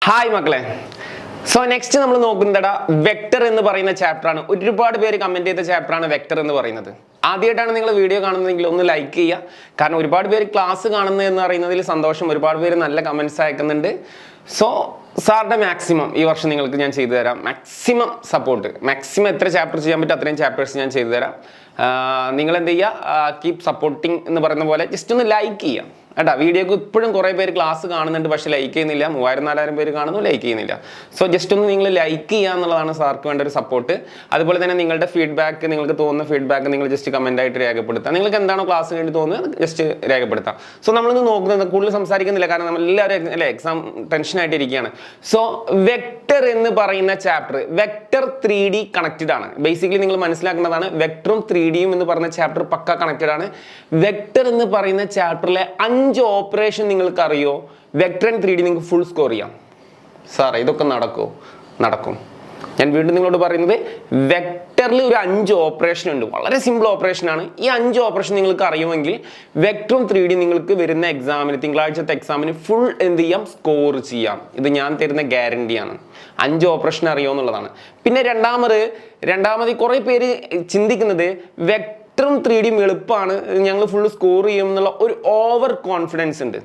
Hi മക്കളെ. So next നമ്മൾ നോക്കുന്നതാ vector എന്ന് പറയുന്ന ചാപ്റ്റർ ആണ്. ഒരുപാട് പേര് കമന്റ് ചെയ്ത ചാപ്റ്റർ ആണ് വെക്ടർ എന്ന് പറയുന്നത്. ആദ്യമായിട്ടാണ് നിങ്ങൾ വീഡിയോ കാണുന്നതെങ്കിൽ ഒന്ന് ലൈക്ക് ചെയ്യുക. കാരണം ഒരുപാട് പേര് ക്ലാസ് കാണുന്നതെന്ന് പറയുന്നതിൽ സന്തോഷം. ഒരുപാട് പേര് നല്ല കമന്റ്സ് അയക്കുന്നുണ്ട്. സോ സാറിന്റെ മാക്സിമം ഈ വർഷം നിങ്ങൾക്ക് ഞാൻ ചെയ്തു തരാം. മാക്സിമം സപ്പോർട്ട്, മാക്സിമം എത്ര ചാപ്റ്റർ ചെയ്യാൻ പറ്റും അത്രയും ചാപ്റ്റേഴ്സ് ഞാൻ ചെയ്തു തരാം. നിങ്ങൾ എന്ത് ചെയ്യുക, കീപ് സപ്പോർട്ടിങ് എന്ന് പറയുന്ന പോലെ ജസ്റ്റ് ഒന്ന് ലൈക്ക് ചെയ്യാം കേട്ടോ. വീഡിയോക്ക് ഇപ്പോഴും കുറേ പേര് ക്ലാസ് കാണുന്നുണ്ട്, പക്ഷേ ലൈക്ക് ചെയ്യുന്നില്ല. 3000-4000 പേര് കാണുന്നു, ലൈക്ക് ചെയ്യുന്നില്ല. സോ ജസ്റ്റ് ഒന്ന് നിങ്ങൾ ലൈക്ക് ചെയ്യുക എന്നുള്ളതാണ് സാർക്ക് വേണ്ട ഒരു സപ്പോർട്ട്. അതുപോലെ തന്നെ നിങ്ങളുടെ ഫീഡ്ബാക്ക്, നിങ്ങൾക്ക് തോന്നുന്ന ഫീഡ്ബാക്ക് നിങ്ങൾ ജസ്റ്റ് കമന്റ് ആയിട്ട് രേഖപ്പെടുത്താം. നിങ്ങൾക്ക് എന്താണോ ക്ലാസ് വേണ്ടി തോന്നുന്നത് ജസ്റ്റ് രേഖപ്പെടുത്താം. സോ നമ്മളിന്ന് നോക്കുന്നത് കൂടുതൽ സംസാരിക്കുന്നില്ല, കാരണം നമ്മൾ എല്ലാവരും അല്ലേ എക്സാം ടെൻഷനായിട്ട് ഇരിക്കുകയാണ്. സോ വെക്ടർ എന്ന് പറയുന്ന ചാപ്റ്റർ, വെക്ടർ 3D കണക്റ്റഡ് ആണ്. ബേസിക്കലി നിങ്ങൾ മനസ്സിലാക്കുന്നതാണ് വെക്ടറും 3Dയും എന്ന് പറയുന്ന ചാപ്റ്റർ പക്ക കണക്റ്റഡ് ആണ്. വെക്ടർ എന്ന് പറയുന്ന ചാപ്റ്ററിലെ 5 ഓപ്പറേഷൻ നിങ്ങൾക്ക് അറിയോ? വെക്ടർ ആൻഡ് 3D നിങ്ങൾക്ക് ഫുൾ സ്കോർ ചെയ്യാം. സാറേ ഇതൊക്കെ നടക്കുമോ? നടക്കും. ഞാൻ വീണ്ടും നിങ്ങളോട് പറയുന്നത് വെക്ടറിൽ ഒരു 5 ഓപ്പറേഷൻ ഉണ്ട്. വളരെ സിമ്പിൾ ഓപ്പറേഷൻ ആണ്. ഈ 5 ഓപ്പറേഷൻ നിങ്ങൾക്ക് അറിയുമെങ്കിൽ വെക്ടറും 3D നിങ്ങൾക്ക് വരുന്ന എക്സാമിന്, തിങ്കളാഴ്ചത്തെ എക്സാമിന് ഫുൾ എന്ത് ചെയ്യാം, സ്കോർ ചെയ്യാം. ഇത് ഞാൻ തരുന്ന ഗ്യാരണ്ടിയാണ്. 5 ഓപ്പറേഷൻ അറിയുമെന്നുള്ളതാണ്. പിന്നെ രണ്ടാമത് കുറേ പേര് ചിന്തിക്കുന്നത് വെക്ടറും 3Dയും എളുപ്പമാണ്, ഞങ്ങൾ ഫുൾ സ്കോർ ചെയ്യും എന്നുള്ള ഒരു ഓവർ കോൺഫിഡൻസ് ഉണ്ട്.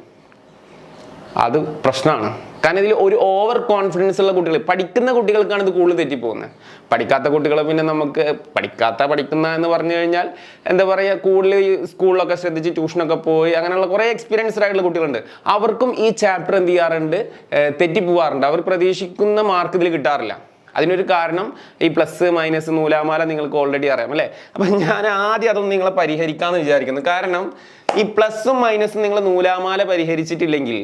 അത് പ്രശ്നമാണ്. കാരണം ഇതിൽ ഒരു ഓവർ കോൺഫിഡൻസ് ഉള്ള കുട്ടികൾ, പഠിക്കുന്ന കുട്ടികൾക്കാണ് ഇത് കൂടുതൽ തെറ്റിപ്പോകുന്നത്. പഠിക്കാത്ത കുട്ടികളെ പിന്നെ നമുക്ക് പഠിക്കുന്ന എന്ന് പറഞ്ഞു കഴിഞ്ഞാൽ എന്താ പറയുക, കൂടുതൽ സ്കൂളിലൊക്കെ ശ്രദ്ധിച്ച് ട്യൂഷനൊക്കെ പോയി അങ്ങനെയുള്ള കുറേ എക്സ്പീരിയൻസ്ഡ് ആയിട്ടുള്ള കുട്ടികളുണ്ട്. അവർക്കും ഈ ചാപ്റ്റർ എന്ത് ചെയ്യാറുണ്ട്, തെറ്റിപ്പോവാറുണ്ട്. അവർ പ്രതീക്ഷിക്കുന്ന മാർക്ക് ഇതിൽ കിട്ടാറില്ല. അതിനൊരു കാരണം ഈ പ്ലസ് മൈനസ് നൂലാമാല നിങ്ങൾക്ക് ഓൾറെഡി അറിയാം അല്ലേ. അപ്പം ഞാൻ ആദ്യം അതൊന്നും നിങ്ങളെ പരിഹരിക്കാമെന്ന് വിചാരിക്കുന്നു. കാരണം ഈ പ്ലസും മൈനസും നിങ്ങൾ നൂലാമാല പരിഹരിച്ചിട്ടില്ലെങ്കിൽ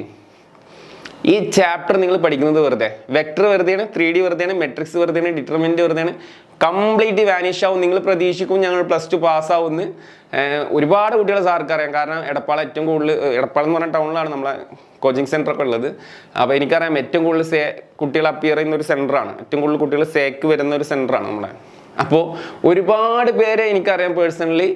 ഈ ചാപ്റ്റർ നിങ്ങൾ പഠിക്കുന്നത് വെറുതെ. വെക്ടർ വെറുതെയാണ്, 3D വെറുതെയാണ്, മെട്രിക്സ് വെറുതെയാണ്, ഡിറ്റർമിനന്റ് വെറുതെയാണ്. കംപ്ലീറ്റ് വാനിഷ് ആവും. നിങ്ങൾ പ്രതീക്ഷിക്കും ഞങ്ങൾ +2 പാസ്സാവുമെന്ന്. ഒരുപാട് കുട്ടികളെ സാർക്ക് അറിയാം. കാരണം എടപ്പാൾ ഏറ്റവും കൂടുതൽ, എടപ്പാൾ എന്ന് പറഞ്ഞ ടൗണിലാണ് നമ്മളെ കോച്ചിങ് സെൻ്റർ ഒക്കെ ഉള്ളത്. അപ്പോൾ എനിക്കറിയാം ഏറ്റവും കൂടുതൽ കുട്ടികൾ അപ്പിയർ ചെയ്യുന്ന ഒരു സെൻ്ററാണ്. ഏറ്റവും കൂടുതൽ കുട്ടികൾ സേക്ക് വരുന്ന ഒരു സെൻ്ററാണ് നമ്മളെ. അപ്പോൾ ഒരുപാട് പേരെ എനിക്കറിയാം പേഴ്സണലി.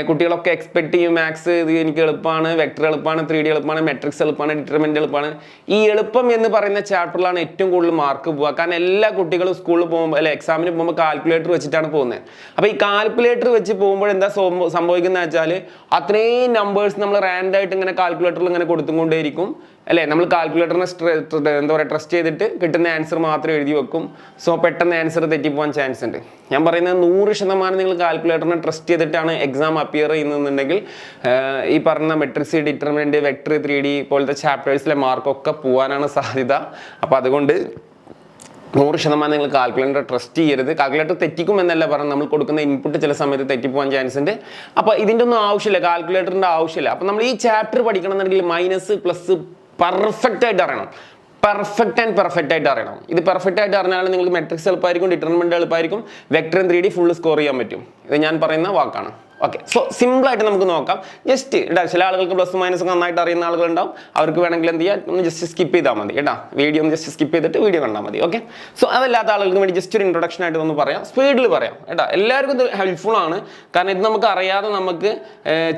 കുട്ടികളൊക്കെ എക്സ്പെക്ട് ചെയ്യും മാത്സ് ഇത് എനിക്ക് എളുപ്പമാണ്, വെക്ടർ എളുപ്പമാണ്, 3D എളുപ്പമാണ്, മെട്രിക്സ് എളുപ്പമാണ്, ഡിറ്റർമിനന്റ് എളുപ്പമാണ്. ഈ എളുപ്പം എന്ന് പറയുന്ന ചാപ്റ്ററിലാണ് ഏറ്റവും കൂടുതൽ മാർക്ക് പോവുക. കാരണം എല്ലാ കുട്ടികളും സ്കൂളിൽ പോകുമ്പോൾ അല്ലെ എക്സാമിന് പോകുമ്പോൾ കാൽക്കുലേറ്റർ വെച്ചിട്ടാണ് പോകുന്നത്. അപ്പോൾ ഈ കാൽക്കുലേറ്റർ വെച്ച് പോകുമ്പോൾ എന്താ സംഭവിക്കുന്നത് വെച്ചാൽ അത്രയും നമ്പേഴ്സ് നമ്മൾ റാൻഡ് ആയിട്ട് ഇങ്ങനെ കാൽക്കുലേറ്ററിൽ ഇങ്ങനെ കൊടുത്തുകൊണ്ടേയിരിക്കും അല്ലേ. നമ്മൾ കാൽക്കുലേറ്ററിനെ എന്താ പറയുക ട്രസ്റ്റ് ചെയ്തിട്ട് കിട്ടുന്ന ആൻസർ മാത്രം എഴുതി വെക്കും. സോ പെട്ടെന്ന് ആൻസർ തെറ്റിപ്പോകാൻ ചാൻസ് ഉണ്ട്. ഞാൻ പറയുന്നത് 100% നിങ്ങൾ കാൽക്കുലേറ്ററിനെ ട്രസ്റ്റ് ചെയ്തിട്ടാണ് എക്സാം അപ്പിയർ ചെയ്യുന്നുണ്ടെങ്കിൽ ഈ പറഞ്ഞ മെട്രിക്സ്, ഡിറ്റർമിനന്റ്, വെക്ടർ, 3D പോലത്തെ ചാപ്റ്റേഴ്സിലെ മാർക്കൊക്കെ പോകാനാണ് സാധ്യത. അപ്പോൾ അതുകൊണ്ട് 100% നിങ്ങൾ കാൽക്കുലേറ്റർ ട്രസ്റ്റ് ചെയ്യരുത്. കാൽക്കുലേറ്റർ തെറ്റിക്കും എന്നല്ല പറഞ്ഞത്, നമ്മൾ കൊടുക്കുന്ന ഇൻപുട്ട് ചില സമയത്ത് തെറ്റിപ്പോകാൻ ചാൻസ് ഉണ്ട്. അപ്പോൾ ഇതിൻ്റെ ഒന്നും ആവശ്യമില്ല, കാൽക്കുലേറ്ററിൻ്റെ ആവശ്യമില്ല. അപ്പോൾ നമ്മൾ ഈ ചാപ്റ്റർ പഠിക്കണം എന്നുണ്ടെങ്കിൽ മൈനസ് പ്ലസ് പെർഫെക്റ്റ് ആയിട്ട് അറിയണം. പെർഫെക്റ്റ് ആയിട്ട് അറിയണം. ഇത് പെർഫെക്റ്റ് ആയിട്ട് അറിഞ്ഞാൽ നിങ്ങൾക്ക് മെട്രിക്സ് എളുപ്പമായിരിക്കും, ഡിറ്റർമിനന്റ് എളുപ്പമായിരിക്കും, വെക്ടർ 3D ഫുൾ സ്കോർ ചെയ്യാൻ പറ്റും. ഇത് ഞാൻ പറയുന്ന വാക്കാണ്. ഓക്കെ, സോ സിമ്പിളായിട്ട് നമുക്ക് നോക്കാം. ജസ്റ്റ് ചില ആളുകൾക്ക് പ്ലസ് മൈനസ് ഒക്കെ നന്നായിട്ട് അറിയുന്ന ആളുകളുണ്ടാവും. അവർക്ക് വേണമെങ്കിൽ എന്ത് ചെയ്യാം, ഒന്ന് ജസ്റ്റ് സ്കിപ്പ് ചെയ്താൽ മതി കേട്ടോ. വീഡിയോ ഒന്ന് ജസ്റ്റ് സ്കിപ്പ് ചെയ്തിട്ട് വീഡിയോ കണ്ടാൽ മതി. ഓക്കെ, സോ അതല്ലാത്ത ആളുകൾക്ക് വേണ്ടി ജസ്റ്റ് ഒരു ഇൻട്രൊഡക്ഷൻ ആയിട്ട് ഒന്ന് പറയാം, സ്പീഡിൽ പറയാം കേട്ടോ. എല്ലാവർക്കും ഇത് ഹെൽപ്ഫുൾ ആണ്. കാരണം ഇത് നമുക്ക് അറിയാതെ നമുക്ക്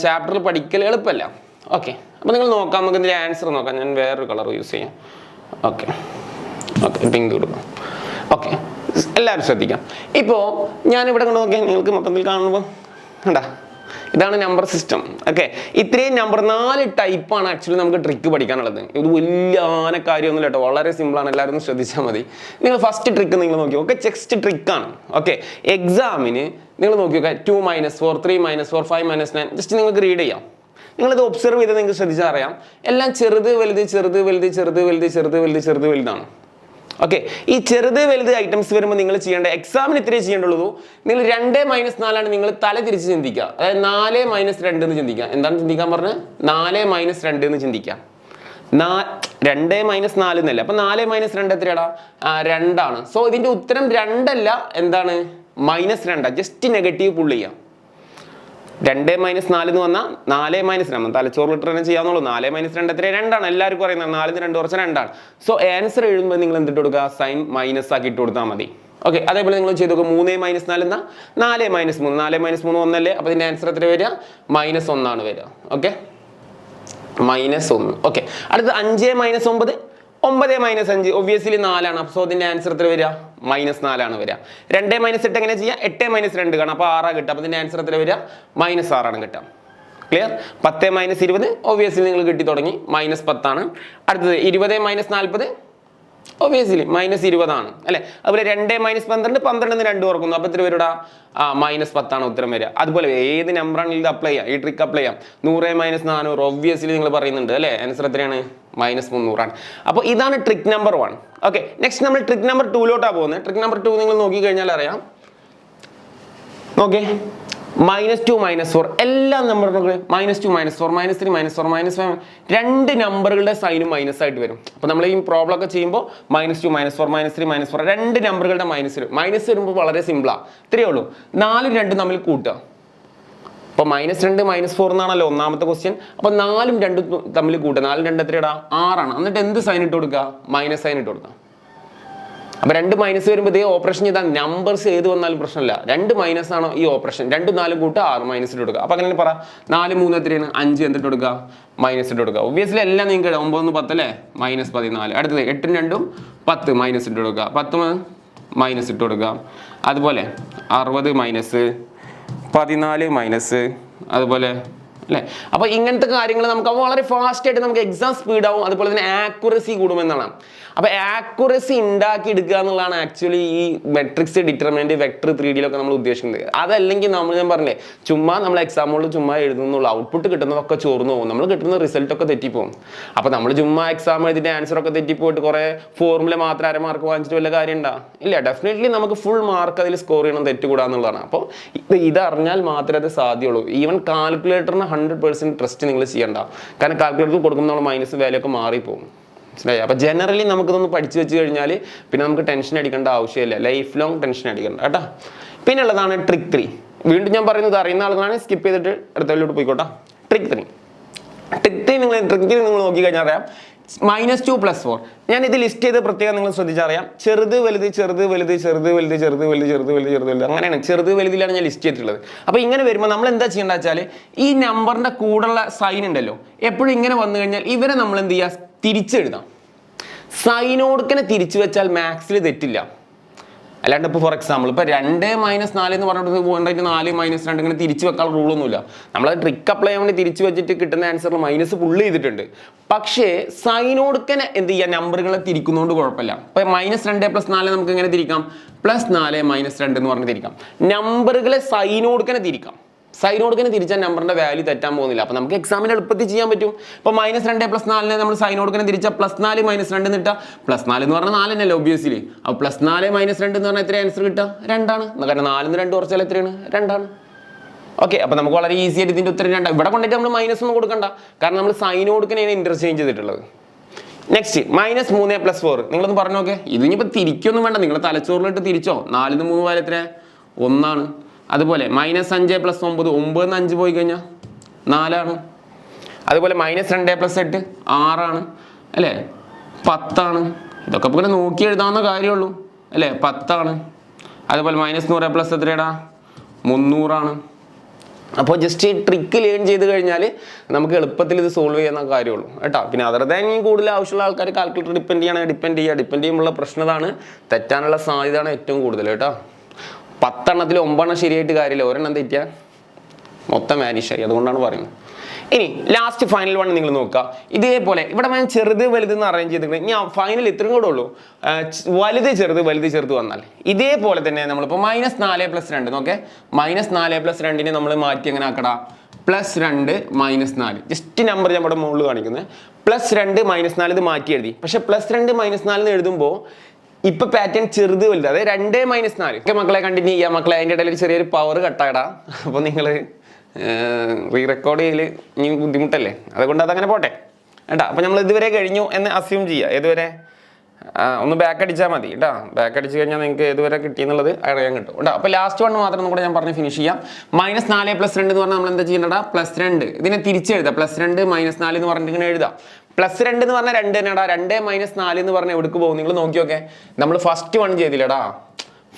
ചാപ്റ്ററിൽ പഠിക്കൽ എളുപ്പമല്ല. ഓക്കെ, അപ്പോൾ നിങ്ങൾ നോക്കാം, നമുക്ക് ഇതിൻ്റെ ആൻസർ നോക്കാം. ഞാൻ വേറൊരു കളർ യൂസ് ചെയ്യാം. ഓക്കെ, പിങ്ക് കൊടുക്കാം. ഓക്കെ, എല്ലാവരും ശ്രദ്ധിക്കാം. ഇപ്പോൾ ഞാനിവിടെ കൊണ്ട് നോക്കിയാൽ നിങ്ങൾക്ക് മൊത്തത്തിൽ കാണുമ്പോൾ കണ്ടാ, ഇതാണ് നമ്പർ സിസ്റ്റം. ഓക്കെ, ഇത്രയും നമ്പർ 4 ടൈപ്പാണ് ആക്ച്വലി നമുക്ക് ട്രിക്ക് പഠിക്കാനുള്ളത്. ഇത് വലിയ കാര്യമൊന്നുമില്ല കേട്ടോ, വളരെ സിമ്പിളാണ്. എല്ലാവരും ഒന്ന് ശ്രദ്ധിച്ചാൽ മതി. നിങ്ങൾ ഫസ്റ്റ് ട്രിക്ക് നിങ്ങൾ നോക്കി. ഓക്കെ, ചെസ്റ്റ് ട്രിക്കാണ്. ഓക്കെ, എക്സാമിന് നിങ്ങൾ നോക്കി നോക്കാം. 2 - 4, 3 - 4, 5 - 9 ജസ്റ്റ് നിങ്ങൾക്ക് റീഡ് ചെയ്യാം. നിങ്ങളിത് ഒബ്സർവ് ചെയ്ത് നിങ്ങൾക്ക് ശ്രദ്ധിച്ചാൽ അറിയാം, എല്ലാം ചെറുത് വലുതാണ്. ഓക്കെ, ഈ ചെറുത് വലുത് ഐറ്റംസ് വരുമ്പോൾ നിങ്ങൾ ചെയ്യേണ്ട, എക്സാമിന് ഇത്രേ ചെയ്യേണ്ടുള്ളൂ. നിങ്ങൾ 2 - 4 നിങ്ങൾ തല തിരിച്ച് ചിന്തിക്കുക. അതായത് 4 - 2 എന്ന് ചിന്തിക്കുക. എന്താണ് ചിന്തിക്കാൻ പറഞ്ഞത്? 4 - 2 എന്ന് ചിന്തിക്കാം. 2 - 4 എന്നല്ല. അപ്പൊ 4 - 2 എത്രയാടാ? 2 ആണ്. സോ ഇതിന്റെ ഉത്തരം 2 അല്ല, എന്താണ്? -2. ജസ്റ്റ് നെഗറ്റീവ് പുള്ള് ചെയ്യാം. 2 - 4 എന്ന് പറഞ്ഞാൽ 4 - 2 തലച്ചോറിലിട്ട് തന്നെ ചെയ്യാന്നുള്ളൂ. 4 - 2 എത്ര? 2 ആണ്. എല്ലാവർക്കും പറയുന്നത് 4 - 2 കുറച്ച് 2 ആണ്. സോ ആൻസർ എഴുതുമ്പോൾ നിങ്ങൾ എന്തിട്ട് കൊടുക്കുക? സൈൻ മൈനസ് ആക്കി ഇട്ട് കൊടുത്താൽ മതി. ഓക്കെ, അതേപോലെ നിങ്ങൾ ചെയ്ത് നോക്കുക. 3 - 4 എന്നാ 4 - 3. 4 - 3 1 അപ്പോൾ ഇതിന്റെ ആൻസർ എത്ര വരിക? -1 ആണ് വരിക. ഓക്കെ, -1. ഓക്കെ, അടുത്ത 5 - 9 9 - 5 ഒബ്വിയസ്ലി 4 ആണ്. സോ ഇതിന്റെ ആൻസർ എത്ര വരിക? -4 ആണ് വരിക. 2 - 8 എങ്ങനെ ചെയ്യാം? 8 - 2 കാണാം. അപ്പൊ 6 കിട്ടുക. അപ്പൊ ഇതിന്റെ ആൻസർ എത്ര വരിക? -6 ആണ് കിട്ടുക. ക്ലിയർ? 10 - 20 ഒബ്വിയസ്ലി നിങ്ങൾ കിട്ടി തുടങ്ങി, -10 ആണ്. അടുത്തത് 20 - 40 ഒബ്വിയസ്ലി -20 ആണ് അല്ലെ. അതുപോലെ 2 - 12 12 2 ഓർക്കുന്നു. അപ്പൊ എത്ര വരൂടാ? -10 ആണ് ഉത്തരം വരിക. അതുപോലെ ഏത് നമ്പറാണ് ഇത് അപ്ലൈ ചെയ്യാം, ഈ ട്രിക്ക് അപ്ലൈ ചെയ്യാം. 100 - 400 ഒബ്വിയസ്ലി നിങ്ങൾ പറയുന്നുണ്ട് അല്ലെ. ആൻസർ എത്രയാണ്? -300 ആണ്. അപ്പോൾ ഇതാണ് ട്രിക്ക് നമ്പർ 1. ഓക്കെ, നെക്സ്റ്റ് നമ്മൾ ട്രിക്ക് നമ്പർ 2 പോകുന്നത്. ട്രിക്ക് നമ്പർ 2 നിങ്ങൾ നോക്കി കഴിഞ്ഞാൽ അറിയാം. ഓക്കെ, -2 -4 എല്ലാ നമ്പറുകളും -2 -4 -3 -4 -5 രണ്ട് നമ്പറുകളുടെ സൈനും മൈനസ് ആയിട്ട് വരും. അപ്പോൾ നമ്മൾ ഈ പ്രോബ്ലം ഒക്കെ ചെയ്യുമ്പോൾ -2 -4 -3 -4 രണ്ട് നമ്പറുകളുടെ മൈനസ് വരുമ്പോൾ വളരെ സിമ്പിളാണ്. ഇത്രയേ ഉള്ളൂ. 4 2 തമ്മിൽ കൂട്ടുക. അപ്പോൾ -2 -4 എന്നാണല്ലോ ഒന്നാമത്തെ ക്വസ്റ്റ്യൻ. അപ്പോൾ 4 2 തമ്മിൽ കൂട്ടുക. 4 2 എത്രയാടാ? 6 ആണ്. എന്നിട്ട് എന്ത് സൈൻ ഇട്ട് കൊടുക്കുക? മൈനസ് സൈൻ ഇട്ട് കൊടുക്കുക. അപ്പോൾ 2 മൈനസ് വരുമ്പോൾ ഇതേ ഓപ്പറേഷൻ ചെയ്താൽ നമ്പേഴ്സ് ഏത് വന്നാലും പ്രശ്നമില്ല. 2 മൈനസ് ആണോ ഈ ഓപ്പറേഷൻ? 2 4 കൂട്ടുക, 6 മൈനസ് ഇട്ട് കൊടുക്കുക. അപ്പോൾ അങ്ങനെ പറ 4 3 എത്രയാണ്? 5 എന്തിട്ട് കൊടുക്കുക? മൈനസ് ഇട്ട് കൊടുക്കുക. ഒബ്വിയസ്ലി എല്ലാം നിങ്ങൾക്ക് 9 10 അല്ലേ? -14. അടുത്തത് 8 2 10 മൈനസ് ഇട്ട് കൊടുക്കുക. 10 മൈനസ് ഇട്ട് കൊടുക്കുക. അതുപോലെ 60 മൈനസ് 14 മൈനസ്, അതുപോലെ അല്ലേ. അപ്പോൾ ഇങ്ങനത്തെ കാര്യങ്ങൾ നമുക്ക് വളരെ ഫാസ്റ്റ് ആയിട്ട് നമുക്ക് എക്സാം സ്പീഡ് ആവും. അതുപോലെ തന്നെ ആക്യുറസി കൂടുമെന്നാണ്. അപ്പോൾ ആക്യുറസി ഉണ്ടാക്കി എടുക്കുക എന്നുള്ളതാണ് ആക്ച്വലി ഈ മെട്രിക്സ് ഡിറ്റർമിനന്റ് വെക്ടർ 3Dയിലൊക്കെ നമ്മൾ ഉദ്ദേശിക്കുന്നത്. അതല്ലെങ്കിൽ ഞാൻ പറഞ്ഞില്ലേ, ചുമ്മാ നമ്മൾ എക്സാമുകളിൽ ചുമ്മാ എഴുതുന്നുള്ള ഔട്ട്പുട്ട് കിട്ടുന്നതൊക്കെ ചോർന്നു പോകും. നമ്മൾ കിട്ടുന്ന റിസൾട്ട് ഒക്കെ തെറ്റിപ്പോകും. അപ്പോൾ നമ്മൾ ചുമ്മാ എക്സാം എഴുതിയിട്ട് ആൻസർ ഒക്കെ തെറ്റിപ്പോയിട്ട് കുറേ ഫോർമുല മാത്രം 1/2 മാർക്ക് വാങ്ങിച്ചിട്ട് വല്ല കാര്യം ഉണ്ടാ? ഇല്ല. ഡെഫിനറ്റ്ലി നമുക്ക് ഫുൾ മാർക്ക് അതിൽ സ്കോർ ചെയ്യണം, തെറ്റുകൂടാന്നുള്ളതാണ്. അപ്പോൾ ഇതറിഞ്ഞാൽ മാത്രമേ അത് സാധ്യമുള്ളൂ. ഈവൻ കാൽക്കുലേറ്ററിന് 100% ട്രസ്റ്റ് നിങ്ങൾ ചെയ്യണ്ട. കാരണം കാൽക്കുലേറ്റർ കൊടുക്കുമ്പോൾ നമ്മൾ മൈനസ് വാല്യൂ ഒക്കെ മാറിപ്പോകും. മനസ്സിലായി? അപ്പോൾ ജനറലി നമുക്കിതൊന്ന് പഠിച്ചു വെച്ച് കഴിഞ്ഞാൽ പിന്നെ നമുക്ക് ടെൻഷൻ അടിക്കേണ്ട ആവശ്യമില്ല. ലൈഫ് ലോങ് ടെൻഷൻ അടിക്കണ്ട കേട്ടോ. പിന്നെ ഉള്ളതാണ് ട്രിക്ക് 3. വീണ്ടും ഞാൻ പറയുന്നത് അറിയുന്ന ആളുകളാണ്, സ്കിപ്പ് ചെയ്തിട്ട് അടുത്തതിലോട്ട് പോയിക്കോട്ടെ. ട്രിക്ക് 3 നിങ്ങൾ നോക്കി കഴിഞ്ഞാൽ അറിയാം. -2 + 4 ഞാൻ ഇത് ലിസ്റ്റ് ചെയ്ത് പ്രത്യേകം നിങ്ങൾ ശ്രദ്ധിച്ചറിയാം. ചെറുത് വലുത് ചെറുത് വലുത് ചെറുത് വലുത് ചെറുത് വലുത് ചെറുത് വലുത് ചെറുത് വലുത് അങ്ങനെയാണ്. ചെറുത് വലുതിലാണ് ഞാൻ ലിസ്റ്റ് ചെയ്തിട്ടുള്ളത്. അപ്പോൾ ഇങ്ങനെ വരുമ്പോൾ നമ്മൾ എന്താ ചെയ്യേണ്ടത് വെച്ചാൽ ഈ നമ്പറിന്റെ കൂടെയുള്ള സൈൻ ഉണ്ടല്ലോ, എപ്പോഴും ഇങ്ങനെ വന്നു കഴിഞ്ഞാൽ ഇവരെ നമ്മൾ എന്ത് ചെയ്യുക? തിരിച്ചെഴുതാം. സൈനോടുക്കനെ തിരിച്ചു വെച്ചാൽ മാത്സിൽ തെറ്റില്ല. അല്ലാണ്ട് ഇപ്പോൾ ഫോർ എക്സാമ്പിൾ ഇപ്പോൾ 2 - 4 എന്ന് പറഞ്ഞിട്ട് 4 - 2 ഇങ്ങനെ തിരിച്ചു വെക്കാനുള്ള റൂളൊന്നുമില്ല. നമ്മളത് ട്രിക്ക് അപ്ലൈ ചെയ്യാൻ വേണ്ടി തിരിച്ചു വെച്ചിട്ട് കിട്ടുന്ന ആൻസറിൽ മൈനസ് ഫുള്ള് ചെയ്തിട്ടുണ്ട്. പക്ഷേ സൈനോടുക്കനെ എന്ത് ചെയ്യുക? നമ്പറുകളെ തിരിക്കുന്നതുകൊണ്ട് കുഴപ്പമില്ല. ഇപ്പോൾ -2 + 4 നമുക്ക് എങ്ങനെ തിരിക്കാം? +4 - 2 എന്ന് പറഞ്ഞ് തിരിക്കാം. നമ്പറുകളെ സൈനോടുക്കനെ തിരിക്കാം. സൈനോടുക്കനെ തിരിച്ചാൽ നമ്പറിന്റെ വാല്യൂ തെറ്റാൻ പോകുന്നില്ല. അപ്പോൾ നമുക്ക് എക്സാമിന് എളുപ്പത്തിൽ ചെയ്യാൻ പറ്റും. ഇപ്പോൾ -2 + 4 നമ്മൾ സൈനോടുക്കനെ തിരിച്ചാൽ +4 - 2 എന്നിട്ടാ +4 എന്ന് പറഞ്ഞാൽ 4 തന്നെയല്ലേ ഒബ്വിയസ്ലി. അപ്പോൾ +4 - 2 എന്ന് പറഞ്ഞാൽ എത്ര ആൻസർ കിട്ടുക? 2 ആണ്. കാരണം 4 ന്ന് 2 കുറച്ചാൽ എത്രയാണ്? 2 ആണ്. ഓക്കെ, അപ്പോൾ നമുക്ക് വളരെ ഈസി ആയിട്ട് ഇതിന്റെ ഉത്തരം 2. ഇവിടെ കൊണ്ടിട്ട് നമ്മൾ മൈനസ് ഒന്നും കൊടുക്കണ്ട. കാരണം നമ്മൾ സൈനോടുക്കനെയാണ് ഇന്റർചേഞ്ച് ചെയ്തിട്ടുള്ളത്. നെക്സ്റ്റ് -3 + 4 നിങ്ങളൊന്ന് പറഞ്ഞു നോക്കേ. ഇത് ഇനിയിപ്പോൾ തിരിക്കൊന്നും വേണ്ട, നിങ്ങൾ തലച്ചോറിലിട്ട് തിരിച്ചോ. 4 ന്ന് 3 പോയാൽ എത്ര? 1 ആണ്. അതുപോലെ -5 + 9 9 ന്ന് 5 പോയി കഴിഞ്ഞാൽ 4 ആണ്. അതുപോലെ -2 + 8 6 ആണ് അല്ലേ? 10 ആണ്. ഇതൊക്കെ ഇങ്ങനെ നോക്കി എഴുതാവുന്ന കാര്യമുള്ളൂ അല്ലേ? 10 ആണ്. അതുപോലെ -100 + എത്രയാടാ? 300 ആണ്. അപ്പോൾ ജസ്റ്റ് ഈ ട്രിക്ക് ലേൺ ചെയ്ത് കഴിഞ്ഞാൽ നമുക്ക് എളുപ്പത്തിൽ ഇത് സോൾവ് ചെയ്യുന്ന കാര്യമുള്ളൂ കേട്ടോ. പിന്നെ അതർ ദാൻ ഈ കൂടുതൽ ആവശ്യമുള്ള ആൾക്കാർ കാൽക്കുലേറ്റർ ഡിപ്പെൻഡ് ചെയ്യുമ്പോൾ പ്രശ്നതാണ്, തെറ്റാനുള്ള സാധ്യതയാണ് ഏറ്റവും കൂടുതൽ കേട്ടോ. 10 എണ്ണത്തിൽ 9 എണ്ണം ശരിയായിട്ട് കാര്യമില്ല, ഒരെണ്ണം തെറ്റിയാൽ മൊത്തം വാനിഷായി. അതുകൊണ്ടാണ് പറയുന്നത്. ഇനി ലാസ്റ്റ് ഫൈനൽ വൺ നിങ്ങൾ നോക്കുക. ഇതേപോലെ ഇവിടെ ഞാൻ ചെറുത് വലുത് എന്ന് അറേഞ്ച് ചെയ്തിട്ടുണ്ട്. ഞാൻ ഫൈനൽ ഇത്രയും കൂടെ ഉള്ളൂ. വലുത് ചെറുത് വന്നാൽ ഇതേപോലെ തന്നെ നമ്മളിപ്പോൾ -4 + 2 നോക്കേ. -4 + 2 നമ്മൾ മാറ്റി എങ്ങനെ ആക്കടാ? +2 - 4 ജസ്റ്റ് നമ്പർ ഞാൻ ഇവിടെ മുകളിൽ കാണിക്കുന്നത്. +2 - 4 ഇത് മാറ്റി എഴുതി. പക്ഷെ +2 - 4 എന്ന് എഴുതുമ്പോൾ ഇപ്പൊ പാറ്റേൺ ചെറുത് വലുത്, അതായത് 2 - 4 ഒക്കെ മക്കളെ കണ്ടിന്യൂ ചെയ്യാം. മക്കളെ അതിൻ്റെ ഇടയിൽ ചെറിയൊരു പവർ കട്ടായിടാം. അപ്പോൾ നിങ്ങൾ റീ റെക്കോർഡ് ചെയ്യൽ ഇനി ബുദ്ധിമുട്ടല്ലേ, അതുകൊണ്ട് അതങ്ങനെ പോട്ടെ കേട്ടോ. അപ്പോൾ നമ്മൾ ഇതുവരെ കഴിഞ്ഞു എന്ന് അസ്യൂം ചെയ്യുക. ഏതുവരെ? ഒന്ന് ബാക്ക് അടിച്ചാൽ മതി കേട്ടോ. ബാക്ക് അടിച്ച് കഴിഞ്ഞാൽ നിങ്ങൾക്ക് ഏതുവരെ കിട്ടിയെന്നുള്ളത് അറിയാൻ കിട്ടും കേട്ടോ. അപ്പോൾ ലാസ്റ്റ് വൺ മാത്രം കൂടെ ഞാൻ പറഞ്ഞ് ഫിനിഷ് ചെയ്യാം. -4 + 2 എന്ന് പറഞ്ഞാൽ നമ്മൾ എന്താ ചെയ്യേണ്ടടാ? +2 ഇതിനെ തിരിച്ചെഴുതാം. +2 - 4 എന്ന് പറഞ്ഞിട്ട് ഇങ്ങനെ എഴുതാം. +2 എന്ന് പറഞ്ഞാൽ 2 തന്നെടാ. 2 - 4 എന്ന് പറഞ്ഞാൽ എവിടേക്ക് പോകും? നിങ്ങൾ നോക്കി നോക്കേ. നമ്മൾ ഫസ്റ്റ് വൺ ചെയ്തില്ലടാ.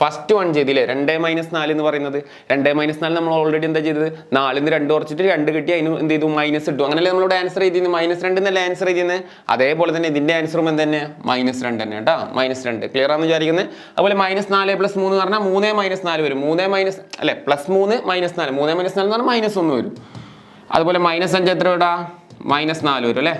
ഫസ്റ്റ് വൺ ചെയ്തില്ലേ 2 - 4 എന്ന് പറയുന്നത്. 2 - 4 നമ്മൾ ഓൾറെഡി എന്താ ചെയ്തത്, 4 2 കുറച്ചിട്ട് 2 കിട്ടി, അതിന് എന്ത് ചെയ്തു, മൈനസ് ഇട്ടു. അങ്ങനെയല്ലേ നമ്മളോട് ആൻസർ ചെയ്തിരുന്നത്, -2 എന്നല്ലേ ആൻസർ ചെയ്യുന്നത്. അതേപോലെ തന്നെ ഇതിന്റെ ആൻസറും എന്ത് തന്നെ, -2 തന്നെ കേട്ടോ, -2. ക്ലിയർ ആണെന്ന് വിചാരിക്കുന്നത്. അതുപോലെ -4 + 3 എന്ന് പറഞ്ഞാൽ 3 - 4 വരും. അല്ലെ +3 - 4 3 - 4 എന്ന് പറഞ്ഞാൽ -1 വരും. അതുപോലെ -5 എത്ര വിടാ, -4 വരും അല്ലേ.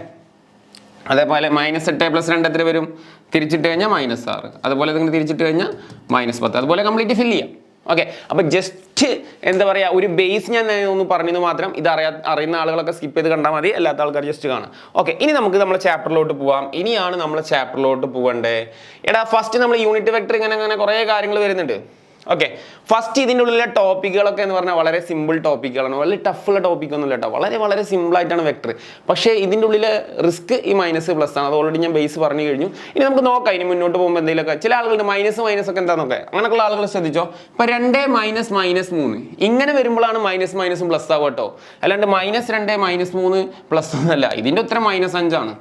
അതേപോലെ -8 + 2 എത്ര വരും, തിരിച്ചിട്ട് കഴിഞ്ഞാൽ -6. അതുപോലെ നിങ്ങൾ തിരിച്ചിട്ട് കഴിഞ്ഞാൽ -10. അതുപോലെ കംപ്ലീറ്റ് ഫില്ല് ചെയ്യാം. ഓക്കെ, അപ്പൊ ജസ്റ്റ് എന്താ പറയാ, ഒരു ബേസ് ഞാൻ ഒന്ന് പറഞ്ഞത് മാത്രം. ഇത് അറിയുന്ന ആളുകളൊക്കെ സ്കിപ്പ് ചെയ്ത് കണ്ടാൽ മതി, അല്ലാത്ത ആൾക്കാർ ജസ്റ്റ് കാണാം. ഓക്കെ, ഇനി നമുക്ക് നമ്മുടെ ചാപ്റ്ററിലോട്ട് പോവാം. ഇനിയാണ് നമ്മൾ ചാപ്റ്ററിലോട്ട് പോകണ്ടേ. എടാ ഫസ്റ്റ് നമ്മൾ യൂണിറ്റ് വെക്ടർ ഇങ്ങനെ കുറേ കാര്യങ്ങൾ വരുന്നുണ്ട്. ഓക്കെ, ഫസ്റ്റ് ഇതിൻ്റെ ഉള്ളിലെ ടോപ്പിക്കുകളൊക്കെ എന്ന് പറഞ്ഞാൽ വളരെ സിമ്പിൾ ടോപ്പിക്കുകളാണ്, വളരെ ടഫുള്ള ടോപ്പിക്കൊന്നുമില്ല കേട്ടോ, വളരെ വളരെ സിമ്പിൾ ആയിട്ടാണ് വെക്ടർ. പക്ഷേ ഇതിൻ്റെ ഉള്ളിലെ റിസ്ക് ഈ -+ ആണ്. അത് ഓൾറെഡി ഞാൻ ബേസ് പറഞ്ഞു കഴിഞ്ഞു. ഇനി നമുക്ക് നോക്കാം, ഇനി മുന്നോട്ട് പോകുമ്പോൾ എന്തെങ്കിലുമൊക്കെ. ചില ആളുകളുടെ മൈനസ് ഒക്കെ എന്താണെന്നൊക്കെ, അങ്ങനെയുള്ള ആളുകൾ ശ്രദ്ധിച്ചോ. ഇപ്പം 2 - -3 ഇങ്ങനെ വരുമ്പോഴാണ് മൈനസും പ്ലസ് ആവുക കേട്ടോ. അല്ലാണ്ട് -2 - 3 പ്ലസ് ഒന്നല്ല. ഇതിൻ്റെ ഉത്തരം -5 ആണ്.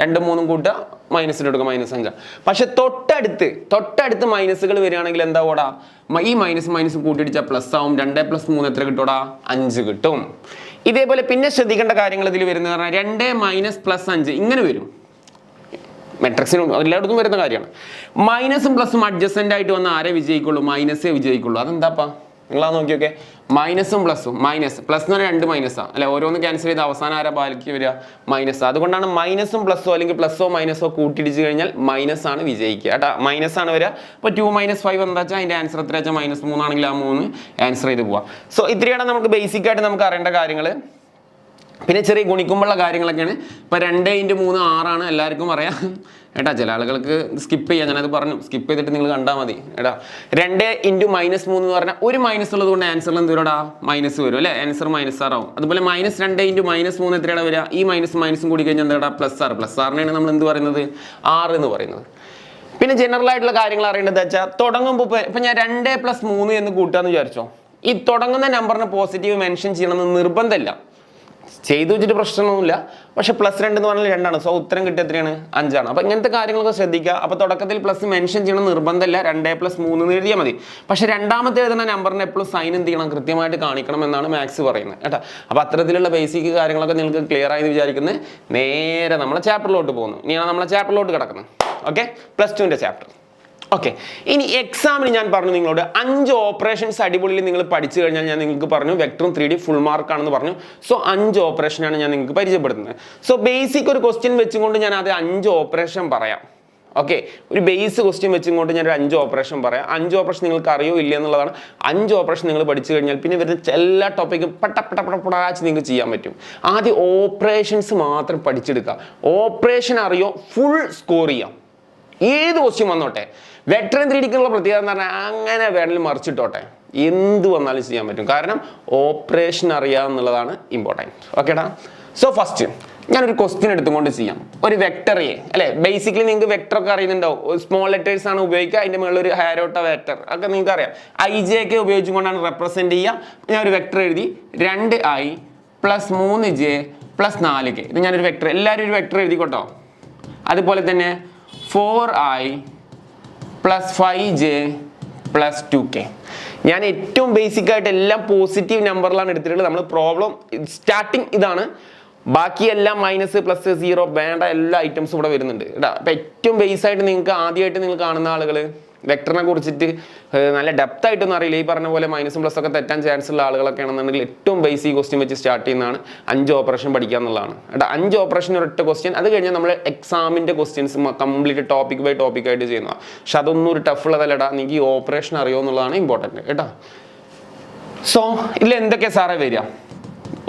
2 3 കൂട്ടുക, മൈനസിന് എടുക്കുക, -5. പക്ഷെ തൊട്ടടുത്ത് മൈനസുകൾ വരികയാണെങ്കിൽ എന്താ കൂടാ, ഈ മൈനസ് കൂട്ടിയിടിച്ചാൽ പ്ലസ് ആവും. 2 + 3 എത്ര കിട്ടൂടാ, 5 കിട്ടും. ഇതേപോലെ പിന്നെ ശ്രദ്ധിക്കേണ്ട കാര്യങ്ങൾ ഇതിൽ വരുന്നത് പറഞ്ഞാൽ 2 - +5 ഇങ്ങനെ വരും. മെട്രിക്സിനും എല്ലായിടത്തും വരുന്ന കാര്യമാണ്. മൈനസും പ്ലസും അഡ്ജസ്റ്റൻ്റ് ആയിട്ട് വന്ന ആരെ വിജയിക്കുള്ളൂ, മൈനസേ വിജയിക്കുള്ളൂ. അതെന്താപ്പാ, നിങ്ങളാ നോക്കിയൊക്കെ. മൈനസും പ്ലസും, പ്ലസ് എന്ന് പറഞ്ഞാൽ 2 മൈനസാണ് അല്ലെ, ഓരോന്ന് ക്യാൻസൽ ചെയ്ത് അവസാനം ആരാ ബാക്കി വരിക, മൈനസ്. അതുകൊണ്ടാണ് മൈനസും പ്ലസോ അല്ലെങ്കിൽ പ്ലസോ മൈനസോ കൂട്ടിയിടിച്ച് കഴിഞ്ഞാൽ മൈനസ് ആണ് വിജയിക്കുക കേട്ടോ, മൈനസ് ആണ് വരിക. അപ്പോൾ 2 - 5 എന്താ വെച്ചാൽ അതിൻ്റെ ആൻസർ എത്ര വെച്ചാൽ -3 ആണെങ്കിൽ ആ 3 ആൻസർ ചെയ്ത് പോവാം. സോ ഇത്രയാണ് നമുക്ക് ബേസിക് ആയിട്ട് നമുക്ക് അറിയേണ്ട കാര്യങ്ങൾ. പിന്നെ ചെറിയ ഗുണിക്കുമ്പോഴുള്ള കാര്യങ്ങളൊക്കെയാണ്. ഇപ്പോൾ 2 × 3 6 എല്ലാവർക്കും അറിയാം ഏട്ടാ. ചില ആളുകൾക്ക് സ്കിപ്പ് ചെയ്യാം, ഞാനത് പറഞ്ഞു, സ്കിപ്പ് ചെയ്തിട്ട് നിങ്ങൾ കണ്ടാൽ മതി ഏട്ടാ. 2 × -3 എന്ന് പറഞ്ഞാൽ ഒരു മൈനസ് ഉള്ളത് കൊണ്ട് ആൻസറിൽ എന്ത് വരും, മൈനസ് വരും അല്ലേ, ആൻസർ -6 ആവും. അതുപോലെ -2 × -3 എത്രയാണ് വരിക, ഈ മൈനസും കൂടി കഴിഞ്ഞാൽ എന്താ, +6 നമ്മൾ എന്ത് പറയുന്നത്, 6 എന്ന് പറയുന്നത്. പിന്നെ ജനറൽ ആയിട്ടുള്ള കാര്യങ്ങൾ അറിയേണ്ടത് വെച്ചാൽ തുടങ്ങുമ്പോൾ ഇപ്പം ഞാൻ 2 + 3 എന്ന് കൂട്ടുകയെന്ന് വിചാരിച്ചോ, ഈ തുടങ്ങുന്ന നമ്പറിന് പോസിറ്റീവ് മെൻഷൻ ചെയ്യണമെന്ന് നിർബന്ധമില്ല, ചെയ്തു വെച്ചിട്ട് പ്രശ്നമൊന്നുമില്ല. പക്ഷെ +2 എന്ന് പറഞ്ഞാൽ 2 ആണ്. സോ ഉത്തരം കിട്ടിയ എത്രയാണ്, 5 ആണ്. അപ്പോൾ ഇങ്ങനത്തെ കാര്യങ്ങളൊക്കെ ശ്രദ്ധിക്കുക. അപ്പോൾ തുടക്കത്തിൽ പ്ലസ് മെൻഷൻ ചെയ്യണം നിർബന്ധമില്ല, 2 + 3 എന്ന് എഴുതിയാൽ മതി. പക്ഷെ രണ്ടാമത്തെ എഴുതുന്ന നമ്പറിന് എപ്പോഴും സൈൻ എന്ത് ചെയ്യണം, കൃത്യമായിട്ട് കാണിക്കണം എന്നാണ് മാത്സ് പറയുന്നത് കേട്ടോ. അപ്പോൾ അത്തരത്തിലുള്ള ബേസിക് കാര്യങ്ങളൊക്കെ നിങ്ങൾക്ക് ക്ലിയർ ആയി വിചാരിക്കുന്നത്. നേരെ നമ്മളെ ചാപ്റ്ററിലോട്ട് പോകുന്നു. ഇനിയാണ് നമ്മളെ ചാപ്റ്ററിലോട്ട് കിടക്കുന്നത്. Okay, +2ൻ്റെ chapter. ഓക്കെ, ഇനി എക്സാമിന് ഞാൻ പറഞ്ഞു നിങ്ങളോട് 5 ഓപ്പറേഷൻസ് അടിപൊളിയിൽ നിങ്ങൾ പഠിച്ചു കഴിഞ്ഞാൽ ഞാൻ നിങ്ങൾക്ക് പറഞ്ഞു വെക്ടറും 3D ഫുൾ മാർക്കാണെന്ന് പറഞ്ഞു. സോ 5 ഓപ്പറേഷനാണ് ഞാൻ നിങ്ങൾക്ക് പരിചയപ്പെടുത്തുന്നത്. സോ ബേസിക് ഒരു ക്വസ്റ്റ്യൻ വെച്ചുകൊണ്ട് ഞാൻ അത് 5 ഓപ്പറേഷൻ പറയാം. ഓക്കെ, ഒരു ബേസ് ക്വസ്റ്റ്യൻ വെച്ചുകൊണ്ട് ഞാൻ ഒരു 5 ഓപ്പറേഷൻ പറയാം. 5 ഓപ്പറേഷൻ നിങ്ങൾക്ക് അറിയോ ഇല്ല എന്നുള്ളതാണ്. 5 ഓപ്പറേഷൻ നിങ്ങൾ പഠിച്ചു കഴിഞ്ഞാൽ പിന്നെ വരുന്ന എല്ലാ ടോപ്പിക്കും പടച്ച് നിങ്ങൾക്ക് ചെയ്യാൻ പറ്റും. ആദ്യം ഓപ്പറേഷൻസ് മാത്രം പഠിച്ചെടുക്കുക. ഓപ്പറേഷൻ അറിയോ, ഫുൾ സ്കോർ ചെയ്യാം. ഏത് ക്വസ്റ്റ്യൻ വന്നോട്ടെ. വെക്ടറും 3Dക്കുള്ള പ്രത്യേകത എന്ന് പറഞ്ഞാൽ അങ്ങനെ വേണമെങ്കിലും മറിച്ചിട്ടോട്ടെ, എന്ത് വന്നാലും ചെയ്യാൻ പറ്റും. കാരണം ഓപ്പറേഷൻ അറിയാം എന്നുള്ളതാണ് ഇമ്പോർട്ടൻറ്റ്. ഓക്കേടാ. സോ ഫസ്റ്റ് ഞാനൊരു ക്വസ്റ്റ്യൻ എടുത്തുകൊണ്ട് ചെയ്യാം. ഒരു വെക്ടർ എ അല്ലെ, ബേസിക്കലി നിങ്ങൾക്ക് വെക്ടർ ഒക്കെ അറിയുന്നുണ്ടാവും. സ്മോൾ ലെറ്റേഴ്സ് ആണ് ഉപയോഗിക്കുക, അതിൻ്റെ മുകളിൽ ഒരു ഹാരോട്ട വെക്ടർ ഒക്കെ നിങ്ങൾക്ക് അറിയാം. IJ ഒക്കെ ഉപയോഗിച്ചുകൊണ്ടാണ് റെപ്രസെൻറ്റ് ചെയ്യുക. ഞാൻ ഒരു വെക്ടർ എഴുതി 2i + 3j + 4k. ഇത് ഞാനൊരു വെക്ടർ, എല്ലാവരും ഒരു വെക്ടർ എഴുതിക്കോട്ടോ. അതുപോലെ തന്നെ 4i + 5j + 2k. ഞാൻ ഏറ്റവും ബേസിക് ആയിട്ട് എല്ലാം പോസിറ്റീവ് നമ്പറിലാണ് എടുത്തിട്ടുള്ളത്. നമ്മൾ പ്രോബ്ലം സ്റ്റാർട്ടിങ് ഇതാണ്. ബാക്കിയെല്ലാം മൈനസ് പ്ലസ് സീറോ വേണ്ട എല്ലാ ഐറ്റംസും ഇവിടെ വരുന്നുണ്ട് കേട്ടോ. അപ്പം ഏറ്റവും ബേസ് ആയിട്ട് നിങ്ങൾക്ക് ആദ്യമായിട്ട് നിങ്ങൾ കാണുന്ന ആളുകൾ വെക്ടറിനെ കുറിച്ചിട്ട് നല്ല ഡെപ്ത് ആയിട്ടൊന്നും അറിയില്ല, ഈ പറഞ്ഞ പോലെ മൈനസും പ്ലസ് ഒക്കെ തെറ്റാൻ ചാൻസ് ഉള്ള ആളുകളൊക്കെ ആണെന്നുണ്ടെങ്കിൽ ഏറ്റവും ബേസിക് ക്വസ്റ്റ്യൻ വെച്ച് സ്റ്റാർട്ട് ചെയ്യുന്നതാണ് 5 ഓപ്പറേഷൻ പഠിക്കുക എന്നുള്ളതാണ് കേട്ടോ. 5 ഓപ്പറേഷൻ ഒരൊറ്റ ക്വസ്റ്റ്യൻ, അത് കഴിഞ്ഞാൽ നമ്മൾ എക്സാമിൻ്റെ questions complete topic by topic ആയിട്ട് ചെയ്യുന്നതാണ്. പക്ഷെ അതൊന്നും ഒരു ടഫ് ഉള്ളതല്ലടാ, നിങ്ങൾക്ക് ഈ ഓപ്പറേഷൻ അറിയോ എന്നുള്ളതാണ് ഇമ്പോർട്ടൻറ്റ് കേട്ടോ. സോ ഇതിൽ എന്തൊക്കെ സാറേ വരിക,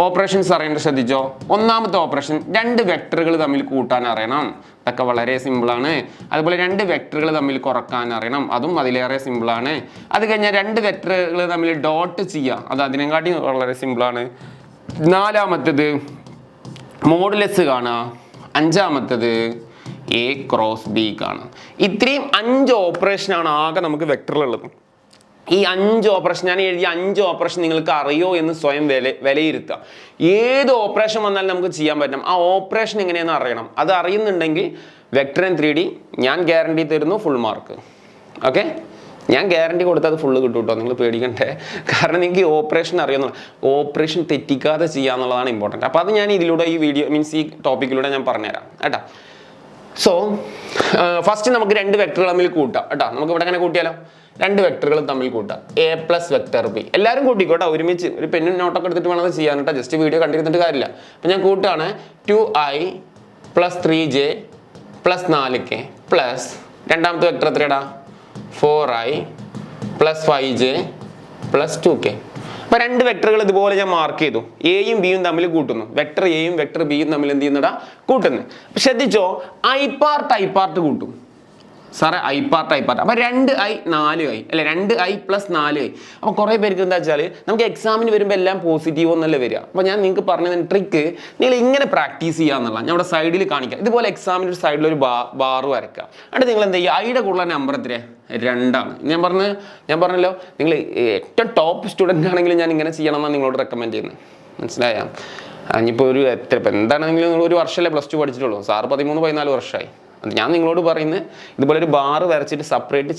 ഓപ്പറേഷൻസ് അറിയേണ്ടത് ശ്രദ്ധിച്ചോ. ഒന്നാമത്തെ ഓപ്പറേഷൻ 2 വെക്ടറുകൾ തമ്മിൽ കൂട്ടാൻ അറിയണം, ഇതൊക്കെ വളരെ സിമ്പിളാണ്. അതുപോലെ 2 വെക്ടറുകൾ തമ്മിൽ കുറക്കാൻ അറിയണം, അതും അതിലേറെ സിമ്പിളാണ്. അത് കഴിഞ്ഞാൽ 2 വെക്ടറുകൾ തമ്മിൽ ഡോട്ട് ചെയ്യുക, അത് അതിനെക്കാട്ടി വളരെ സിമ്പിളാണ്. 4മത്തേത് മോഡുലസ് കാണുക. 5മത്തേത് A × B കാണുക. ഇത്രയും 5 ഓപ്പറേഷനാണ് ആകെ നമുക്ക് വെക്ടറിലുള്ളത്. ഈ 5 ഓപ്പറേഷൻ ഞാൻ എഴുതിയ 5 ഓപ്പറേഷൻ നിങ്ങൾക്ക് അറിയോ എന്ന് സ്വയം വിലയിരുത്തുക. ഏത് ഓപ്പറേഷൻ വന്നാലും നമുക്ക് ചെയ്യാൻ പറ്റും. ആ ഓപ്പറേഷൻ എങ്ങനെയാണെന്ന് അറിയണം. അത് അറിയുന്നുണ്ടെങ്കിൽ വെക്ടർ ആൻഡ് 3D ഞാൻ ഗ്യാരണ്ടി തരുന്നു ഫുൾ മാർക്ക്. ഓക്കെ, ഞാൻ ഗ്യാരണ്ടി കൊടുത്താൽ അത് ഫുള്ള് കിട്ടും കേട്ടോ, നിങ്ങൾ പേടിക്കണ്ടേ. കാരണം നിങ്ങൾക്ക് ഈ ഓപ്പറേഷൻ അറിയുന്നു, ഓപ്പറേഷൻ തെറ്റിക്കാതെ ചെയ്യാന്നുള്ളതാണ് ഇമ്പോർട്ടൻറ്റ്. അപ്പോൾ അത് ഞാൻ ഇതിലൂടെ ഈ വീഡിയോ മീൻസ് ഈ ടോപ്പിക്കിലൂടെ ഞാൻ പറഞ്ഞുതരാം കേട്ടോ. സോ ഫസ്റ്റ് നമുക്ക് രണ്ട് വെക്ടറുകൾ തമ്മിൽ കൂട്ടാം കേട്ടോ. നമുക്ക് ഇവിടെ അങ്ങനെ കൂട്ടിയാലോ, രണ്ട് വെക്ടറുകൾ തമ്മിൽ കൂട്ടാം. A plus vector B. എല്ലാവരും കൂട്ടിക്കോട്ടോ ഒരുമിച്ച്, ഒരു പെന്നും നോട്ടൊക്കെ എടുത്തിട്ട് വേണം അത് ചെയ്യാൻ കേട്ടോ, ജസ്റ്റ് വീഡിയോ കണ്ടിരുന്നിട്ട് കാര്യമില്ല. അപ്പം ഞാൻ കൂട്ടാണ് 2i plus 3j plus 4k plus രണ്ടാമത്തെ വെക്ടർ എത്രയാടാ 4i plus 5j plus 2k. അപ്പോൾ രണ്ട് വെക്ടറുകൾ ഇതുപോലെ ഞാൻ മാർക്ക് ചെയ്തു, എയും ബിയും തമ്മിൽ കൂട്ടുന്നു. വെക്ടർ എയും വെക്ടർ ബിയും തമ്മിൽ എന്ത് ചെയ്യുന്നടാ കൂട്ടുന്നു. അപ്പം ശ്രദ്ധിച്ചോ, ഐ പാർട്ട് കൂട്ടും സാറേ, ഐ പാർട്ട്. അപ്പോൾ 2i 4i അല്ലെ, 2i പ്ലസ് 4i. അപ്പോൾ കുറേ പേർക്ക് എന്താ വെച്ചാൽ നമുക്ക് എക്സാമിന് വരുമ്പോൾ എല്ലാം പോസിറ്റീവ് ഒന്നല്ലേ വരിക. അപ്പോൾ ഞാൻ നിങ്ങൾക്ക് പറഞ്ഞ ട്രിക്ക് നിങ്ങൾ ഇങ്ങനെ പ്രാക്ടീസ് ചെയ്യാന്നുള്ള ഞാൻ ഇവിടെ സൈഡിൽ കാണിക്കാം. ഇതുപോലെ എക്സാമിൻ്റെ ഒരു സൈഡിൽ ഒരു ബാർ വരയ്ക്കുക. എന്നിട്ട് നിങ്ങൾ എന്താ ചെയ്യുക, ഐയുടെ കൂടുതൽ നമ്പർ എത്രയാണ് 2ആണ്. ഞാൻ പറഞ്ഞല്ലോ, നിങ്ങൾ ഏറ്റവും ടോപ്പ് സ്റ്റുഡൻ്റ് ആണെങ്കിലും ഞാൻ ഇങ്ങനെ ചെയ്യണം എന്നാണ് നിങ്ങളോട് റെക്കമെൻഡ് ചെയ്യുന്നത്. മനസ്സിലായോ? ഇനിയിപ്പോൾ ഒരു ഇപ്പം എന്താണെങ്കിലും നിങ്ങൾ ഒരു വർഷമല്ലേ പ്ലസ് 2 പഠിച്ചിട്ടുള്ളൂ, സാറ് 13-14 വർഷമായി. ഞാൻ നിങ്ങളോട് പറയുന്നത് ഇതുപോലെ ഒരു ബാർ വരച്ചിട്ട് സെപ്പറേറ്റ്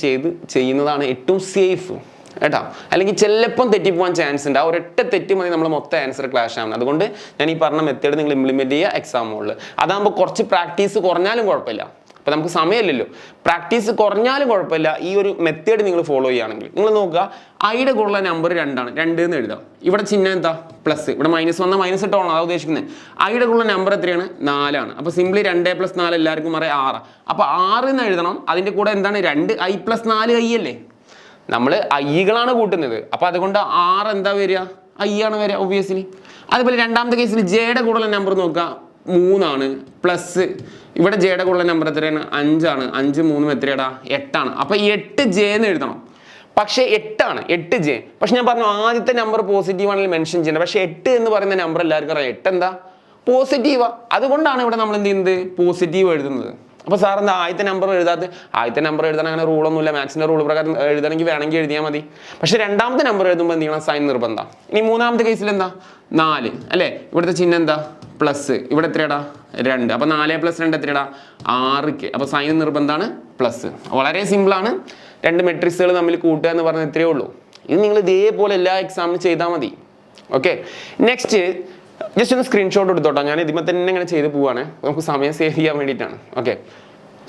ചെയ്യുന്നതാണ് ഏറ്റവും സേഫ് കേട്ടോ. അല്ലെങ്കിൽ ചിലപ്പം തെറ്റിപ്പോകാൻ ചാൻസ് ഉണ്ട്. ആ ഒരൊറ്റ തെറ്റ് മതി നമ്മൾ മൊത്തം ആൻസർ ക്ലാഷ് ആവുന്നത്. അതുകൊണ്ട് ഞാൻ ഈ പറഞ്ഞ മെത്തേഡ് നിങ്ങൾ ഇംപ്ലിമെൻറ്റ് ചെയ്യുക എക്സാം ഹോളിൽ. അതാകുമ്പോൾ കുറച്ച് പ്രാക്ടീസ് കുറഞ്ഞാലും കുഴപ്പമില്ല. അപ്പോൾ നമുക്ക് സമയമില്ലല്ലോ, പ്രാക്ടീസ് കുറഞ്ഞാലും കുഴപ്പമില്ല. ഈ ഒരു മെത്തേഡ് നിങ്ങൾ ഫോളോ ചെയ്യുകയാണെങ്കിൽ നിങ്ങൾ നോക്കുക, ഐയുടെ കൂടുതലുള്ള നമ്പർ 2ആണ്, 2 എന്ന് എഴുതാം. ഇവിടെ ചിഹ്നം എന്താ പ്ലസ്, ഇവിടെ മൈനസ് വന്നാൽ മൈനസ് ഇട്ടോണം, അതാണ് ഉദ്ദേശിക്കുന്നത്. ഐയുടെ കൂടുതലുള്ള നമ്പർ എത്രയാണ് 4ആണ്. അപ്പോൾ സിംപ്ലി 2 + 4 എല്ലാവർക്കും അറിയാം 6. അപ്പോൾ 6 എന്ന് എഴുതണം. അതിൻ്റെ കൂടെ എന്താണ് 2i + 4i അല്ലേ, നമ്മൾ ഐകളാണ് കൂട്ടുന്നത്. അപ്പോൾ അതുകൊണ്ട് 6 എന്താ വരിക, ഐ ആണ് വരിക ഒബ്വിയസ്ലി. അതുപോലെ രണ്ടാമത്തെ കേസിൽ ജെയുടെ കൂടുതലുള്ള നമ്പർ നോക്കുക 3ആണ് പ്ലസ് ഇവിടെ ജെയുടെ കൂടുതൽ നമ്പർ എത്രയാണ് 5ആണ്. 5 3 എത്രയാടാ 8ആണ്. അപ്പോൾ 8j എന്ന് എഴുതണം. പക്ഷേ 8ആണ്, 8j. പക്ഷെ ഞാൻ പറഞ്ഞു ആദ്യത്തെ നമ്പർ പോസിറ്റീവ് ആണെങ്കിൽ മെൻഷൻ ചെയ്യണം. പക്ഷേ 8 എന്ന് പറയുന്ന നമ്പർ എല്ലാവർക്കും അറിയാം, 8 എന്താ പോസിറ്റീവാ. അതുകൊണ്ടാണ് ഇവിടെ നമ്മൾ എന്ത് ചെയ്യുന്നത് പോസിറ്റീവ് എഴുതുന്നത്. അപ്പോൾ സാർ എന്താ ആദ്യത്തെ നമ്പർ എഴുതാത്ത, ആദ്യത്തെ നമ്പർ എഴുതാൻ അങ്ങനെ റൂളൊന്നുമില്ല, മാത്സിൻ്റെ റൂൾ പ്രകാരം എഴുതണമെങ്കിൽ വേണമെങ്കിൽ എഴുതിയാൽ മതി. പക്ഷേ രണ്ടാമത്തെ നമ്പർ എഴുതുമ്പോൾ എന്ത് ചെയ്യണം, സൈൻ നിർബന്ധം. ഇനി മൂന്നാമത്തെ കേസിൽ എന്താ 4 അല്ലേ, ഇവിടുത്തെ ചിഹ്നം എന്താ പ്ലസ്, ഇവിടെ എത്രയാടാ 2. അപ്പോൾ 4 + 2 എത്രയാടാ 6k. അപ്പോൾ സൈൻ നിർബന്ധമാണ് പ്ലസ്. വളരെ സിമ്പിളാണ്, രണ്ട് മെട്രിക്സുകൾ തമ്മിൽ കൂട്ടുക എന്ന് പറഞ്ഞാൽ ഇത്രയേ ഉള്ളൂ. ഇത് നിങ്ങൾ ഇതേപോലെ എല്ലാ എക്സാമിനും ചെയ്താൽ മതി. ഓക്കെ, നെക്സ്റ്റ് ജസ്റ്റ് ഒന്ന് സ്ക്രീൻഷോട്ട് എടുത്തോട്ടോ. ഞാൻ ഇതിമേ തന്നെ ഇങ്ങനെ ചെയ്ത് പോവാണ്, നമുക്ക് സമയം സേവ് ചെയ്യാൻ വേണ്ടിയിട്ടാണ്. ഓക്കെ,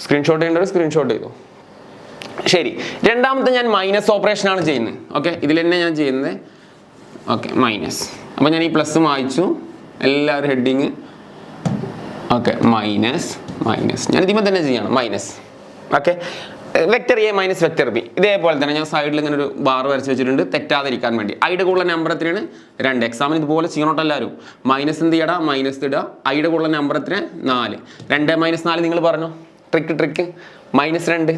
സ്ക്രീൻഷോട്ട് ചെയ്യേണ്ടത് സ്ക്രീൻഷോട്ട് ചെയ്തു. ശരി, രണ്ടാമത്തെ ഞാൻ മൈനസ് ഓപ്പറേഷനാണ് ചെയ്യുന്നത്. ഓക്കെ, ഇതിൽ തന്നെ ഞാൻ ചെയ്യുന്നത്. Okay, minus. അപ്പോൾ ഞാൻ ഈ പ്ലസ് വായിച്ചു, എല്ലാവരും ഹെഡിങ്. ഓക്കെ, മൈനസ് ഞാൻ ഇതിമേ തന്നെ ചെയ്യണം minus. Okay, vector A minus vector B ഇതേപോലെ തന്നെ ഞാൻ സൈഡിൽ ഇങ്ങനെ ഒരു ബാർ വരച്ച് വെച്ചിട്ടുണ്ട് തെറ്റാതിരിക്കാൻ വേണ്ടി. ഐയുടെ കൂടുതൽ നമ്പർ എത്രയാണ് 2. എക്സാമിന് ഇതുപോലെ ചെയ്യണോട്ടോ എല്ലാവരും. മൈനസ് എന്ത് ചെയ്യടാ മൈനസ് ഇടുക. ഐയുടെ കൂടുതൽ നമ്പർ എത്ര 4. 2 - 4 നിങ്ങൾ പറഞ്ഞു ട്രിക്ക് -2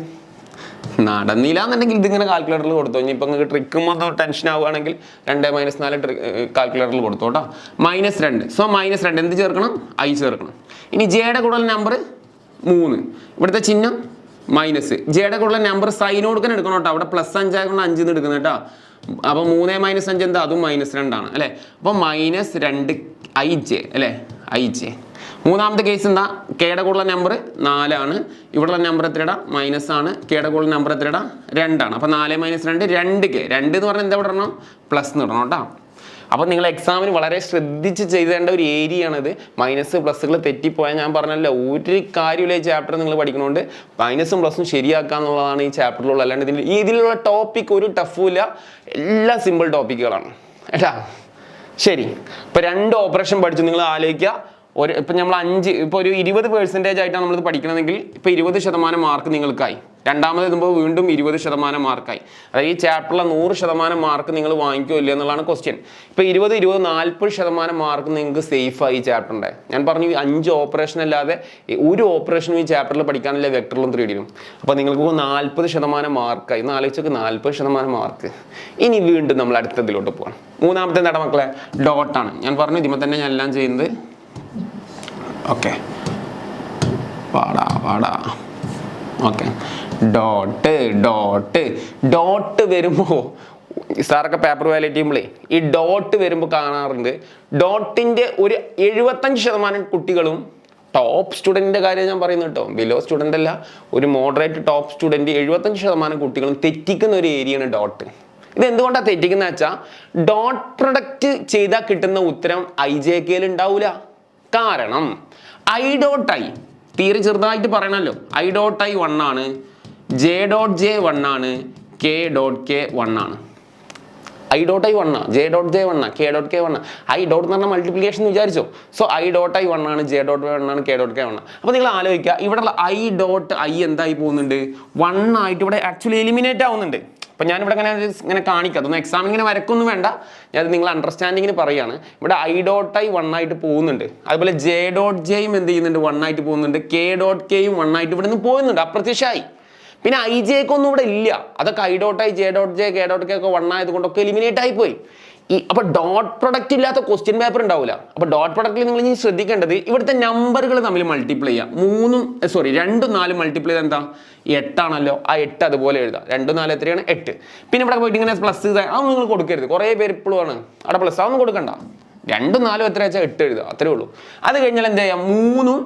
നടന്നില്ല എന്നുണ്ടെങ്കിൽ ഇതിങ്ങനെ കാൽക്കുലേറ്ററിൽ കൊടുത്തു. ഇനിയിപ്പോൾ നിങ്ങൾക്ക് ട്രിക്കും ഒന്ന് ടെൻഷൻ ആവുകയാണെങ്കിൽ 2 - 4 കാൽക്കുലേറ്ററിൽ കൊടുത്തു കേട്ടോ. -2. സോ -2 എന്ത് ചേർക്കണം, ഐ ചേർക്കണം. ഇനി ജെയുടെ കൂടുതൽ നമ്പർ 3, ഇവിടുത്തെ ചിഹ്നം മൈനസ്. ജെയുടെ കൂടുതൽ നമ്പർ സൈൻ കൊടുക്കാൻ എടുക്കണം കേട്ടോ. അവിടെ +5 ആയതുകൊണ്ട് 5 എന്ന് എടുക്കുന്നത് കേട്ടോ. അപ്പോൾ 3 - 5 എന്താ, അതും -2 ആണ് അല്ലേ. അപ്പോൾ -2 ij അല്ലേ, ij. മൂന്നാമത്തെ കേസ് എന്താ, കെയുടെ കൂടുതൽ നമ്പർ 4 ആണ്. ഇവിടെയുള്ള നമ്പർ എത്രയുടെ മൈനസ് ആണ്. കെയുടെ കൂടുതൽ നമ്പർ എത്രയുടെ 2 ആണ്. അപ്പോൾ 4 - 2 2k. 2 എന്ന് പറഞ്ഞാൽ എന്താ ഇടണം, പ്ലസ് എന്ന് ഇടണം കേട്ടോ. അപ്പോൾ നിങ്ങൾ എക്സാമിന് വളരെ ശ്രദ്ധിച്ച് ചെയ്തേണ്ട ഒരു ഏരിയയാണിത്. മൈനസ് പ്ലസ്സുകൾ തെറ്റിപ്പോയാൽ ഞാൻ പറഞ്ഞല്ലോ ഒരു കാര്യമില്ല. ഈ ചാപ്റ്റർ നിങ്ങൾ പഠിക്കണോണ്ട് മൈനസും പ്ലസും ശരിയാക്കുക എന്നുള്ളതാണ് ഈ ചാപ്റ്ററിലുള്ള. അല്ലാണ്ട് ഇതിലുള്ള ടോപ്പിക് ഒരു ടഫും ഇല്ല, എല്ലാ സിമ്പിൾ ടോപ്പിക്കുകളാണ് കേട്ടാ. ശരി, ഇപ്പോൾ 2 ഓപ്പറേഷൻ പഠിച്ചു. നിങ്ങൾ ആലോചിക്കുക, ഇപ്പം നമ്മൾ 5 ഇപ്പോൾ ഒരു 20% ആയിട്ടാണ് നമ്മളിത് പഠിക്കണമെങ്കിൽ ഇപ്പോൾ 20% മാർക്ക് നിങ്ങൾക്കായി. രണ്ടാമത് എത്തുമ്പോൾ വീണ്ടും 20% മാർക്കായി. അതായത് ഈ ചാപ്റ്ററിലെ 100% മാർക്ക് നിങ്ങൾ വാങ്ങിക്കോ ഇല്ല എന്നുള്ളതാണ് ക്വസ്റ്റ്യൻ. ഇപ്പോൾ 20 40% മാർക്ക് നിങ്ങൾക്ക് സേഫായി ഈ ചാപ്റ്ററിൻ്റെ. ഞാൻ പറഞ്ഞു 5 ഓപ്പറേഷൻ അല്ലാതെ ഒരു ഓപ്പറേഷനും ഈ ചാപ്റ്ററിൽ പഠിക്കാനില്ല, വെക്ടറിലും 3Dയിലും. അപ്പോൾ നിങ്ങൾക്ക് 40% മാർക്കായി. ഒന്ന് ആലോചിച്ചൊക്കെ 40% മാർക്ക്. ഇനി വീണ്ടും നമ്മൾ അടുത്തതിലോട്ട് പോകണം. മൂന്നാമത്തെ എന്താണ് മക്കളെ, ഡോട്ടാണ്. ഞാൻ പറഞ്ഞു ഇതിമേ തന്നെ ഞാൻ എല്ലാം ചെയ്യുന്നത്. ഓക്കെ, പാടാ. ഓക്കെ, ഡോട്ട് വരുമ്പോൾ സാറൊക്കെ പേപ്പർ വാലേറ്റ് ചെയ്യുമ്പോഴേ ഈ ഡോട്ട് വരുമ്പോൾ കാണാറുണ്ട്, ഡോട്ടിൻ്റെ ഒരു 75% കുട്ടികളും ടോപ്പ് സ്റ്റുഡൻറ്റിൻ്റെ കാര്യം ഞാൻ പറയുന്നത് കേട്ടോ, ബിലോ സ്റ്റുഡൻ്റ് അല്ല, ഒരു മോഡറേറ്റ് ടോപ്പ് സ്റ്റുഡൻറ്റ് 75% കുട്ടികളും തെറ്റിക്കുന്ന ഒരു ഏരിയയാണ് ഡോട്ട്. ഇത് എന്തുകൊണ്ടാണ് തെറ്റിക്കുന്നത് വെച്ചാൽ ഡോട്ട് പ്രൊഡക്റ്റ് ചെയ്താൽ കിട്ടുന്ന ഉത്തരം IJKയിൽ ഉണ്ടാവില്ല. കാരണം I.I തീരെ ചെറുതായിട്ട് പറയണമല്ലോ, I.I 1 ആണ്, J.J 1 ആണ്, K.K 1 ആണ്. I.I 1 ആണ്, J.J 1 ആണ്, K.K 1 ആണ്. I ഡോട്ട് എന്ന് പറഞ്ഞാൽ മൾട്ടിപ്ലിക്കേഷൻ വിചാരിച്ചോ. സോ I.I 1 ആണ്, J.I 1 ആണ്, K.K 1 ആണ്. അപ്പോൾ നിങ്ങൾ ആലോചിക്കുക, ഇവിടെയുള്ള I എന്തായി പോകുന്നുണ്ട്, 1 ആയിട്ട് ഇവിടെ ആക്ച്വലി എലിമിനേറ്റ് ആവുന്നുണ്ട്. അപ്പോൾ ഞാനിവിടെ ഇങ്ങനെ കാണിക്കാം, അതൊന്നും എക്സാം ഇങ്ങനെ വരക്കൊന്നും വേണ്ട, ഞാൻ നിങ്ങൾ അണ്ടർസ്റ്റാൻഡിങ്ങിന് പറയുകയാണ്. ഇവിടെ I.I 1 ആയിട്ട് പോകുന്നുണ്ട്, അതുപോലെ J.J എന്ത് ചെയ്യുന്നുണ്ട്, 1 ആയിട്ട് പോകുന്നുണ്ട്, K.K 1 ആയിട്ട് ഇവിടെ നിന്ന് പോകുന്നുണ്ട്, അപ്രത്യക്ഷമായി. പിന്നെ IJK ഒന്നും ഇവിടെ ഇല്ല, അതൊക്കെ I.I J.J K.K ഒക്കെ 1 ആയതുകൊണ്ടൊക്കെ എലിമിനേറ്റ് ആയിപ്പോയി. അപ്പോൾ ഡോട്ട് പ്രൊഡക്റ്റ് ഇല്ലാത്ത ക്വസ്റ്റ്യൻ പേപ്പർ ഉണ്ടാവില്ല. അപ്പോൾ ഡോട്ട് പ്രൊഡക്റ്റിൽ നിങ്ങൾ ഇനി ശ്രദ്ധിക്കേണ്ടത് ഇവിടുത്തെ നമ്പറുകൾ തമ്മിൽ മൾട്ടിപ്ലൈ ചെയ്യുക. 2 4 മൾട്ടിപ്ലൈ ചെയ്താൽ എന്താ, 8 ആണല്ലോ, ആ 8 അതുപോലെ എഴുതാം. 2 4 എത്രയാണ്, 8. പിന്നെ ഇവിടെ പോയിട്ട് ഇങ്ങനെ പ്ലസ് അതൊന്നും നിങ്ങൾ കൊടുക്കരുത്, കുറേ പേര് ഇപ്പോഴും ആണ് അവിടെ പ്ലസ്, അതൊന്നും കൊടുക്കണ്ട. 2 4 എത്ര വെച്ചാൽ 8 എഴുതുക, അത്രേ ഉള്ളൂ. അത് കഴിഞ്ഞാൽ എന്താ ചെയ്യുക, 3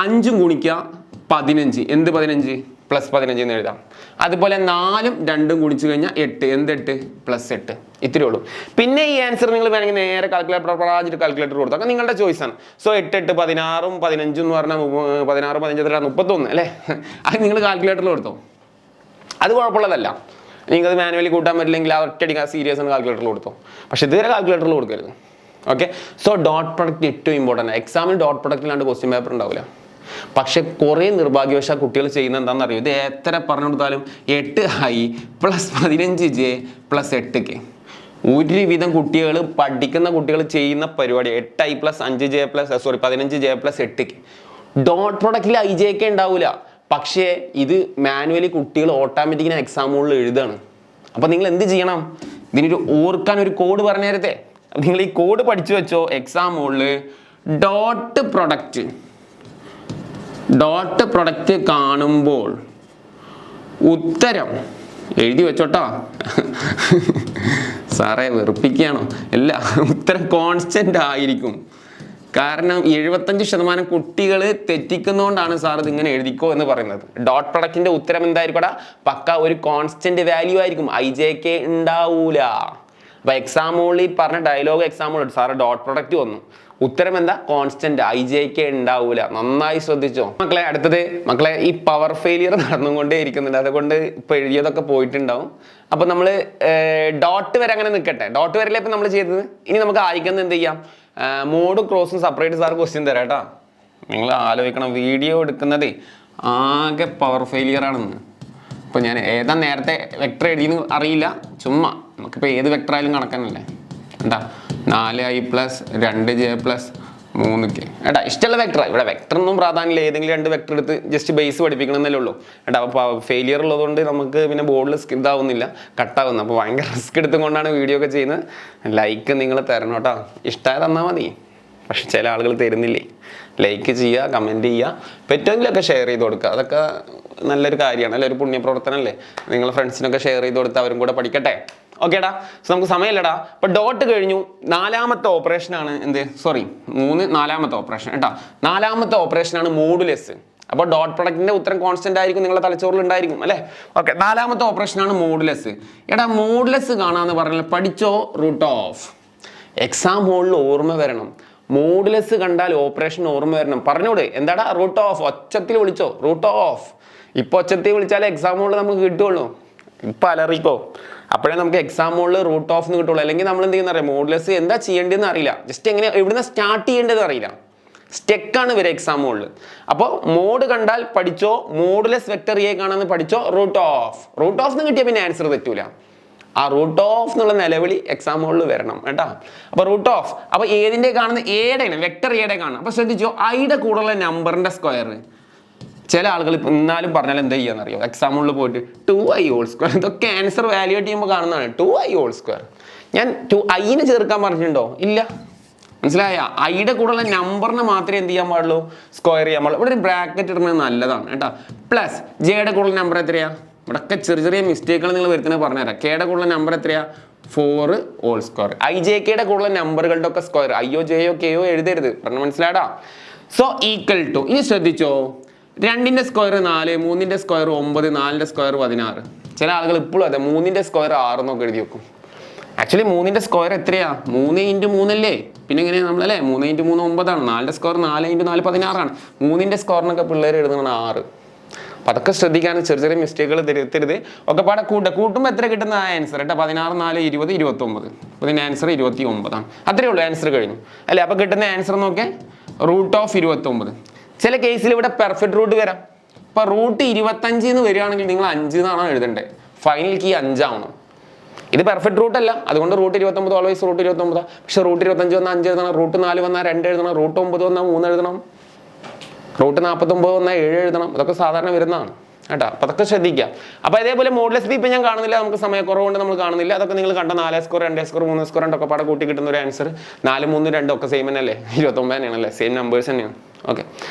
5 ഗുണിക്കുക 15, എന്ത് 15 പ്ലസ് 15 എന്ന് എഴുതാം. അതുപോലെ 4 2 ഗുണിച്ച് കഴിഞ്ഞാൽ 8, എന്ത് 8 പ്ലസ് 8, ഇത്രയേ ഉള്ളൂ. പിന്നെ ഈ ആൻസർ നിങ്ങൾ വേണമെങ്കിൽ നേരെ കാൽക്കുലേറ്റർ കൊടുത്താൽ നിങ്ങളുടെ ചോയ്സാണ്. സോ 8 8 16 15 എന്ന് പറഞ്ഞാൽ 16 15 31 അല്ലേ, അത് നിങ്ങൾ കാൽക്കുലേറ്ററിൽ കൊടുത്തോ, അത് കുഴപ്പമുള്ളതല്ല. നിങ്ങൾക്കത് മാനുവലി കൂട്ടാൻ പറ്റില്ലെങ്കിൽ ആ ഒറ്റയടിക്ക് സീരിയസ് ആണ് കാൽക്കുലേറ്ററിൽ കൊടുത്തോ, പക്ഷെ ഇതുവരെ കാൽക്കുലേറ്ററിൽ കൊടുക്കരുത്. ഓക്കെ, സോ ഡോട്ട് പ്രൊഡക്റ്റ് ഏറ്റവും ഇമ്പോർട്ടൻ്റ്. എക്സാമിന് ഡോട്ട് പ്രൊഡക്റ്റിലാണ്ട് ക്വസ്റ്റ്യൻ പേപ്പർ ഉണ്ടാവില്ല. പക്ഷെ കുറേ നിർഭാഗ്യവശാൽ കുട്ടികൾ ചെയ്യുന്നത് എന്താണെന്ന് അറിയും, ഇത് എത്ര പറഞ്ഞു കൊടുത്താലും 8I plus 15J plus 8K. ഒരുവിധം കുട്ടികൾ പഠിക്കുന്ന കുട്ടികൾ ചെയ്യുന്ന പരിപാടി 8I plus 15J plus 8K. Dot പ്രൊഡക്റ്റിൽ IJK ഉണ്ടാവില്ല, പക്ഷേ ഇത് മാനുവലി കുട്ടികൾ ഓട്ടോമാറ്റിക്കിന് എക്സാമുകളിൽ എഴുതാണ്. അപ്പോൾ നിങ്ങൾ എന്ത് ചെയ്യണം, ഇതിനൊരു ഓർക്കാൻ ഒരു കോഡ് പറഞ്ഞു തരത്തെ, നിങ്ങൾ ഈ കോഡ് പഠിച്ചു വെച്ചോ. എക്സാമുകളിൽ ഡോട്ട് പ്രൊഡക്റ്റ് കാണുമ്പോൾ ഉത്തരം എഴുതി വെച്ചോട്ടോ. സാറേ വെറുപ്പിക്കുകയാണോ? അല്ല, ഉത്തരം കോൺസ്റ്റന്റ് ആയിരിക്കും. കാരണം 75% കുട്ടികൾ തെറ്റിക്കുന്നതുകൊണ്ടാണ് സാർ ഇതിങ്ങനെ എഴുതിക്കോ എന്ന് പറയുന്നത്. ഡോട്ട് പ്രൊഡക്റ്റിന്റെ ഉത്തരം എന്തായിരിക്കും, പക്ക ഒരു കോൺസ്റ്റന്റ് വാല്യൂ ആയിരിക്കും, IJK ഉണ്ടാവൂല. അപ്പൊ എക്സാമുകളിൽ പറഞ്ഞ ഡയലോഗ് എക്സാമുകൾ സാറ് ഡോട്ട് പ്രൊഡക്റ്റ് വന്നു, ഉത്തരം എന്താ, കോൺസ്റ്റന്റ്, IJK ഉണ്ടാവൂല. നന്നായി ശ്രദ്ധിച്ചോ മക്കളെ. അടുത്തത് മക്കളെ, ഈ പവർ ഫെയിലിയർ നടന്നുകൊണ്ടേ ഇരിക്കുന്നുണ്ട്, അതുകൊണ്ട് ഇപ്പൊ എഴുതിയതൊക്കെ പോയിട്ടുണ്ടാവും. അപ്പൊ നമ്മൾ ഡോട്ട് വരെ അങ്ങനെ നിൽക്കട്ടെ, ഡോട്ട് വരെയല്ലേ ഇപ്പൊ നമ്മൾ ചെയ്തത്. ഇനി നമുക്ക് അയക്കുന്നത് എന്ത് ചെയ്യാം, മോഡും ക്രോസും സെപ്പറേറ്റ് സാർ ക്വസ്റ്റ്യൻ തരാം കേട്ടോ. നിങ്ങൾ ആലോചിക്കണം, വീഡിയോ എടുക്കുന്നത് ആകെ പവർ ഫെയിലിയർ ആണെന്ന്. ഇപ്പൊ ഞാൻ ഏതാ നേരത്തെ വെക്ടർ എഴുതിയെന്ന് അറിയില്ല, ചുമ്മാ നമുക്കിപ്പോൾ ഏത് വെക്ടർ ആയാലും കണക്കാനല്ലേ. എന്താ 4I plus 2J plus 3K. ഏട്ടാ ഇഷ്ടമുള്ള വെക്ടർ, ഇവിടെ വെക്ടറൊന്നും പ്രാധാന്യമില്ല, ഏതെങ്കിലും 2 വെക്ടർ എടുത്ത് ജസ്റ്റ് ബേസ് പഠിപ്പിക്കണമെന്നല്ലേ ഉള്ളൂ. ഏട്ടാ അപ്പോൾ ഫെയിലിയർ ഉള്ളതുകൊണ്ട് നമുക്ക് പിന്നെ ബോർഡിൽ ഇതാവുന്നില്ല, കട്ടാവുന്നു. അപ്പോൾ ഭയങ്കര റിസ്ക് എടുത്തുകൊണ്ടാണ് വീഡിയോ ഒക്കെ ചെയ്യുന്നത്. ലൈക്ക് നിങ്ങൾ തരണം കേട്ടോ, ഇഷ്ടമായി തന്നാൽ മതി. പക്ഷെ ചില ആളുകൾ തരുന്നില്ലേ. ലൈക്ക് ചെയ്യുക, കമൻറ്റ് ചെയ്യുക, പറ്റുമെങ്കിലൊക്കെ ഷെയർ ചെയ്ത് കൊടുക്കുക, അതൊക്കെ നല്ലൊരു കാര്യമാണ് അല്ലേ, ഒരു പുണ്യപ്രവർത്തനമല്ലേ. നിങ്ങളുടെ ഫ്രണ്ട്സിനൊക്കെ ഷെയർ ചെയ്ത് കൊടുത്ത് അവരും കൂടെ പഠിക്കട്ടെ. ഓക്കേടാ, സോ നമുക്ക് സമയമില്ലടാ. അപ്പൊ ഡോട്ട് കഴിഞ്ഞു. 4ാമത്തെ ഓപ്പറേഷനാണ് നാലാമത്തെ ഓപ്പറേഷൻ കേട്ടോ. 4ാമത്തെ ഓപ്പറേഷനാണ് മോഡുലസ്. അപ്പോൾ ഡോട്ട് പ്രൊഡക്റ്റിന്റെ ഉത്തരം കോൺസ്റ്റന്റ് ആയിരിക്കും, നിങ്ങളുടെ തലച്ചോറിൽ ഉണ്ടായിരിക്കും അല്ലേ. ഓക്കെ, 4ാമത്തെ ഓപ്പറേഷനാണ് മോഡുലസ്. എടാ മോഡുലസ് കാണാന്ന് പറഞ്ഞാൽ പഠിച്ചോ, റൂട്ട് ഓഫ്. എക്സാം ഹോളിൽ ഓർമ്മ വരണം, മോഡുലസ് കണ്ടാൽ ഓപ്പറേഷൻ ഓർമ്മ വരണം. പറഞ്ഞോട് എന്താടാ, റൂട്ട് ഓഫ്. ഒച്ചത്തിൽ വിളിച്ചോ, റൂട്ട് ഓഫ്. ഇപ്പൊ ഒച്ചത്തിൽ വിളിച്ചാലേ എക്സാം ഹോളിൽ നമുക്ക് കിട്ടുള്ളൂ. ഇപ്പൊ അലറിക്കോ, അപ്പോഴേ നമുക്ക് എക്സാം ഹോളിൽ റൂട്ട് ഓഫ് എന്ന് കിട്ടുള്ളൂ. അല്ലെങ്കിൽ നമ്മൾ എന്ത് ചെയ്യുന്ന അറിയാം, മോഡുലസ് എന്താ ചെയ്യേണ്ടതെന്ന് അറിയില്ല, ജസ്റ്റ് എങ്ങനെ എവിടുന്ന് സ്റ്റാർട്ട് ചെയ്യേണ്ടത് അറിയില്ല, സ്റ്റെക്കാണ് വരെ എക്സാം ഹോളിൽ. അപ്പോൾ മോഡ് കണ്ടാൽ പഠിച്ചോ, മോഡുലസ് വെക്ടർ എ കാണാന്ന് പഠിച്ചോ, റൂട്ട് ഓഫ്. റൂട്ട് ഓഫ് എന്ന് കിട്ടിയാൽ പിന്നെ ആൻസർ തെറ്റൂല. ആ റൂട്ട് ഓഫ് എന്നുള്ള നിലവിളി എക്സാം ഹോളിൽ വരണം കേട്ടോ. അപ്പൊ റൂട്ട് ഓഫ്, അപ്പൊ ഏതിന്റെ കാണുന്ന, എയുടെ വെക്ടർ എയുടെ കാണും. അപ്പൊ ശ്രദ്ധിച്ചോ, ഐയുടെ കൂടെയുള്ള നമ്പറിന്റെ സ്ക്വയർ. ചില ആളുകൾ എന്നാലും പറഞ്ഞാൽ എന്താ ചെയ്യാന്നറിയോ, എക്സാമുകളിൽ പോയിട്ട് 2I ഹോൾ സ്ക്വയർ, ഇതൊക്കെ ആൻസർ വാല്യുവേറ്റ് ചെയ്യുമ്പോൾ കാണുന്നതാണ്. 2I whole square. ഞാൻ 2Iനെ ചേർക്കാൻ പറഞ്ഞിട്ടുണ്ടോ? ഇല്ല. മനസ്സിലായ? ഐയുടെ കൂടെയുള്ള നമ്പറിനെ മാത്രമേ എന്ത് ചെയ്യാൻ പാടുള്ളൂ, സ്ക്വയർ ചെയ്യാൻ പാടുള്ളൂ. ഇവിടെ ഒരു ബ്രാക്കറ്റ് ഇടുന്നത് നല്ലതാണ് കേട്ടോ. പ്ലസ് ജെയുടെ കൂടെയുള്ള നമ്പർ എത്രയാ, ഇവിടെയൊക്കെ ചെറിയ മിസ്റ്റേക്കുകൾ നിങ്ങൾ വരുത്തുന്നത് പറഞ്ഞുതരാം. കെയുടെ കൂടെയുള്ള നമ്പർ എത്രയാ, 4 ഹോൾ സ്ക്വയർ. IJKയുടെ കൂടെയുള്ള നമ്പറുകളുടെ ഒക്കെ സ്ക്വയർ, IO JO KO എഴുതരുത്, പറഞ്ഞ മനസ്സിലാടാ. സോ ഈക്വൽ ടു, ഇനി ശ്രദ്ധിച്ചോ, 2ന്റെ സ്ക്വയർ 4, 3ന്റെ സ്ക്വയർ 9, 4ന്റെ സ്ക്വയർ 16. ചില ആളുകൾ ഇപ്പോഴും അതെ 3ന്റെ സ്ക്വയർ 6 എന്നൊക്കെ എഴുതി വെക്കും. ആക്ച്വലി 3ന്റെ സ്ക്വയർ എത്രയാ? 3 × 3 അല്ലേ? പിന്നെ എങ്ങനെയാണ് നമ്മളല്ലേ 3 × 3 9 ആണ്. 4ന്റെ സ്ക്വയർ 4 × 4 16 ആണ്. 3ന്റെ സ്ക്വയറിനൊക്കെ പിള്ളേർ എഴുതുന്നത് 6. അപ്പം അതൊക്കെ ശ്രദ്ധിക്കാൻ, ചെറിയ ചെറിയ മിസ്റ്റേക്കുകൾ തിരുത്തരുത്. ഒക്കെ പാടെ കൂട്ടുമ്പോൾ എത്ര കിട്ടുന്ന ആൻസർ കേട്ടോ? 16, 4, 20, 29. അപ്പോൾ ഇതിൻ്റെ ആൻസർ 29 ആണ്. അത്രയേ ഉള്ളൂ, ആൻസർ കഴിഞ്ഞു അല്ലേ? അപ്പോൾ കിട്ടുന്ന ആൻസർ നോക്കിയാൽ √29. ചില കേസിൽ ഇവിടെ പെർഫെക്റ്റ് റൂട്ട് വരാം. ഇപ്പോൾ √25 എന്ന് വരികയാണെങ്കിൽ നിങ്ങൾ 5 എന്നാണ് എഴുതേണ്ടത്. ഫൈനൽ കീ 5 ആവണം. ഇത് പെർഫെക്റ്റ് റൂട്ട് അല്ല, അതുകൊണ്ട് √29 ഓൾവേസ് √29. പക്ഷെ √25 വന്നാൽ 5 എഴുതണം, √4 വന്നാൽ 2 എഴുതണം, √9 വന്നാൽ 3 എഴുതണം, √49 വന്നാൽ 7 എഴുതണം. അതൊക്കെ സാധാരണ വരുന്നതാണ് കേട്ടോ. അപ്പോൾ അതൊക്കെ ശ്രദ്ധിക്കുക. അപ്പോൾ അതേപോലെ മോഡ്ലെസ് ബി ഇപ്പം ഞാൻ കാണുന്നില്ല, നമുക്ക് സമയക്കുറവുകൊണ്ട് നമ്മൾ കാണുന്നില്ല. അതൊക്കെ നിങ്ങൾ കണ്ട 4 സ്കോർ 2 സ്കോർ 3 സ്കോർ 2 ഒക്കെ പാടെ കൂട്ടി കിട്ടുന്ന ഒരു ആൻസർ 4, 3, 2 ഒക്കെ സെയിം തന്നെയല്ലേ? 29 തന്നെയാണല്ലേ? സെയിം നമ്പേഴ്സ് തന്നെയാണ്. ഓക്കെ,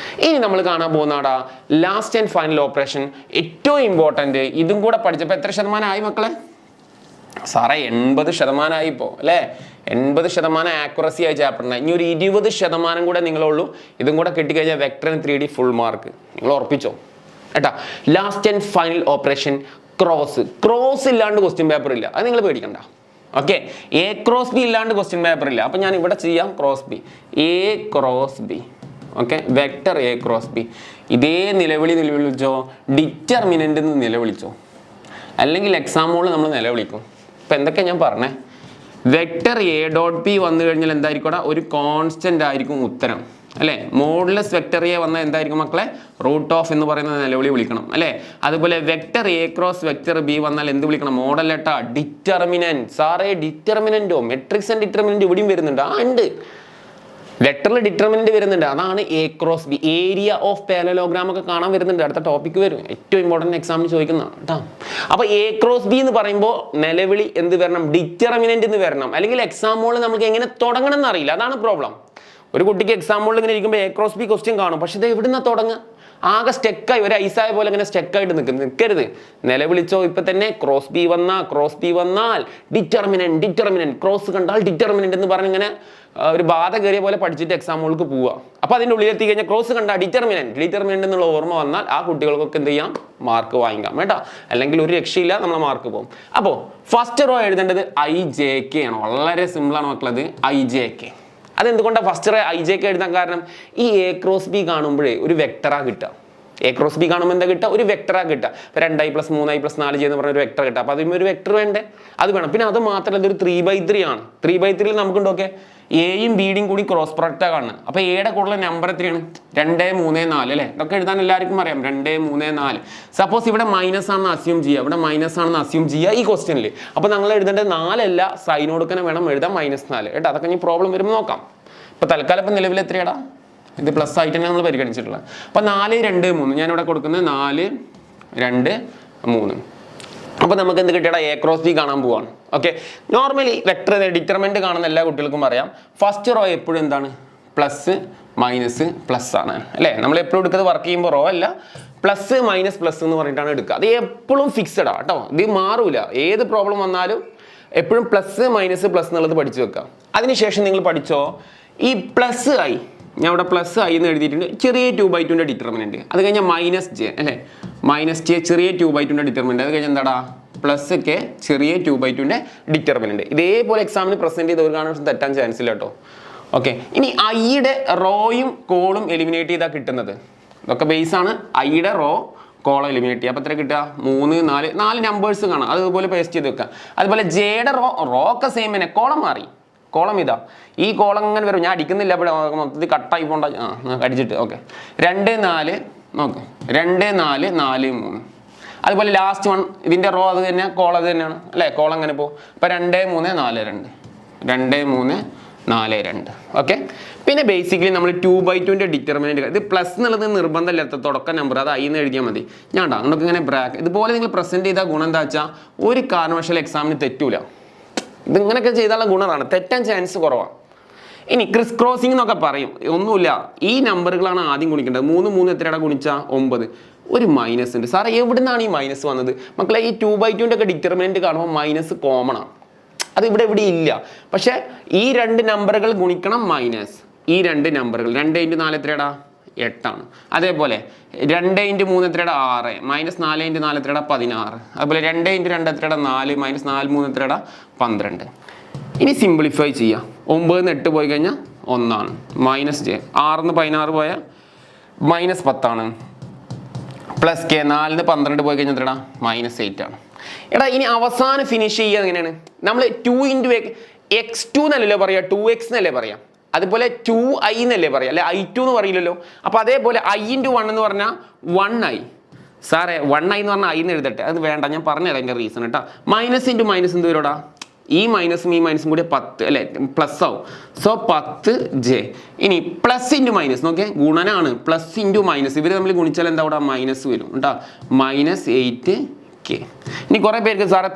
ഇനി നമ്മൾ കാണാൻ പോകുന്നതാടാ ലാസ്റ്റ് ആൻഡ് ഫൈനൽ ഓപ്പറേഷൻ. ഏറ്റവും ഇമ്പോർട്ടൻറ്റ്, ഇതും കൂടെ പഠിച്ചപ്പോൾ എത്ര ശതമാനമായി മക്കളെ? സാറേ 80% ഇപ്പോൾ അല്ലേ? 80% ആക്യുറസി ആയി ചാപ്റ്ററിന്. ഇനി ഒരു 20% കൂടെ നിങ്ങളുള്ളൂ. ഇതും കൂടെ കിട്ടിക്കഴിഞ്ഞാൽ vector and 3D full mark നിങ്ങൾ ഉറപ്പിച്ചോ കേട്ടാ. Last and final operation cross ഇല്ലാണ്ട് ക്വസ്റ്റ്യൻ പേപ്പർ ഇല്ല, അത് നിങ്ങൾ പേടിക്കണ്ട. ഓക്കെ, A × B ഇല്ലാണ്ട് ക്വസ്റ്റ്യൻ പേപ്പർ ഇല്ല. അപ്പം ഞാൻ ഇവിടെ ചെയ്യാം cross B, A × B. Okay, vector A × B. ഇതേ നിലവിളിച്ചോ, ഡിറ്റർമിനൻ്റ് എന്ന് നിലവിളിച്ചോ, അല്ലെങ്കിൽ എക്സാം ഹോളിൽ നമ്മൾ നിലവിളിക്കും. ഇപ്പം എന്തൊക്കെയാണ് ഞാൻ പറഞ്ഞേ? വെക്ടർ A.P വന്നു കഴിഞ്ഞാൽ എന്തായിരിക്കും? ഒരു കോൺസ്റ്റന്റ് ആയിരിക്കും ഉത്തരം അല്ലേ? മോഡുലസ് വെക്ടർ എ വന്നാൽ എന്തായിരിക്കും മക്കളെ? √ഓഫ് എന്ന് പറയുന്ന നിലവിളി വിളിക്കണം അല്ലേ? അതുപോലെ വെക്ടർ A × വെക്ടർ B വന്നാൽ എന്ത് വിളിക്കണം? മോഡൽ ലെട്ടാ ഡിറ്റർമിനന്റ്. സാറേ ഡിറ്റർമിനന്റോ? മെട്രിക്സ് ആൻഡ് ഡിറ്റർമിനന്റ് ഇവിടെയും വരുന്നുണ്ട്. ഉണ്ട്, വെക്ടറിൽ ഡിറ്റർമിനന്റ് വരുന്നുണ്ട്. അതാണ് A × B. Area of parallelogram ഒക്കെ കാണാൻ വരുന്നുണ്ട്. അടുത്ത ടോപ്പിക്ക് വരും, ഏറ്റവും ഇമ്പോർട്ടൻറ്റ് എക്സാമിന് ചോദിക്കുന്നതാണ് കേട്ടോ. അപ്പോൾ A × B എന്ന് പറയുമ്പോൾ നിലവിളി എന്ത് വരണം? ഡിറ്റർമിനന്റ് എന്ന് വരണം. അല്ലെങ്കിൽ എക്സാം ഹോളിൽ നമുക്ക് എങ്ങനെ തുടങ്ങണം എന്നറിയില്ല, അതാണ് പ്രോബ്ലം. ഒരു കുട്ടിക്ക് എക്സാം ഹോളിൽ ഇങ്ങനെ ഇരിക്കുമ്പോൾ A × B ക്വസ്റ്റ്യൻ കാണും, പക്ഷേ ഇത് എവിടുന്ന തുടങ്ങുക? ആകെ സ്റ്റെക്കായി, ഒരു ഐസായ പോലെ ഇങ്ങനെ സ്റ്റെക്കായിട്ട് നിൽക്കരുത്. നിലവിളിച്ചോ. ഇപ്പം തന്നെ ക്രോസ് ബി വന്നാൽ ഡിറ്റർമിനന്റ് ക്രോസ് കണ്ടാൽ ഡിറ്റർമിനന്റ് എന്ന് പറഞ്ഞ് ഇങ്ങനെ ഒരു ബാധ കയറിയ പോലെ പഠിച്ചിട്ട് എക്സാം ഹോളിലേക്ക് പോവുക. അപ്പോൾ അതിൻ്റെ ഉള്ളിൽ എത്തി കഴിഞ്ഞാൽ ക്രോസ് കണ്ടാൽ ഡിറ്റർമിനന്റ് എന്നുള്ള ഓർമ്മ വന്നാൽ ആ കുട്ടികൾക്കൊക്കെ എന്ത് ചെയ്യാം? മാർക്ക് വാങ്ങിക്കാം കേട്ടോ. അല്ലെങ്കിൽ ഒരു രക്ഷയില്ല, നമ്മളെ മാർക്ക് പോകും. അപ്പോൾ ഫസ്റ്റ് റോ എഴുതേണ്ടത് IJK ആണ്. വളരെ സിമ്പിളാണ് മക്കളത്, IJK. അതെന്തുകൊണ്ടാണ് ഫസ്റ്റ് IJK എഴുതാൻ കാരണം? ഈ A × B കാണുമ്പോഴേ ഒരു വെക്ടറാ കിട്ടുക. A × B കാണുമ്പോൾ എന്താ കിട്ടുക? ഒരു വെക്ടറാ കിട്ടുക. ഇപ്പോൾ 2i + 3i + 4j എന്ന് പറഞ്ഞ ഒരു വെക്ടർ കിട്ടുക. അപ്പോൾ അതിന് ഒരു വെക്ടർ വേണ്ടേ? അത് വേണം. പിന്നെ അത് മാത്രമല്ല, ഇതൊരു 3/3 ആണ്. 3/3 നമുക്കുണ്ടോക്കെ എയും ബിയുടെയും കൂടി ക്രോസ് പ്രൊഡക്റ്റാണ് കാണുന്നത്. അപ്പോൾ എയുടെ കൂടുതൽ നമ്പർ എത്രയാണ്? 2, 3, 4 അല്ലേ? ഇതൊക്കെ എഴുതാൻ എല്ലാവർക്കും അറിയാം. 2, 3, 4. സപ്പോസ് ഇവിടെ മൈനസ് ആണെന്ന് അസ്യൂം ചെയ്യുക, ഇവിടെ മൈനസ് ആണെന്ന് അസ്യൂം ചെയ്യുക ഈ ക്വസ്റ്റ്യനിൽ. അപ്പോൾ നമ്മൾ എഴുതേണ്ടത് 4 അല്ല, സൈൻ കൊടുക്കാൻ വേണം എഴുതാം -4 കേട്ടോ. അതൊക്കെ ഇനി പ്രോബ്ലം വരുമ്പോൾ നോക്കാം. ഇപ്പോൾ തൽക്കാലം ഇപ്പം നിലവിൽ എത്രയാടാ? ഇത് പ്ലസ് ആയിട്ട് തന്നെ നമ്മൾ പരിഗണിച്ചിട്ടുള്ളത്. അപ്പോൾ 4, 2, 3 ഞാനിവിടെ കൊടുക്കുന്നത് 4, 2, 3. അപ്പോൾ നമുക്ക് എന്ത് കിട്ടിയടാ? A × B കാണാൻ പോവാണ്. ഓക്കെ, നോർമലി വെക്ടർ ഡിറ്റർമിനന്റ് കാണുന്ന എല്ലാ കുട്ടികൾക്കും അറിയാം. ഫസ്റ്റ് റോ എപ്പോഴും എന്താണ്? പ്ലസ് മൈനസ് പ്ലസ് ആണ് അല്ലേ? നമ്മൾ എപ്പോഴും എടുക്കുന്നത് വർക്ക് ചെയ്യുമ്പോൾ റോ അല്ല, പ്ലസ് മൈനസ് പ്ലസ് എന്ന് പറഞ്ഞിട്ടാണ് എടുക്കുക. അത് എപ്പോഴും ഫിക്സഡ് ആ കേട്ടോ, ഇത് മാറൂല. ഏത് പ്രോബ്ലം വന്നാലും എപ്പോഴും പ്ലസ് മൈനസ് പ്ലസ് എന്നുള്ളത് പഠിച്ചു വെക്കുക. അതിനുശേഷം നിങ്ങൾ പഠിച്ചോ, ഈ പ്ലസ് ആയി, ഞാൻ ഇവിടെ പ്ലസ് ആയി എന്ന് എഴുതിയിട്ടുണ്ട്. ചെറിയ 2/2 ഡിറ്റർമിനന്റ്. അത് കഴിഞ്ഞാൽ -j അല്ലേ? -j ചെറിയ 2/2 ഡിറ്റർമിനന്റ്. അത് കഴിഞ്ഞാൽ എന്താടാ? പ്ലസ് കെ ചെറിയ 2/2 ഡിറ്റർമിനന്റ്. ഇതേപോലെ എക്സാമിന് പ്രസന്റ് ചെയ്ത് ഒരു കാണാൻ തെറ്റാൻ ചാൻസ് ഇല്ല കേട്ടോ. ഓക്കെ, ഇനി ഐയുടെ റോയും കോളും എലിമിനേറ്റ് ചെയ്താൽ കിട്ടുന്നത് ഇതൊക്കെ ബേസ് ആണ്. ഐയുടെ റോ കോളം എലിമിനേറ്റ് ചെയ്യുക. അപ്പോൾ എത്ര കിട്ടുക? 3, 4 നമ്പേഴ്സ് കാണാം. അതുപോലെ പേസ്റ്റ് ചെയ്ത് വെക്കുക. അതുപോലെ ജെയുടെ റോ ഒക്കെ സെയിം തന്നെ, കോളം മാറി. കോളം ഇതാ, ഈ കോളം ഇങ്ങനെ വരും. ഞാൻ അടിക്കുന്നില്ല, ഇവിടെ മൊത്തത്തിൽ കട്ടായി പോണ്ട. അടിച്ചിട്ട് ഓക്കെ 2, 4 നോക്ക്, 2, 4, 4, 3. അതുപോലെ ലാസ്റ്റ് വൺ ഇതിൻ്റെ റോ അത് തന്നെ, കോളം അത് തന്നെയാണ് അല്ലേ? കോളം അങ്ങനെ പോകും. അപ്പോൾ 2, 3, 4, 2, 2, 3, 4, 2. ഓക്കെ, പിന്നെ ബേസിക്കലി നമ്മൾ 2/2 ഡിറ്റർമിനന്റ്. ഇത് പ്ലസ് എന്നുള്ളത് നിർബന്ധമില്ലാത്ത തുടക്ക നമ്പർ, അത് എന്ന് എഴുതിയാൽ മതി. ഞാൻ അങ്ങോട്ട് ഇങ്ങനെ ബ്രാക്ക് ഇതുപോലെ നിങ്ങൾ പ്രസന്റ് ചെയ്താൽ ഗുണം എന്താ വെച്ചാൽ ഒരു കാരണവശാലും എക്സാമിന് തെറ്റൂല. ഇതിങ്ങനെയൊക്കെ ചെയ്താലുള്ള ഗുണമാണ്, തെറ്റാൻ ചാൻസ് കുറവാണ്. ഇനി ക്രിസ് ക്രോസിംഗ് എന്നൊക്കെ പറയും, ഒന്നുമില്ല. ഈ നമ്പറുകളാണ് ആദ്യം ഗുണിക്കേണ്ടത്. 3, 3 എത്രയാണ് ഗുണിച്ചാൽ 9. ഒരു മൈനസ് ഉണ്ട്. സാറേ എവിടെ നിന്നാണ് ഈ മൈനസ് വന്നത്? മക്കളെ ഈ 2/2 ഒക്കെ ഡിറ്റർമിനന്റ് കാണുമ്പോൾ മൈനസ് കോമൺ ആണ്. അത് ഇവിടെ ഇല്ല. പക്ഷെ ഈ 2 നമ്പറുകൾ ഗുണിക്കണം മൈനസ്. ഈ 2 നമ്പറുകൾ 2 × 4 എത്രയാടാ? 8 അതേപോലെ 2 × 3 എത്രയുടെ 6 -4 × 4 എത്രയുടെ 16 അതുപോലെ 2 × 2 എത്രയുടെ 4 -4 3 എത്രയുടെ 12 ഇനി സിംപ്ലിഫൈ ചെയ്യാം 9 8 പോയി കഴിഞ്ഞാൽ 1 -j 6 16 പോയാൽ -10 പ്ലസ് കെ 4 12 പോയി കഴിഞ്ഞാൽ എത്രടാ -8 എടാ ഇനി അവസാനം ഫിനിഷ് ചെയ്യുക എങ്ങനെയാണ് നമ്മൾ 2 × x2 എന്നല്ലേ പറയാ 2x എന്നല്ലേ പറയാം അതുപോലെ 2i എന്നല്ലേ പറയാം അല്ലെ i2 എന്ന് പറയില്ലല്ലോ അപ്പോൾ അതേപോലെ i × 1 എന്ന് പറഞ്ഞാൽ 1i സാറേ 1i എന്ന് പറഞ്ഞാൽ i എന്ന് എഴുതട്ടെ അത് വേണ്ട ഞാൻ പറഞ്ഞുതരാം അതിൻ്റെ റീസൺ കേട്ടോ മൈനസ് ഇൻറ്റു മൈനസ് എന്ത് വരോടാ ഈ മൈനസും കൂടി 10 അല്ലേ പ്ലസ് ആവും സോ 10j ഇനി പ്ലസ് ഇൻറ്റു മൈനസ് നോക്കിയേ ഗുണനാണ് പ്ലസ് ഇൻറ്റു മൈനസ് ഇവർ തമ്മിൽ ഗുണിച്ചാൽ എന്താ അവിടെ മൈനസ് വരും കേട്ടോ -8k ഇനി കുറേ പേർക്ക് സാറേ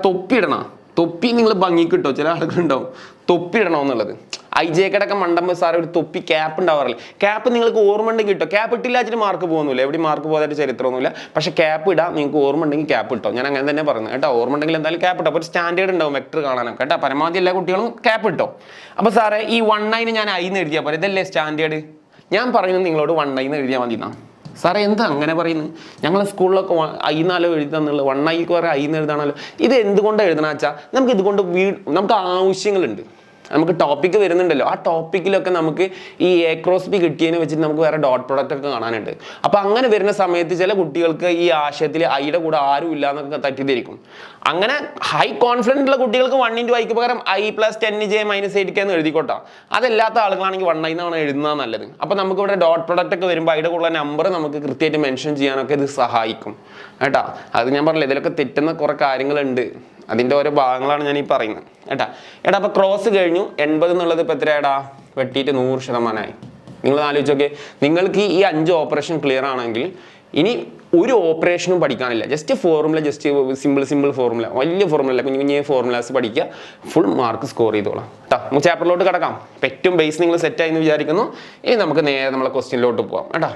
തൊപ്പി നിങ്ങൾ ഭംഗി കിട്ടോ ചില ആളുകളുണ്ടാവും തൊപ്പി ഇടണമെന്നുള്ളത് ഐജേക്കടൊക്കെ മണ്ടമ്പ് സാറേ ഒരു തൊപ്പി ക്യാപ്പ് ഉണ്ടാവാറില്ല ക്യാപ്പ് നിങ്ങൾക്ക് ഓർമ്മ ഉണ്ടെങ്കിൽ കിട്ടോ ക്യാപ്പ് ഇട്ടില്ല വെച്ചിട്ട് മാർക്ക് പോകുന്നില്ല എവിടെ മാർക്ക് പോകാനായിട്ട് ചരിത്രമൊന്നുമില്ല പക്ഷേ ക്യാപ്പ് ഇടാം നിങ്ങൾക്ക് ഓർമ്മ ഉണ്ടെങ്കിൽ ക്യാപ്പ് ഇട്ടോ ഞാൻ അങ്ങനെ തന്നെ പറഞ്ഞു കേട്ടോ ഓർമ്മ ഉണ്ടെങ്കിൽ എന്തായാലും ക്യാപ്പ് ഇട്ടോ അപ്പോൾ ഒരു സ്റ്റാൻഡേർഡ് ഉണ്ടാവും വെക്ടർ കാണാനൊക്കെ കേട്ടോ പരമാവധി എല്ലാ കുട്ടികളും ക്യാപ്പ് ഇട്ടോ അപ്പോൾ സാറേ ഈ 1i ഞാൻ i എന്ന് എഴുതിയാൽ പോലെ ഇതല്ലേ സ്റ്റാൻഡേർഡ് ഞാൻ പറയുന്നത് നിങ്ങളോട് 1i എന്ന് എഴുതിയാൽ മതി എന്നാ സാറേ എന്താ അങ്ങനെ പറയുന്നത് ഞങ്ങൾ സ്കൂളിലൊക്കെ i എന്നാലോ എഴുതാന്നുള്ളത് 1iക്ക് പറയാം i എന്ന് എഴുതാണല്ലോ ഇത് എന്തുകൊണ്ടാണ് എഴുതണം വെച്ചാൽ നമുക്ക് ഇതുകൊണ്ട് നമുക്ക് ആവശ്യങ്ങളുണ്ട് നമുക്ക് ടോപ്പിക്ക് വരുന്നുണ്ടല്ലോ ആ ടോപ്പിക്കിലൊക്കെ നമുക്ക് ഈ a × b കിട്ടിയതിനെ വെച്ചിട്ട് നമുക്ക് വേറെ ഡോട്ട് പ്രൊഡക്റ്റ് ഒക്കെ കാണാനുണ്ട് അപ്പോൾ അങ്ങനെ വരുന്ന സമയത്ത് ചില കുട്ടികൾക്ക് ഈ ആശയത്തിൽ ഐയുടെ കൂടെ ആരും ഇല്ല എന്നൊക്കെ തട്ടിദ്ധരിക്കും അങ്ങനെ ഹൈ കോൺഫിഡൻസ് ഉള്ള കുട്ടികൾക്ക് 1 × iക്ക് പകരം i + 10j - 8k എന്ന് എഴുതിക്കോട്ടാ അതല്ലാത്ത ആളുകളാണെങ്കിൽ 1i എന്നാണ് എഴുതുന്നത് നല്ലത് അപ്പോൾ നമുക്ക് ഇവിടെ ഡോട്ട് പ്രൊഡക്റ്റ് ഒക്കെ വരുമ്പോൾ ഐയുടെ കൂടെ നമ്പർ നമുക്ക് കൃത്യമായിട്ട് മെൻഷൻ ചെയ്യാനൊക്കെ ഇത് സഹായിക്കും കേട്ടാ അത് ഞാൻ പറഞ്ഞില്ല ഇതിലൊക്കെ തെറ്റുന്ന കുറേ കാര്യങ്ങളുണ്ട് അതിൻ്റെ ഓരോ ഭാഗങ്ങളാണ് ഞാൻ ഈ പറയുന്നത് എടാ അപ്പോൾ ക്രോസ് കഴിഞ്ഞു 80 എന്നുള്ളത് ഇപ്പോൾ എത്രയാടാ വെട്ടിയിട്ട് 100% നിങ്ങൾ ആലോചിച്ച് നോക്കിയേ നിങ്ങൾക്ക് ഈ 5 ഓപ്പറേഷൻ ക്ലിയർ ആണെങ്കിൽ ഇനി ഒരു ഓപ്പറേഷനും പഠിക്കാനില്ല just formula just simple formula വലിയ ഫോർമുല കുഞ്ഞു ഫോർമുലാസ് പഠിക്കുക ഫുൾ മാർക്ക് സ്കോർ ചെയ്തോളാം കേട്ടോ നമുക്ക് ചാപ്റ്ററിലോട്ട് കിടക്കാം ഏറ്റവും ബേസ് നിങ്ങൾ സെറ്റായി എന്ന് വിചാരിക്കുന്നു ഇനി നമുക്ക് നേരെ നമ്മളെ ക്വസ്റ്റ്യനിലോട്ട് പോകാം കേട്ടോ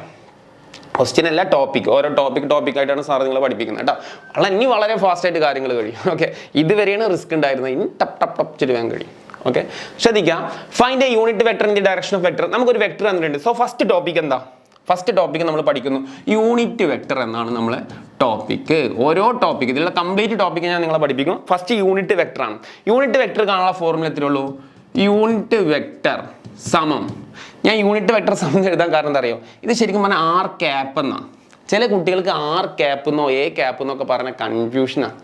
ക്വസ്റ്റ്യൻ അല്ല ടോപ്പിക് ഓരോ ടോപ്പിക്കായിട്ടാണ് സാർ നിങ്ങൾ പഠിപ്പിക്കുന്നത് കേട്ടോ ഇനി വളരെ ഫാസ്റ്റായിട്ട് കാര്യങ്ങൾ കഴിയും ഓക്കെ ഇതുവരെയാണ് റിസ്ക് ഉണ്ടായിരുന്നത് ഇനി ടപ്പ് ചെയ്യാൻ കഴിയും ഓക്കെ ശ്രദ്ധിക്കാം find A unit vector in the direction of vector നമുക്കൊരു വെക്ടർ തന്നിട്ടുണ്ട് സോ ഫസ്റ്റ് ടോപ്പിക് എന്താ ഫസ്റ്റ് ടോപ്പിക്ക് നമ്മൾ പഠിക്കുന്നു യൂണിറ്റ് വെക്ടർ എന്നാണ് നമ്മളെ ടോപ്പിക്ക് ഓരോ ടോപ്പിക്ക് ഇതിലുള്ള കംപ്ലീറ്റ് ടോപ്പിക്ക് ഞാൻ നിങ്ങളെ പഠിപ്പിക്കും ഫസ്റ്റ് യൂണിറ്റ് വെക്ടർ ആണ് യൂണിറ്റ് വെക്ടർ കാണാനുള്ള ഫോർമുല എത്രയുള്ളൂ യൂണിറ്റ് വെക്ടർ സമം ഞാൻ യൂണിറ്റ് വെക്ടർ സമം എഴുതാൻ കാരണം എന്താ അറിയോ ഇത് ശരിക്കും പറഞ്ഞാൽ ആർ ക്യാപ്പ് എന്നാണ് ചില കുട്ടികൾക്ക് ആർ ക്യാപ്പ് എന്നോ എ ക്യാപ്പ് എന്നൊക്കെ പറഞ്ഞ കൺഫ്യൂഷനാണ്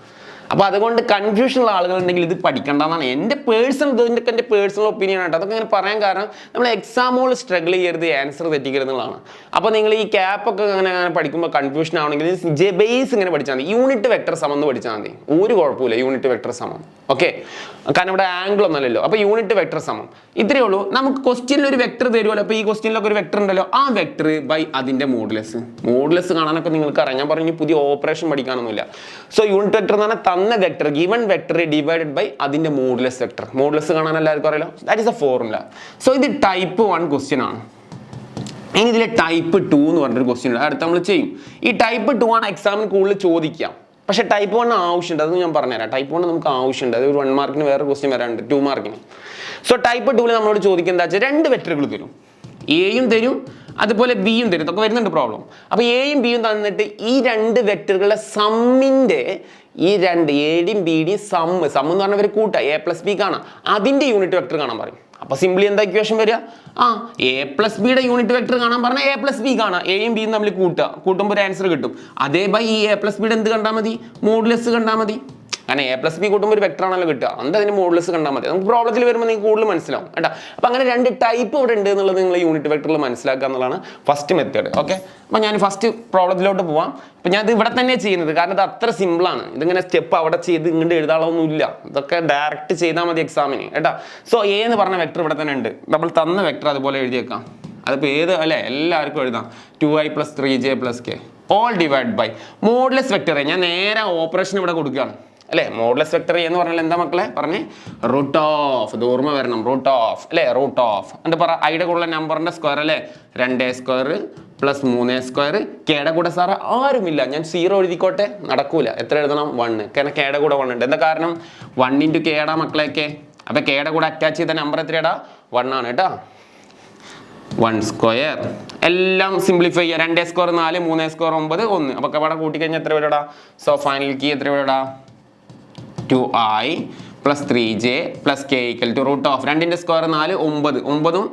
അപ്പോൾ അതുകൊണ്ട് കൺഫ്യൂഷനുള്ള ആളുകളുണ്ടെങ്കിൽ ഇത് പഠിക്കേണ്ടതാണ് എൻ്റെ പേഴ്സണൽ ഒപ്പീനിയൻ ആയിട്ട് അതൊക്കെ അങ്ങനെ പറയാൻ കാരണം നമ്മൾ എക്സാമുകൾ സ്ട്രഗിൾ ചെയ്യരുത് ആൻസർ തെറ്റിക്കരുത് എന്നുള്ളതാണ് അപ്പോൾ നിങ്ങൾ ഈ ക്യാപ്പൊക്കെ അങ്ങനെ പഠിക്കുമ്പോൾ കൺഫ്യൂഷൻ ആണെങ്കിൽ ബേസ് ഇങ്ങനെ പഠിച്ചാൽ മതി യൂണിറ്റ് വെക്ടർ സമം എന്ന് പഠിച്ചാൽ മതി ഒരു കുഴപ്പമില്ല യൂണിറ്റ് വെക്ടർ സമം ഓക്കെ കാരണം ഇവിടെ ആംഗിൾ ഒന്നല്ലല്ലോ അപ്പോൾ യൂണിറ്റ് വെക്ടർ സമം ഇത്രയേ ഉള്ളൂ നമുക്ക് ക്വസ്റ്റ്യനിൽ ഒരു വെക്ടർ തരുമല്ലോ അപ്പോൾ ഈ ക്വസ്റ്റ്യനിലൊക്കെ ഒരു വെക്ടർ ഉണ്ടല്ലോ ആ വെക്ടർ ബൈ അതിൻ്റെ മോഡുലസ് കാണാനൊക്കെ നിങ്ങൾക്ക് അറിയാം ഞാൻ പറഞ്ഞു പുതിയ ഓപ്പറേഷൻ പഠിക്കാനൊന്നുമില്ല സോ യൂണിറ്റ് വെക്ടർ എന്ന് പറഞ്ഞാൽ തന്ന vector given vector divided by അതിൻ്റെ മോഡുലസ് വെക്ടർ മോഡുലസ് കാണാൻ എല്ലാവർക്കും അറിയാലോ that is a formula so ഇത് ടൈപ്പ് 1 ക്വസ്റ്റ്യൻ ആണ് ഇനി ഇതിലെ ടൈപ്പ് 2 എന്ന് പറഞ്ഞൊരു ക്വസ്റ്റ്യൻ ഉണ്ട് അടുത്ത് നമ്മൾ ചെയ്യും ഈ ടൈപ്പ് 2 ആണ് എക്സാമിന് കൂടുതൽ ചോദിക്കാം പക്ഷേ ടൈപ്പ് 1 ആവശ്യമുണ്ട് അത് ഞാൻ പറഞ്ഞുതരാം ടൈപ്പ് 1 നമുക്ക് ആവശ്യമുണ്ട് അത് ഒരു 1 മാർക്കിന് വേറെ ക്വസ്റ്റ്യൻ വരാനുണ്ട് 2 മാർക്കിന് സോ ടൈപ്പ് 2 നമ്മളോട് ചോദിക്കുക എന്താ വെച്ചാൽ 2 വെക്ടറുകൾ തരും എയും തരും അതുപോലെ ബിയും തരും ഇതൊക്കെ വരുന്നുണ്ട് പ്രോബ്ലം അപ്പോൾ എയും ബിയും തന്നിട്ട് ഈ 2 വെക്ടറുകളുടെ സമ്മിൻ്റെ ഈ 2 എയുടെയും ബിയുടെയും സമ്മ് എന്ന് പറഞ്ഞാൽ ഒരു കൂട്ട a + b കാണാം അതിൻ്റെ യൂണിറ്റ് വെക്ടർ കാണാൻ പറയും അപ്പോൾ സിംപ്ലി എന്താ ഇക്വേഷൻ വരിക a + bയുടെ യൂണിറ്റ് വെക്ടർ കാണാൻ പറഞ്ഞാൽ a + b കാണാം എയും ബിയും തമ്മിൽ കൂട്ടുമ്പോൾ ഒരു ആൻസർ കിട്ടും അതേപോലെ ഈ a + bയുടെ എന്ത് കണ്ടാൽ മതി മോഡുലസ് കണ്ടാൽ മതി കാരണം a + b കൂട്ടുമ്പോൾ ഒരു വെക്ടർ ആണല്ലോ കിട്ടുക അന്ത് അതിന് മോഡുലസ് കണ്ടാൽ മതി നമുക്ക് പ്രോബ്ലത്തിൽ വരുമ്പോൾ നിങ്ങൾക്ക് കൂടുതൽ മനസ്സിലാവും കേട്ടോ അപ്പോൾ അങ്ങനെ 2 ടൈപ്പ് ഇവിടെ ഉണ്ട് എന്നുള്ളത് നിങ്ങൾ യൂണിറ്റ് വെക്ടറിൽ മനസ്സിലാക്കുക എന്നുള്ളതാണ് ഫസ്റ്റ് മെത്തേഡ് ഓക്കെ അപ്പോൾ ഞാൻ ഫസ്റ്റ് പ്രോബ്ലത്തിലോട്ട് പോവാം അപ്പോൾ ഞാൻ ഇത് ഇവിടെ തന്നെ ചെയ്യുന്നത് കാരണം ഇത് അത്ര സിമ്പിളാണ് ഇതിങ്ങനെ സ്റ്റെപ്പ് അവിടെ ചെയ്ത് ഇങ്ങോട്ട് എഴുതാളൊന്നുമില്ല ഇതൊക്കെ ഡയറക്റ്റ് ചെയ്താൽ മതി എക്സാമിന് കേട്ടോ സോ എ എന്ന് പറഞ്ഞ വെക്ടർ ഇവിടെ തന്നെ ഉണ്ട് നമ്മൾ തന്ന വെക്ടർ അതുപോലെ എഴുതിയേക്കാം അതിപ്പോൾ ഏത് അല്ലേ എല്ലാവർക്കും എഴുതാം 2i + 3j + k all divide by modulus വെക്ടറെ ഞാൻ നേരെ ഓപ്പറേഷൻ ഇവിടെ കൊടുക്കുകയാണ് അല്ലേ മോഡുലസ് വെക്ടർ എന്ന് പറഞ്ഞാൽ എന്താ മക്കളെ പറഞ്ഞേ റൂട്ട് ഓഫ് ഇത് ഓർമ്മ വരണം റൂട്ട് ഓഫ് അല്ലേ റൂട്ട് ഓഫ് എന്താ പറ ഐയുടെ കൂടെ നമ്പറിൻ്റെ സ്ക്വയർ അല്ലേ 2a² + 3a². കെയുടെ കൂടെ സാറ് ആരുമില്ല ഞാൻ 0 എഴുതിക്കോട്ടെ നടക്കൂല എത്ര എഴുതണം 1 കാരണം കെയുടെ കൂടെ 1 ഉണ്ട് എന്താ കാരണം 1 × കെയുടെ മക്കളെയൊക്കെ അപ്പോൾ കെയുടെ കൂടെ അറ്റാച്ച് ചെയ്ത നമ്പർ എത്രയാടാ 1 ആണ് കേട്ടോ 1 സ്ക്വയർ എല്ലാം സിംപ്ലിഫൈ ചെയ്യുക. 2a square 4, 3a square 9, 1. അപ്പോൾ ഒക്കെ ഇവിടെ കൂട്ടിക്കഴിഞ്ഞാൽ എത്ര വരടാ? സോ ഫൈനൽ കീ എത്ര വരടാ? 2i + 3j + k = √2 square 4, 9, 9ഉം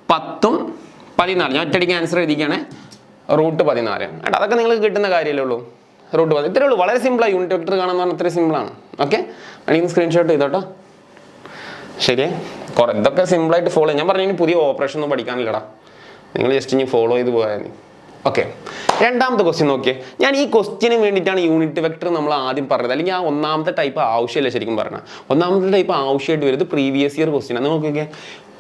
10ഉം 14. ഞാൻ ഒറ്റയടിക്ക് ആൻസർ എഴുതിക്കുകയാണ് √14. കേട്ടോ, അതൊക്കെ നിങ്ങൾക്ക് കിട്ടുന്ന കാര്യമല്ലേ ഉള്ളൂ. √14 ഇത്രയേ ഉള്ളൂ. വളരെ സിമ്പിളാണ്. യൂണിറ്റ് വെക്ടർ കാണാൻ പറഞ്ഞാൽ ഇത്രയും സിമ്പിളാണ്. ഓക്കെ, വേണമെങ്കിൽ സ്ക്രീൻഷോട്ട് ചെയ്തോട്ടോ. ശരി, ഇതൊക്കെ സിമ്പിളായിട്ട് ഫോളോ ചെയ്യാം. ഞാൻ പറഞ്ഞു പുതിയ ഓപ്പറേഷൻ ഒന്നും പഠിക്കാനില്ലടാ, നിങ്ങൾ ജസ്റ്റ് ഇനി ഫോളോ ചെയ്ത് പോയാൽ മതി. ഓക്കെ, രണ്ടാമത്തെ ക്വസ്റ്റ്യൻ നോക്കിയേ. ഞാൻ ഈ ക്വസ്റ്റ്യന് വേണ്ടിയിട്ടാണ് യൂണിറ്റ് വെക്ടർ നമ്മൾ ആദ്യം പറഞ്ഞത്. അല്ലെങ്കിൽ ആ ഒന്നാമത്തെ ടൈപ്പ് ആവശ്യമില്ല ശരിക്കും പറഞ്ഞാൽ. ഒന്നാമത്തെ ടൈപ്പ് ആവശ്യമായിട്ട് വരുന്നത് പ്രീവിയസ് ഇയർ ക്വസ്റ്റ്യൻ ആണ്. നോക്കിയൊക്കെ,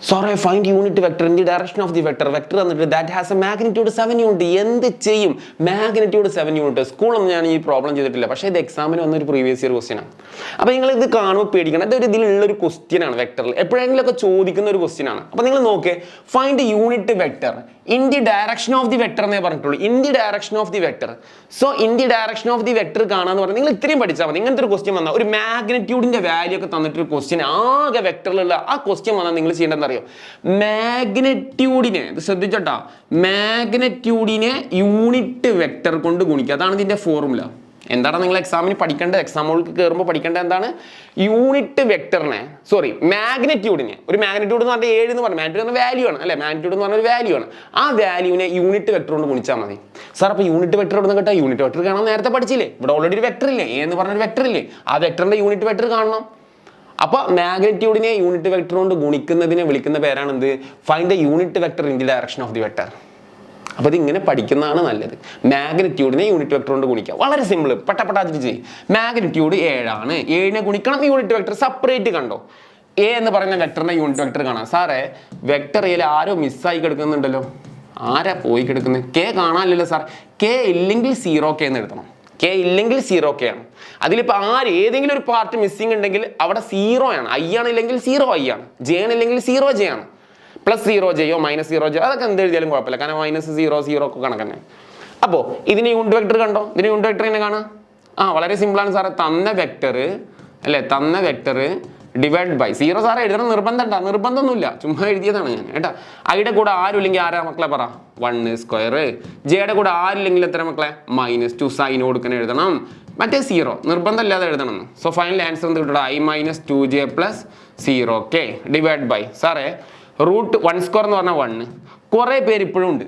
sorry find unit vector in the direction of the vector. Vector എന്നിട്ട് that has a magnitude 7 unit. എന്ത് ചെയ്യും? Magnitude 7 unit. സ്കൂളൊന്നും ഞാൻ ഈ പ്രോബ്ലം ചെയ്തിട്ടില്ല, പക്ഷേ ഇത് എക്സാമിന് വന്നൊരു പ്രീവിയസ് ഇയർ ക്വസ്റ്റ്യൻ ആണ്. അപ്പോൾ നിങ്ങൾ ഇത് കാണുമ്പോൾ പേടിക്കണം. ഇതൊരു ഇതിലുള്ളൊരു ക്വസ്റ്റ്യൻ ആണ്. വെക്ടറിൽ എപ്പോഴെങ്കിലും ഒക്കെ ചോദിക്കുന്ന ഒരു ക്വസ്റ്റ്യൻ ആണ്. അപ്പോൾ നിങ്ങൾ നോക്കിയേ, find unit vector in the direction of the vector എന്നേ പറഞ്ഞിട്ടുള്ളൂ. In the direction of the vector. So in the direction of the vector കാണാന്ന് പറഞ്ഞാൽ നിങ്ങൾ ഇത്രയും പഠിച്ചാൽ മതി. ഇങ്ങനത്തെ ഒരു ക്വസ്റ്റ്യൻ വന്നാൽ, ഒരു മാഗ്നിറ്റ്യൂഡിന്റെ വാല്യൂ ഒക്കെ തന്നിട്ടൊരു ക്വസ്റ്റ്യൻ ആകെ വെക്ടറിലുള്ള ആ ക്വസ്റ്റ്യൻ വന്നാൽ നിങ്ങൾ ചെയ്യേണ്ടതെന്ന് അറിയോ? മാഗ്നിറ്റ്യൂഡിനെ, ഇത് ശ്രദ്ധിച്ചോട്ടാ, മാഗ്നിറ്റ്യൂഡിനെ യൂണിറ്റ് വെക്ടർ കൊണ്ട് ഗുണിക്കുക. അതാണ് ഇതിന്റെ ഫോർമുല. എന്താണ് നിങ്ങൾ എക്സാമിന് പഠിക്കേണ്ടത്? എക്സാമുകൾക്ക് കയറുമ്പോൾ പഠിക്കേണ്ടത് എന്താണ്? യൂണിറ്റ് വെക്ടറിനെ, സോറി മാഗ്നിറ്റ്യൂഡിനെ. ഒരു മാഗ്നിറ്റ്യൂഡ് എന്ന് പറഞ്ഞാൽ 7 എന്ന് പറഞ്ഞാൽ മാഗ്നിറ്റ്യൂഡ് എന്ന വാല്യൂ ആണ് അല്ലേ? മാഗ്നിറ്റ്യൂഡ് എന്ന് പറഞ്ഞ ഒരു വാല്യൂ ആണ്. ആ വാല്യൂവിനെ യൂണിറ്റ് വെക്ടർ കൊണ്ട് ഗുണിച്ചാൽ മതി. സാർ അപ്പോൾ യൂണിറ്റ് വെക്ടർ എവിടെ നിന്ന് കേട്ടോ? യൂണിറ്റ് വെക്ടർ കാണാൻ നേരത്തെ പഠിച്ചില്ലേ? ഇവിടെ ഓൾറെഡി ഒരു വെക്ടർ ഇല്ലേ? എന്ന് പറഞ്ഞൊരു വെക്ടർ ഇല്ലേ? ആ വെക്ടറിന്റെ യൂണിറ്റ് വെക്ടർ കാണണം. അപ്പോൾ മാഗ്നിറ്റ്യൂഡിനെ യൂണിറ്റ് വെക്ടർ കൊണ്ട് ഗുണിക്കുന്നതിനെ വിളിക്കുന്ന പേരാണ് എന്ത്? Find the unit vector in the direction of the vector. അപ്പോൾ ഇതിങ്ങനെ പഠിക്കുന്നതാണ് നല്ലത്. മാഗ്നിറ്റ്യൂഡിനെ യൂണിറ്റ് വെക്ടർ കൊണ്ട് ഗുണിക്കുക. വളരെ സിമ്പിൾ, പെട്ടപ്പെട്ടാച്ചിട്ട് ചെയ്യും. മാഗ്നിറ്റ്യൂഡ് 7 ആണ്. 7നെ ഗുണിക്കണം. യൂണിറ്റ് വെക്ടർ സെപ്പറേറ്റ് കണ്ടോ. എ എന്ന് പറയുന്ന വെക്ടറിന്റെ യൂണിറ്റ് വെക്ടർ കാണാം. സാറേ വെക്ടർ എയിൽ ആരോ മിസ്സായി കിടക്കുന്നുണ്ടല്ലോ. ആരാ പോയി കിടക്കുന്നത്? കെ കാണാനില്ലല്ലോ സാർ. കെ ഇല്ലെങ്കിൽ 0k എന്ന് എഴുതണം. കെ ഇല്ലെങ്കിൽ 0k ആണ്. അതിലിപ്പോൾ ഏതെങ്കിലും ഒരു പാർട്ട് മിസ്സിംഗ് ഉണ്ടെങ്കിൽ അവിടെ 0 ആണ്. ഐ ആണില്ലെങ്കിൽ 0i ആണ്. ജെ ആണില്ലെങ്കിൽ 0j ആണ്. +0j -0j അതൊക്കെ എന്ത് എഴുതിയാലും കുഴപ്പമില്ല. കാരണം -0 0 ഒക്കെ കണക്കന്നെ. അപ്പോൾ ഇതിന് യൂണിറ്റ് വെക്ടർ കണ്ടോ? ഇതിന് യൂണിറ്റ് വെക്ടർ എങ്ങനെ കാണാം? വളരെ സിമ്പിളാണ് സാറേ. തന്ന വെക്ടർ അല്ലേ, തന്ന വെക്ടർ ഡിവൈഡ് ബൈ 0 സാറേ എഴുതണം. നിർബന്ധമൊന്നുമില്ല, ചുമ്മാ എഴുതിയതാണ് ഞാൻ കേട്ടോ. ഐയുടെ കൂടെ ആരും ഇല്ലെങ്കിൽ ആരാ മക്കളെ പറ? 1 സ്ക്വയർ. ജെയുടെ കൂടെ ആരില്ലെങ്കിൽ എത്ര മക്കളെ? -2 സൈൻ കൊടുക്കാൻ എഴുതണം. മറ്റേ 0 നിർബന്ധമില്ലാതെ എഴുതണം. സോ ഫൈനൽ ആൻസർ എന്ത് കിട്ടും? i - 2j + 0k divide by സാറേ √1 സ്ക്വയർ എന്ന് പറഞ്ഞാൽ 1. കുറേ പേര് ഇപ്പോഴും ഉണ്ട്.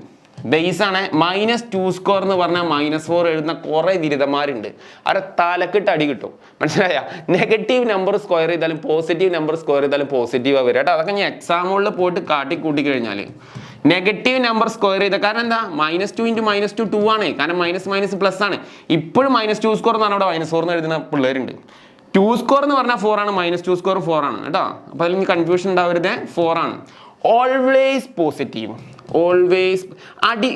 ബേസ് ആണ്. -2 സ്ക്വയർ എന്ന് പറഞ്ഞാൽ -4 എഴുതുന്ന കുറേ ബിരുദന്മാരുണ്ട്. അവരെ തലക്കിട്ട് അടി കിട്ടും. മനസ്സിലായ? നെഗറ്റീവ് നമ്പർ സ്ക്വയർ ചെയ്താലും പോസിറ്റീവ് നമ്പർ സ്ക്വയർ ചെയ്താലും പോസിറ്റീവ് വരും കേട്ടോ. അതൊക്കെ ഞാൻ എക്സാമുകളിൽ പോയിട്ട് കാട്ടിക്കൂട്ടി കഴിഞ്ഞാൽ നെഗറ്റീവ് നമ്പർ സ്ക്വയർ ചെയ്ത കാരണം എന്താ? -2 × -2 2 ആണ്. കാരണം മൈനസ് പ്ലസ് ആണ്. ഇപ്പോഴും -2 സ്ക്വയർ എന്ന് പറഞ്ഞാൽ അവിടെ -4 എന്ന് എഴുതുന്ന പിള്ളേരുണ്ട്. 2 സ്ക്വയർ എന്ന് പറഞ്ഞാൽ 4 ആണ്. -2 സ്ക്വയർ 4 ആണ് കേട്ടോ. അപ്പോൾ അതിൽ കൺഫ്യൂഷൻ ഉണ്ടാവരുത്. 4 ആണ്. Always positive. ഓൾവേസ്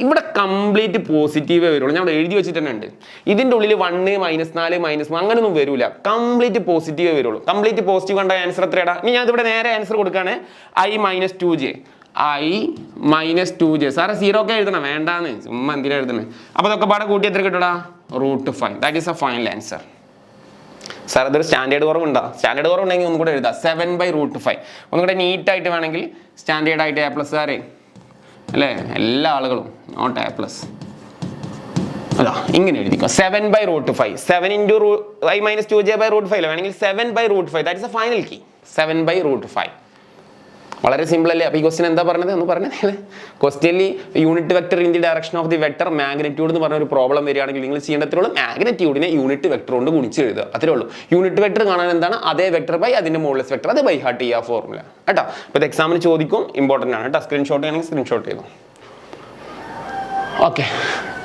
ഇവിടെ കംപ്ലീറ്റ് പോസിറ്റീവേ വരുള്ളൂ. ഞാൻ ഇവിടെ എഴുതി വെച്ചിട്ട് തന്നെ ഉണ്ട്. ഇതിൻ്റെ ഉള്ളിൽ 1 -4 -3 അങ്ങനെയൊന്നും വരില്ല. കംപ്ലീറ്റ് പോസിറ്റീവേ വരുള്ളൂ. കംപ്ലീറ്റ് പോസിറ്റീവ് കണ്ട ആൻസർ എത്രയാടാ? ഇനി ഞാൻ ഇവിടെ നേരെ ആൻസർ കൊടുക്കുകയാണ്. i - 2j. i - 2j. സാറേ 0k എഴുതണം. വേണ്ടാന്ന്, ചുമ്മാ എന്തിനാ എഴുതണേ? അപ്പോൾ അതൊക്കെ പാടെ കൂട്ടി എത്ര കിട്ടൂടാ? √5. That is a final answer. Sir അതൊരു സ്റ്റാൻഡേർഡ് കുറവുണ്ടോ? സ്റ്റാൻഡേർഡ് കുറവുണ്ടെങ്കിൽ ഒന്നും കൂടെ എഴുതാം. 7/√5. ഒന്നും കൂടെ നീറ്റായിട്ട് വേണമെങ്കിൽ സ്റ്റാൻഡേർഡ് ആയിട്ട് A+ സാറേ അല്ലേ? എല്ലാ ആളുകളും നോട്ട് A+. അതാ ഇങ്ങനെ എഴുതിക്കോ. 7/√5. 7 × i - 2j/√5 വേണമെങ്കിൽ 7/√5. That is a final key. 7/√5. വളരെ സിമ്പിൾ അല്ലേ? അപ്പോൾ ഈ ക്വസ്റ്റ്യൻ എന്താ പറഞ്ഞത്? ഒന്ന് പറഞ്ഞത്. ക്വസ്റ്റ്യനിൽ unit vector in the direction of the vector magnitude എന്ന് പറഞ്ഞ ഒരു പ്രോബ്ലം വരികയാണെങ്കിൽ നിങ്ങൾ ചെയ്യേണ്ടത്രേ ഉള്ളൂ മാഗ്നിറ്റ്യൂഡിനെ യൂണിറ്റ് വെക്ടർ കൊണ്ട് ഗുണിച്ച് എഴുതുക. അത്രേ ഉള്ളൂ. യൂണിറ്റ് വെക്ടർ കാണാൻ എന്താണ്? അതേ വെക്ടർ ബൈ അതിന്റെ മോഡലസ് വെക്ടർ. അത് ബൈ ഹാർട്ട് ചെയ്യുക ഫോർമുല കേട്ടോ. അപ്പോൾ ഇത് എക്സാമിന് ചോദിക്കും. ഇമ്പോർട്ടൻ്റ് ആണ് കേട്ടോ. സ്ക്രീൻഷോട്ട് ചെയ്യണമെങ്കിൽ സ്ക്രീൻഷോട്ട് ചെയ്തു. ഓക്കെ,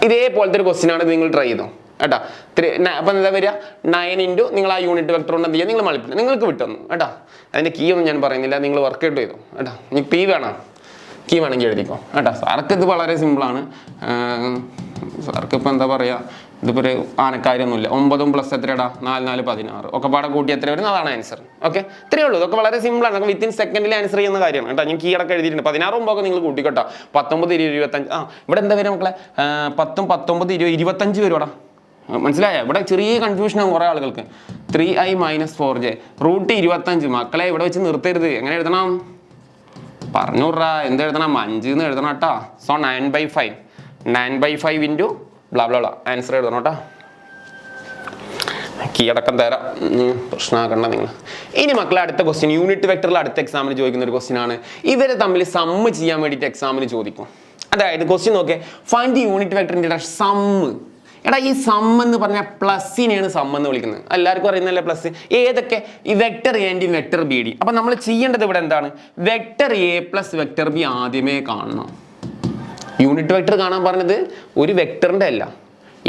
ഇതേപോലത്തെ ഒരു ക്വസ്റ്റ്യൻ ആണ് നിങ്ങൾ ട്രൈ ചെയ്തോ കേട്ടോ. അപ്പം എന്താ വരിക? 9 × നിങ്ങൾ ആ യൂണിറ്റ് വെക്ടർ കൊണ്ട് എന്ത് ചെയ്യുക? നിങ്ങൾ മൾട്ടിപ്ലൈ. നിങ്ങൾക്ക് വിട്ടൊന്നു കേട്ടോ. അതിൻ്റെ കീ ഒന്നും ഞാൻ പറയുന്നില്ല. നിങ്ങൾ വർക്കൗട്ട് ചെയ്തു കേട്ടോ. ഇനി പി വേണം, കീ വേണമെങ്കിൽ എഴുതിക്കോ കേട്ടോ. സാർക്ക് ഇത് വളരെ സിമ്പിളാണ്. സാർക്ക് ഇപ്പം എന്താ പറയുക, ഇതിപ്പോൾ ഒരു ആനക്കാര്യമൊന്നുമില്ല. 9 + എത്രയാടാ? 4 4 16 ഒക്കെ പാടെ കൂട്ടി എത്ര വരും? അതാണ് ആൻസർ. ഓക്കെ, ഇത്രയേ ഉള്ളൂ. ഇതൊക്കെ വളരെ സിമ്പിളാണ്. നമുക്ക് വിത്തിൻ സെക്കൻഡിൽ ആൻസർ ചെയ്യുന്ന കാര്യമാണ് കേട്ടോ. ഞാൻ കീ അടക്കം എഴുതിയിട്ടുണ്ട്. 16 9 നിങ്ങൾ കൂട്ടിക്കോട്ടോ. 19 20 25. ഇവിടെ എന്താ വരും മക്കളെ? 10 19 20 25 വരുവാടാ. മനസ്സിലായ? ഇവിടെ ചെറിയ കൺഫ്യൂഷനാണ് കുറേ ആളുകൾക്ക്. 3i - 4j √25. മക്കളെ ഇവിടെ വെച്ച് നിർത്തരുത്. എങ്ങനെ എഴുതണം? പറഞ്ഞൂറാ എന്ത് എഴുതണം 5 എന്ന് എഴുതണം കേട്ടോ. So 9/5 into blah blah blah answer എഴുതണം കേട്ടോ. കീഴടക്കം തരാം, പ്രശ്നമാക്കണ്ട നിങ്ങൾ. ഇനി മക്കളെ അടുത്ത ക്വസ്റ്റ്യൻ യൂണിറ്റ് വെക്ടറിൽ അടുത്ത എക്സാമിന് ചോദിക്കുന്ന ഒരു ക്വസ്റ്റ്യൻ ആണ്. ഇവരെ തമ്മിൽ സമ്മ് ചെയ്യാൻ വേണ്ടിയിട്ട് എക്സാമിന് ചോദിക്കും. അതായത് ക്വസ്റ്റ്യൻ നോക്കിയേ, ഫൈൻഡ് ദി യൂണിറ്റ് വെക്ടറിന്റെ സമ്മ്. എടാ ഈ സം എന്ന് പറഞ്ഞാൽ പ്ലസിനെയാണ് സം എന്ന് വിളിക്കുന്നത്, എല്ലാവർക്കും അറിയുന്നല്ലേ പ്ലസ്. ഏതൊക്കെ? ഈ വെക്ടർ എ ൻ്റെയും വെക്ടർ ബി ഡിയും. അപ്പം നമ്മൾ ചെയ്യേണ്ടത് ഇവിടെ എന്താണ്? Vector A plus vector B ആദ്യമേ കാണണം. യൂണിറ്റ് വെക്ടർ കാണാൻ പറഞ്ഞത് ഒരു വെക്ടറിന്റെ അല്ല,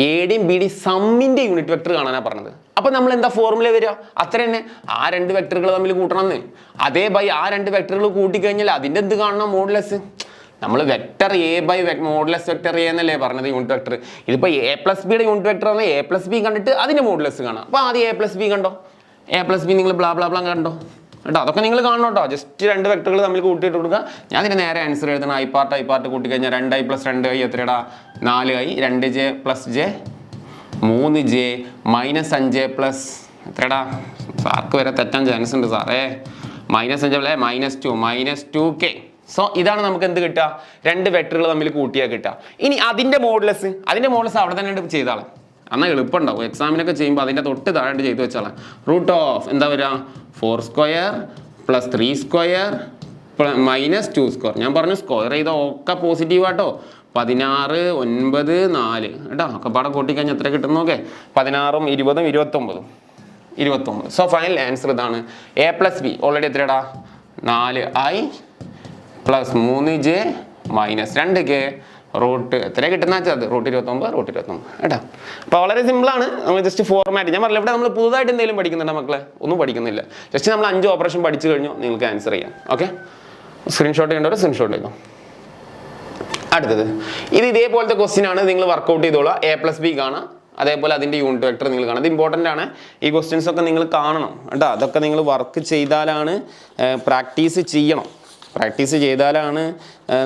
എ ഡിയും ബി ഡി സമ്മിന്റെ യൂണിറ്റ് വെക്ടർ കാണാനാണ് പറഞ്ഞത്. അപ്പൊ നമ്മൾ എന്താ ഫോർമുല വരിക? അത്ര തന്നെ, ആ രണ്ട് വെക്ടറുകൾ തമ്മിൽ കൂട്ടണമെന്ന്. അതേ ബൈ ആ രണ്ട് വെക്ടറുകൾ കൂട്ടിക്കഴിഞ്ഞാൽ അതിന്റെ എന്ത് കാണണം? മോഡുലസ്. നമ്മൾ vector A by modulus vector A എന്നല്ലേ പറഞ്ഞത് യൂണിറ്റ് വെക്ടർ. ഇതിപ്പോൾ എ പ്ലസ് ബിയുടെ യൂണിറ്റ് വെക്ടർ ആണ്. എ പ്ലസ് ബി കണ്ടിട്ട് അതിന്റെ മോഡുലസ് കാണാം. അപ്പോൾ ആദ്യം എ പ്ലസ് ബി കണ്ടോ, എ പ്ലസ് ബി നിങ്ങൾ ബ്ലാ ബ്ലാ ബ്ലാ കണ്ടോ കേട്ടോ. അതൊക്കെ നിങ്ങൾ കാണണം കേട്ടോ. ജസ്റ്റ് രണ്ട് വെക്ടറുകൾ തമ്മിൽ കൂട്ടിയിട്ട് കൊടുക്കുക. ഞാൻ ഇതിന് നേരെ ആൻസർ എഴുതണം. ഐ പാർട്ട് കൂട്ടിക്കഴിഞ്ഞാൽ 2i + 2i എത്രടാ? 4i. 2j + j 3j -5j plus എത്രടാ? സാർക്ക് വരെ തെറ്റാൻ ചാൻസ് ഉണ്ട് സാറേ. -5 -2k. സോ ഇതാണ് നമുക്ക് എന്ത് കിട്ടുക? രണ്ട് വെക്ടറുകൾ തമ്മിൽ കൂട്ടിയാൽ കിട്ടുക. ഇനി അതിന്റെ മോഡുലസ് അവിടെ തന്നെ ചെയ്താളെ, എന്നാൽ എളുപ്പമുണ്ടാവും. എക്സാമിനൊക്കെ ചെയ്യുമ്പോൾ അതിന്റെ തൊട്ട് താഴെ ചെയ്ത് വെച്ചാളെ. √ എന്താ വരിക? 4² + 3² -2². ഞാൻ പറഞ്ഞു സ്ക്വയർ ചെയ്ത ഒക്കെ പോസിറ്റീവാട്ടോ. 16, 9, 4 കേട്ടോ. ഒക്കെ പാടെ കൂട്ടിക്കഴിഞ്ഞാൽ എത്ര കിട്ടും നോക്കേ? 16, 20, 29. സോ ഫൈനൽ ആൻസർ ഇതാണ്. എ പ്ലസ് ബി ഓൾറെഡി എത്രയാടാ? 4i + 3j -2k എത്ര കിട്ടുന്ന വെച്ചാൽ അത് √29 കേട്ടോ. അപ്പോൾ വളരെ സിമ്പിളാണ്. നമ്മൾ ജസ്റ്റ് ഫോർമാറ്റ് ഞാൻ പറഞ്ഞില്ല. ഇവിടെ നമ്മൾ പുതുതായിട്ട് എന്തെങ്കിലും പഠിക്കുന്നുണ്ടോ മക്കളെ? ഒന്നും പഠിക്കുന്നില്ല. ജസ്റ്റ് നമ്മൾ 5 ഓപ്പറേഷൻ പഠിച്ചു കഴിഞ്ഞു, നിങ്ങൾക്ക് ആൻസർ ചെയ്യാം. ഓക്കെ, സ്ക്രീൻഷോട്ട് ചെയ്യേണ്ടവർ സ്ക്രീൻഷോട്ട് ചെയ്തോ. അടുത്തത് ഇത് ഇതേപോലത്തെ ക്വസ്റ്റ്യൻ ആണ്. നിങ്ങൾ വർക്കൗട്ട് ചെയ്തോളാം. എ പ്ലസ് ബി കാണാം, അതേപോലെ അതിൻ്റെ യൂണിറ്റ് വെക്ടർ നിങ്ങൾ കാണാം. ഇത് ഇമ്പോർട്ടൻ്റ് ആണ്. ഈ ക്വസ്റ്റ്യൻസ് ഒക്കെ നിങ്ങൾ കാണണം കേട്ടോ. അതൊക്കെ നിങ്ങൾ വർക്ക് ചെയ്താലാണ്, പ്രാക്ടീസ് ചെയ്യണം. പ്രാക്ടീസ് ചെയ്താലാണ്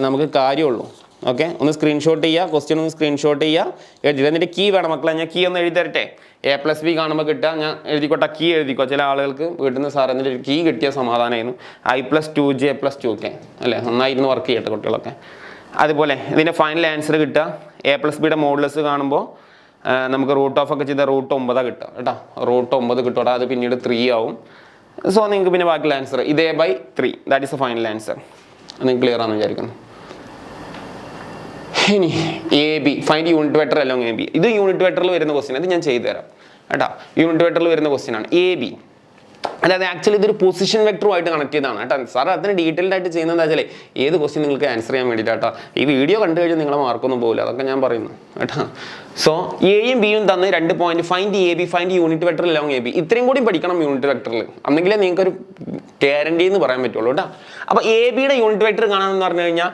നമുക്ക് കാര്യമുള്ളൂ. ഓക്കെ, ഒന്ന് സ്ക്രീൻഷോട്ട് ചെയ്യുക. ക്വസ്റ്റ്യൻ ഒന്ന് സ്ക്രീൻഷോട്ട് ചെയ്യുക, എഴുതി. എന്നിട്ട് കീ വേണം മക്കളെ. ഞാൻ കീ ഒന്ന് എഴുതി തരട്ടെ. എ പ്ലസ് ബി കാണുമ്പോൾ കിട്ടുക, ഞാൻ എഴുതിക്കോട്ടെ. കീ എഴുതിക്കോ. ചില ആളുകൾക്ക് വീട്ടിൽ നിന്ന് സാർ എന്നിട്ട് കീ കിട്ടിയ സമാധാനമായിരുന്നു. I + 2j + 2k അല്ലേ? നന്നായിരുന്നു വർക്ക് ചെയ്യട്ടെ കുട്ടികളൊക്കെ. അതുപോലെ ഇതിൻ്റെ ഫൈനൽ ആൻസർ കിട്ടുക. എ പ്ലസ് ബിയുടെ മോഡുലസ് കാണുമ്പോൾ നമുക്ക് √ ഒക്കെ ചെയ്താൽ √9 കിട്ടുക കേട്ടോ. √9 കിട്ടും. അത് പിന്നീട് 3 ആവും. സോ നിങ്ങൾക്ക് പിന്നെ ബാക്കിയുള്ള ആൻസർ ഇതേ by 3. That is a final answer. നിങ്ങൾക്ക് ക്ലിയർ ആണെന്ന് വിചാരിക്കുന്നു. ഇനി A B find unit vector along A B. ഇത് യൂണിറ്റ് വെക്ടറിൽ വരുന്ന ക്വസ്റ്റ്യൻ. അത് ഞാൻ ചെയ്തു തരാം കേട്ടോ. യൂണിറ്റ് വെക്ടറിൽ വരുന്ന ക്വസ്റ്റ്യൻ ആണ് എ ബി. അതായത് ആക്ച്വലി ഇതൊരു പൊസിഷൻ വെക്ടറുമായിട്ട് കണക്ട് ചെയ്താണ് കേട്ടോ. സാർ അതിന് ഡീറ്റെയിൽഡ് ആയിട്ട് ചെയ്യുന്നത് എന്താ വെച്ചാൽ ഏത് ക്വസ്റ്റ്യൻ നിങ്ങൾക്ക് ആൻസർ ചെയ്യാൻ വേണ്ടിയിട്ടാട്ടോ. ഈ വീഡിയോ കണ്ടു കഴിഞ്ഞാൽ നിങ്ങളെ മാർക്കൊന്നും പോകില്ല. അതൊക്കെ ഞാൻ പറയുന്നു കേട്ടോ. സോ എയും ബിയും തന്ന് 2 point. Find A B, find unit vector along A B. ഇത്രയും കൂടി പഠിക്കണം യൂണിറ്റ് വെക്ടറിൽ, അന്നെങ്കിലേ നിങ്ങൾക്കൊരു ഗ്യാരണ്ടി എന്ന് പറയാൻ പറ്റുള്ളൂ കേട്ടോ. അപ്പോൾ എ ബിയുടെ യൂണിറ്റ് വെക്ടർ കാണാമെന്ന് പറഞ്ഞു കഴിഞ്ഞാൽ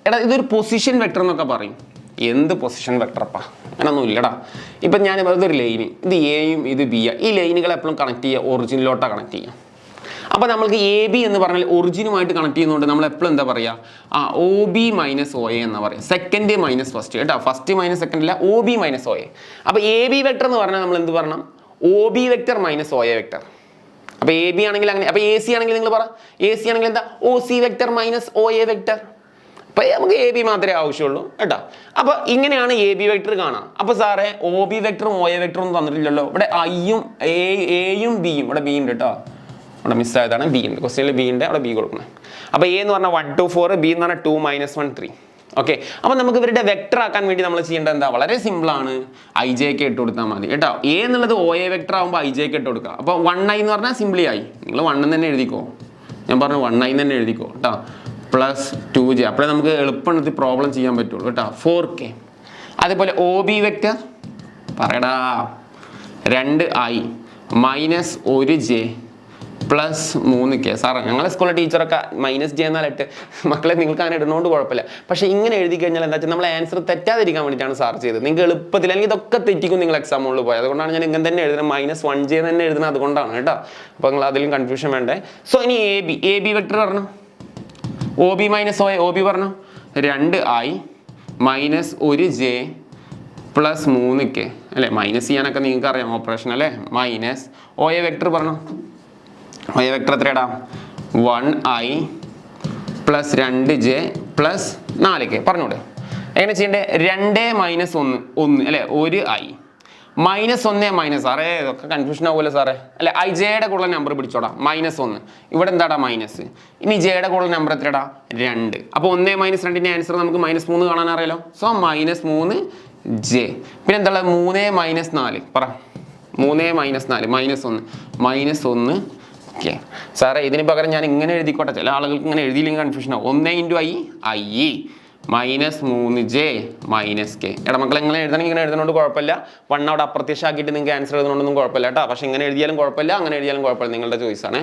എടാ ഇതൊരു പൊസിഷൻ വെക്ടർ എന്നൊക്കെ പറയും. എന്ത് പൊസിഷൻ വെക്ടറപ്പാ? അങ്ങനൊന്നും ഇല്ലടാ. ഇപ്പം ഞാൻ ഇതൊരു ലൈന്, ഇത് എയും ഇത് ബിയാണ്. ഈ ലൈനുകൾ എപ്പോഴും കണക്ട് ചെയ്യുക ഒറിജിനിലോട്ടാണ് കണക്ട് ചെയ്യുക. അപ്പോൾ നമ്മൾക്ക് എ ബി എന്ന് പറഞ്ഞാൽ ഒറിജിനുമായിട്ട് കണക്ട് ചെയ്യുന്നതുകൊണ്ട് നമ്മൾ എപ്പോഴും എന്താ പറയുക? OB - OA എന്ന് പറയാം. സെക്കൻഡ് മൈനസ് ഫസ്റ്റ് കേട്ടോ. ഫസ്റ്റ് മൈനസ് സെക്കൻഡ് അല്ല, OB - OA. അപ്പോൾ എ ബി വെക്ടർ എന്ന് പറഞ്ഞാൽ നമ്മൾ എന്ത് പറയണം? OB vector - OA vector. അപ്പോൾ എ ബി ആണെങ്കിൽ അങ്ങനെ. അപ്പോൾ AC ആണെങ്കിൽ നിങ്ങൾ പറ. AC ആണെങ്കിൽ എന്താ? OC vector - OA vector. അപ്പോൾ നമുക്ക് എ ബി മാത്രമേ ആവശ്യമുള്ളൂ കേട്ടോ. അപ്പോൾ ഇങ്ങനെയാണ് എ ബി വെക്ടർ കാണാം. അപ്പോൾ സാറേ OB വെക്ടറും OA വെക്ടറും ഒന്നും തന്നിട്ടില്ലല്ലോ. ഇവിടെ എയും ബിയും ഇവിടെ ബി ഉണ്ട് കേട്ടോ. അവിടെ മിസ്സായതാണ്. ബി ഉണ്ട് ക്വസ്റ്റ്യനിൽ, ബി ഉണ്ട്. അവിടെ ബി കൊടുക്കണം. അപ്പോൾ എ എന്ന് പറഞ്ഞാൽ 1 2 4, ബി എന്ന് പറഞ്ഞാൽ 2 - 1 3. ഓക്കെ, അപ്പോൾ നമുക്ക് ഇവരുടെ വെക്ടർ ആക്കാൻ വേണ്ടി നമ്മൾ ചെയ്യേണ്ടത് എന്താ? വളരെ സിമ്പിളാണ്. IJK ഇട്ട് കൊടുത്താൽ മതി കേട്ടോ. എ എന്നുള്ളത് OA വെക്ടർ ആകുമ്പോൾ IJK ഇട്ട് കൊടുക്കുക. അപ്പോൾ 1i എന്ന് പറഞ്ഞാൽ സിംപ്ലി ആയി. നിങ്ങൾ 1 തന്നെ എഴുതിക്കോ. ഞാൻ പറഞ്ഞു 1i തന്നെ എഴുതിക്കോ കേട്ടോ. +2j. അപ്പോഴേ നമുക്ക് എളുപ്പത്തിൽ പ്രോബ്ലം ചെയ്യാൻ പറ്റുള്ളൂ കേട്ടോ. 4k. അതേപോലെ OB വെക്ടർ പറയടാ 2i -1j +3k. സാറേ ഞങ്ങളെ സ്കൂളിലെ ടീച്ചറൊക്കെ -j എന്നാൽ 8. മക്കളെ നിങ്ങൾക്ക് അങ്ങനെ ഇടുന്നതുകൊണ്ട് കുഴപ്പമില്ല. പക്ഷേ ഇങ്ങനെ എഴുതി കഴിഞ്ഞാൽ എന്താ വെച്ചാൽ നമ്മൾ ആൻസർ തെറ്റാതിരിക്കാൻ വേണ്ടിയിട്ടാണ് സാർ ചെയ്തത്. നിങ്ങൾക്ക് എളുപ്പത്തിൽ, അല്ലെങ്കിൽ ഇതൊക്കെ തെറ്റിക്കും നിങ്ങൾ എക്സാം മുകളിൽ പോയി. അതുകൊണ്ടാണ് ഞാൻ ഇങ്ങനെ തന്നെ എഴുതുന്നത്. -1j തന്നെ എഴുതുന്നത് അതുകൊണ്ടാണ് കേട്ടോ. അപ്പോൾ നിങ്ങൾ അതിലും കൺഫ്യൂഷൻ വേണ്ടേ. സോ ഇനി എ ബി വെക്ടർ പറഞ്ഞു. OB - OA. OB പറഞ്ഞു 2i -1j +3k അല്ലേ? മൈനസ് ചെയ്യാനൊക്കെ നിങ്ങൾക്ക് അറിയാം ഓപ്പറേഷൻ അല്ലേ? OA വെക്ടർ പറഞ്ഞു. OA വെക്ടർ എത്രയാടാ? 1i plus 2j plus 4k. പറഞ്ഞോളൂ എങ്ങനെ ചെയ്യണ്ടേ? 2 മൈനസ് 1 അല്ലെ, 1i -1 മൈനസ്. സാറേ ഇതൊക്കെ കൺഫ്യൂഷൻ ആവുമല്ലോ സാറേ അല്ലെ. ഐജയുടെ കൂടെ നമ്പർ പിടിച്ചോടാ, -1. ഇവിടെ എന്താടാ മൈനസ്. ഇനി ജയുടെ കൂടെ നമ്പർ എത്രടാ? 2. അപ്പോൾ 1 - 2ന്റെ ആൻസർ നമുക്ക് -3 കാണാൻ അറിയാലോ. So -3j. പിന്നെ എന്താ 3 - 4 പറ. 3 - 4 -1 ഓക്കെ. സാറേ ഇതിന് പകരം ഞാൻ ഇങ്ങനെ എഴുതിക്കോട്ടെ, ചില ആളുകൾക്ക് ഇങ്ങനെ എഴുതിയില്ലെങ്കിൽ കൺഫ്യൂഷൻ ആവും. 1 × i -3j -k. എടാ മക്കളെ ഇങ്ങനെ എഴുതണമെങ്കിൽ ഇങ്ങനെ എഴുതുന്നതുകൊണ്ട് കുഴപ്പമില്ല. 1 അവിടെ അപ്രത്യക്ഷമാക്കിയിട്ട് നിങ്ങൾക്ക് ആൻസർ എഴുതുന്നതുകൊണ്ടൊന്നും കുഴപ്പമില്ല കേട്ടോ. പക്ഷെ ഇങ്ങനെ എഴുതിയാലും കുഴപ്പമില്ല, അങ്ങനെ എഴുതിയാലും കുഴപ്പമില്ല, നിങ്ങളുടെ ചോയ്സാണ്.